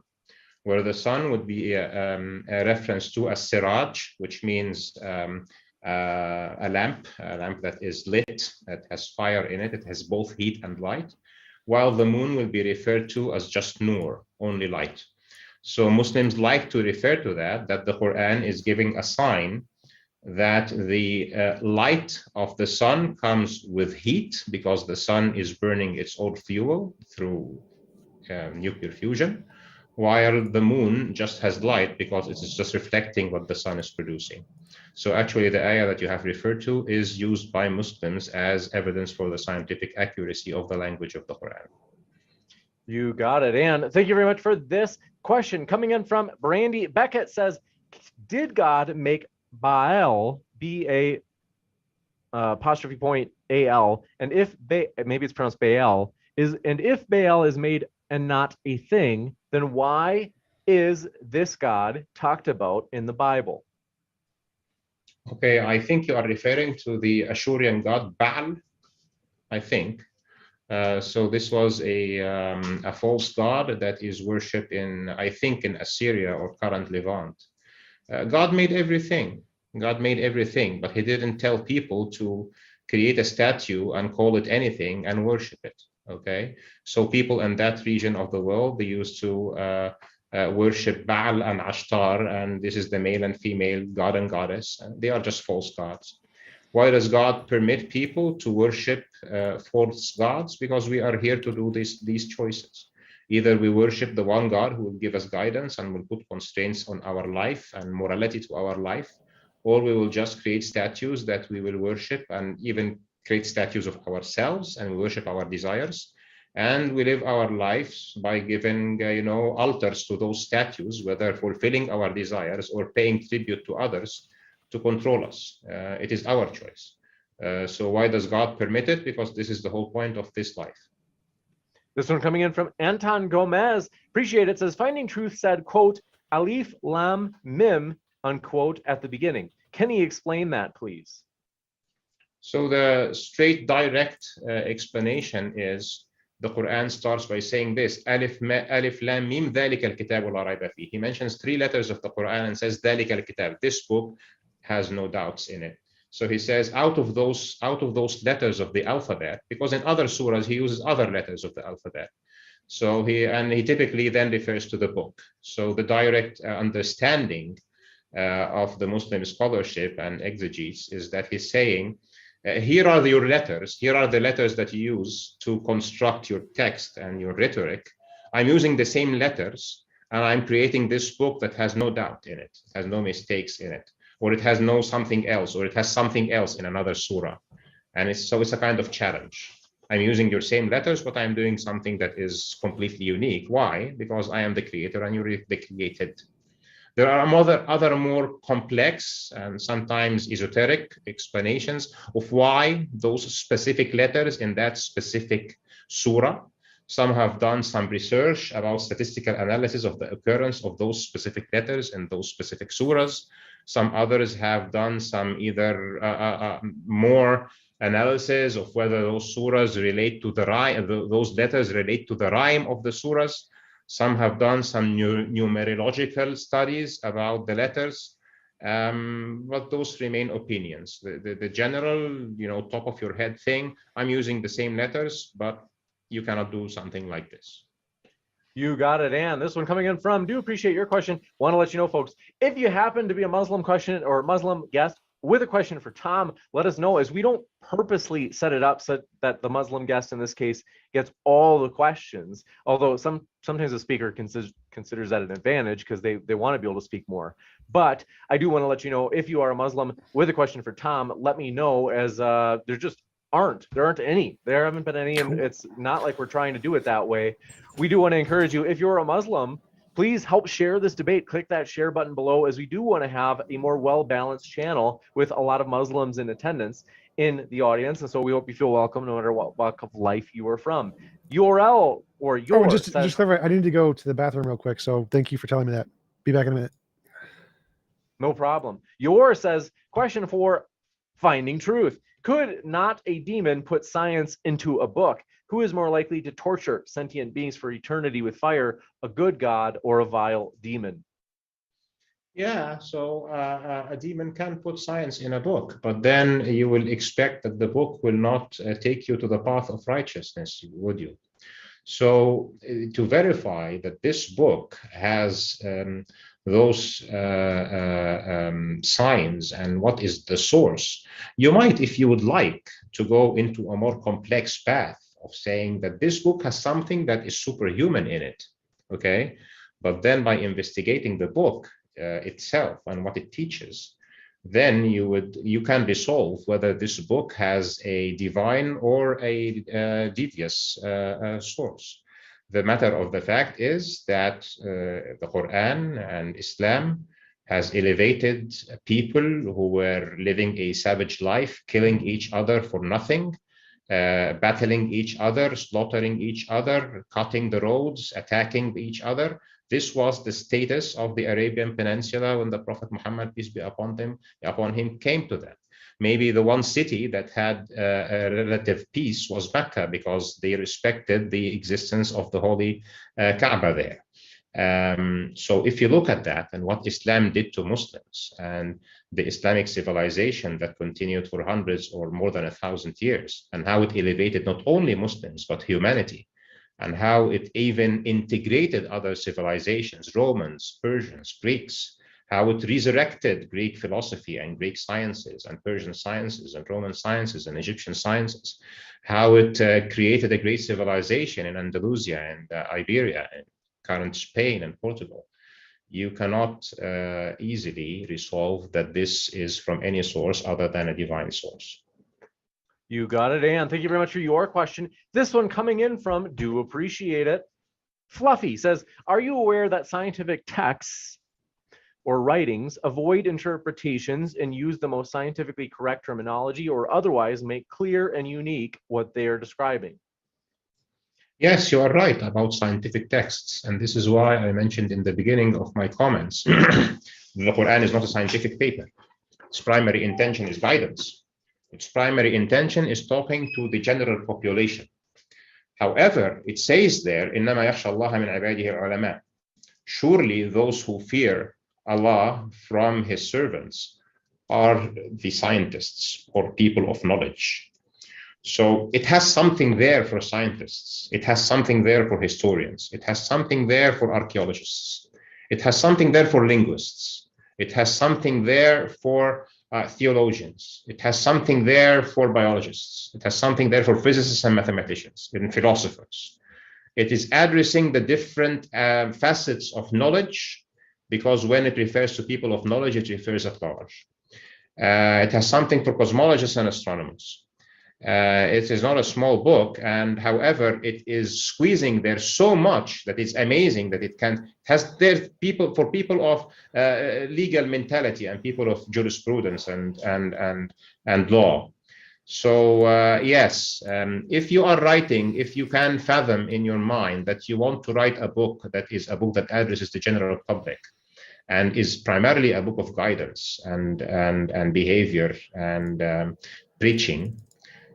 where the sun would be a reference to a siraj, which means a lamp that is lit, that has fire in it, it has both heat and light, while the moon will be referred to as just nur, only light. So Muslims like to refer to that the Quran is giving a sign that the light of the sun comes with heat, because the sun is burning its own fuel through nuclear fusion, while the moon just has light because it is just reflecting what the sun is producing. So actually the ayah that you have referred to is used by Muslims as evidence for the scientific accuracy of the language of the Quran. You got it. And thank you very much for this question. Coming in from Brandy Beckett says, did God make Baal, B-A apostrophe point A-L, and if maybe it's pronounced Baal, and if Baal is made and not a thing, then why is this God talked about in the Bible? Okay, I think you are referring to the Ashurian god Baal, I think. So this was a false god that is worshipped in, I think, in Assyria or current Levant. God made everything. God made everything, but he didn't tell people to create a statue and call it anything and worship it. Okay, so people in that region of the world, they used to worship Baal and Ashtar, and this is the male and female god and goddess, and they are just false gods. Why does God permit people to worship false gods? Because we are here to do these choices. Either we worship the one God who will give us guidance and will put constraints on our life and morality to our life, or we will just create statues that we will worship, and even create statues of ourselves and we worship our desires. And we live our lives by giving, altars to those statues, whether fulfilling our desires or paying tribute to others to control us. It is our choice. So why does God permit it? Because this is the whole point of this life. This one coming in from Anton Gomez. Appreciate it. Says, Finding Truth said, quote, Alif Lam Mim, unquote, at the beginning. Can he explain that, please? So the straight, direct explanation is, the Quran starts by saying this, Alif Lam Mim ذَلِكَ الْكِتَابُ لَا رَيْبَ فِيهِ. He mentions 3 letters of the Quran and says, ذَلِكَ الْكِتَابُ. This book has no doubts in it. So he says, out of those letters of the alphabet, because in other surahs he uses other letters of the alphabet. So he typically then refers to the book. So the direct understanding of the Muslim scholarship and exegetes is that he's saying Here are your letters. Here are the letters that you use to construct your text and your rhetoric. I'm using the same letters, and I'm creating this book that has no doubt in it. It has no mistakes in it, or it has no something else, or it has something else in another surah. And it's a kind of challenge. I'm using your same letters, but I'm doing something that is completely unique. Why? Because I am the creator and you're the created. There are other more complex and sometimes esoteric explanations of why those specific letters in that specific surah. Some have done some research about statistical analysis of the occurrence of those specific letters in those specific surahs. Some others have done some either more analysis of whether those surahs relate to the rhyme, those letters relate to the rhyme of the surahs. Some have done some numerological studies about the letters, but those remain opinions. The general, top of your head thing, I'm using the same letters, but you cannot do something like this. You got it, Ann. This one coming in from, do appreciate your question. Want to let you know, folks, if you happen to be a Muslim question or Muslim guest with a question for Tom, let us know, as we don't purposely set it up so that the Muslim guest in this case gets all the questions, although sometimes the speaker considers that an advantage because they want to be able to speak more. But I do want to let you know, if you are a Muslim with a question for Tom, let me know, as there aren't any. There haven't been any, and it's not like we're trying to do it that way. We do want to encourage you, if you're a Muslim, please help share this debate. Click that share button below, as we do want to have a more well-balanced channel with a lot of Muslims in attendance in the audience. And so we hope you feel welcome no matter what walk of life you are from. URL or your just clarify, I need to go to the bathroom real quick, so thank you for telling me that. Be back in a minute. No problem. Your says, question for Finding Truth. Could not a demon put science into a book? Who is more likely to torture sentient beings for eternity with fire, a good god or a vile demon? Yeah, so a demon can put science in a book, but then you will expect that the book will not take you to the path of righteousness, would you? So to verify that this book has those signs and what is the source, you might, if you would like, to go into a more complex path of saying that this book has something that is superhuman in it, okay? But then by investigating the book itself and what it teaches, then you can resolve whether this book has a divine or a devious source. The matter of the fact is that the Quran and Islam has elevated people who were living a savage life, killing each other for nothing, battling each other, slaughtering each other, cutting the roads, attacking each other. This was the status of the Arabian Peninsula when the Prophet Muhammad, peace be upon him, came to them. Maybe the one city that had a relative peace was Mecca, because they respected the existence of the holy Kaaba there. So if you look at that and what Islam did to Muslims and the Islamic civilization that continued for hundreds or more than 1,000 years, and how it elevated not only Muslims but humanity, and how it even integrated other civilizations, Romans, Persians, Greeks, how it resurrected Greek philosophy and Greek sciences and Persian sciences and Roman sciences and Egyptian sciences, how it created a great civilization in Andalusia and Iberia and current Spain and Portugal. You cannot easily resolve that this is from any source other than a divine source. You got it, Ann. Thank you very much for your question. This one coming in from, do appreciate it. Fluffy says, are you aware that scientific texts or writings avoid interpretations and use the most scientifically correct terminology, or otherwise make clear and unique what they are describing? Yes, you are right about scientific texts. And this is why I mentioned in the beginning of my comments, the Quran is not a scientific paper. Its primary intention is guidance. Its primary intention is talking to the general population. However, it says there, إِنَّمَا يَخْشَى اللَّهَ مِنْ عِبَادِهِ الْعُلَمَاء. Surely those who fear Allah from his servants are the scientists or people of knowledge. So it has something there for scientists. It has something there for historians. It has something there for archaeologists. It has something there for linguists. It has something there for theologians. It has something there for biologists. It has something there for physicists and mathematicians and philosophers. It is addressing the different facets of knowledge, because when it refers to people of knowledge, it refers at large. It has something for cosmologists and astronomers. It is not a small book, and however, it is squeezing there so much that it's amazing that it has there people for people of legal mentality and people of jurisprudence and law. So yes, if you are writing, if you can fathom in your mind that you want to write a book that is a book that addresses the general public and is primarily a book of guidance and behavior and preaching,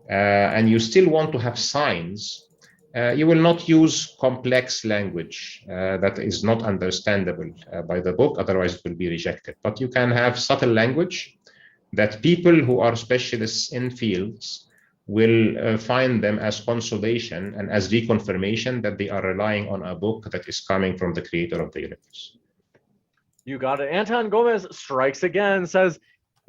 and you still want to have signs, you will not use complex language that is not understandable by the book, otherwise it will be rejected. But you can have subtle language that people who are specialists in fields will find them as consolation and as reconfirmation that they are relying on a book that is coming from the creator of the universe. You got it. Anton Gomez strikes again, says,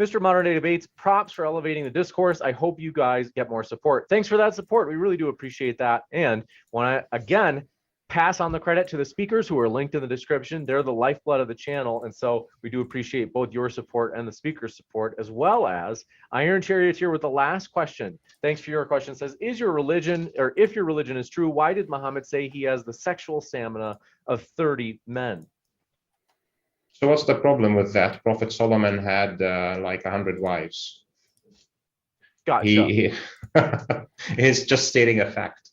Mr. Modern Day Debates, props for elevating the discourse. I hope you guys get more support. Thanks for that support. We really do appreciate that. And want to, again, pass on the credit to the speakers who are linked in the description. They're the lifeblood of the channel. And so we do appreciate both your support and the speaker's support, as well as Iron Charioteer with the last question. Thanks for your question. It says, is your religion, or if your religion is true, why did Muhammad say he has the sexual stamina of 30 men? So what's the problem with that? Prophet Solomon had like 100 wives. Gotcha. He's just stating a fact.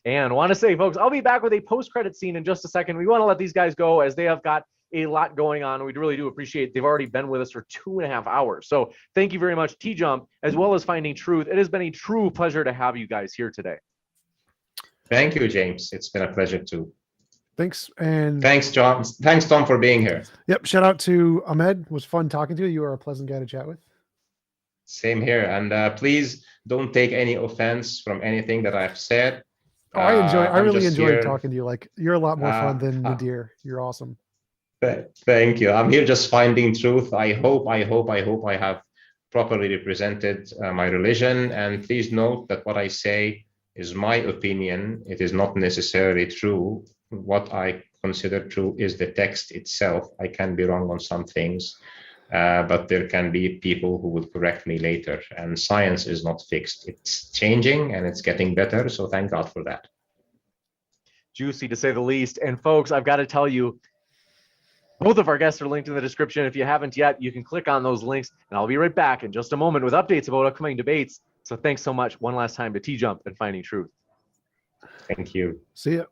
And want to say, folks, I'll be back with a post-credit scene in just a second. We want to let these guys go as they have got a lot going on. We really do appreciate they've already been with us for 2.5 hours. So thank you very much, TJump, as well as Finding Truth. It has been a true pleasure to have you guys here today. Thank you, James. It's been a pleasure too. Thanks. And thanks, John. Thanks, Tom, for being here. Yep. Shout out to Ahmed. It was fun talking to you. You are a pleasant guy to chat with. Same here. And please don't take any offense from anything that I've said. Oh, I really enjoyed talking to you. Like, you're a lot more fun than Nadir. You're awesome. Thank you. I'm here just finding truth. I hope I have properly represented my religion. And please note that what I say is my opinion. It is not necessarily true. What I consider true is the text itself. I can be wrong on some things, but there can be people who will correct me later. And science is not fixed. It's changing and it's getting better. So thank God for that. Juicy, to say the least. And folks, I've got to tell you, both of our guests are linked in the description. If you haven't yet, you can click on those links, and I'll be right back in just a moment with updates about upcoming debates. So thanks so much one last time to TJump and Finding Truth. Thank you. See ya.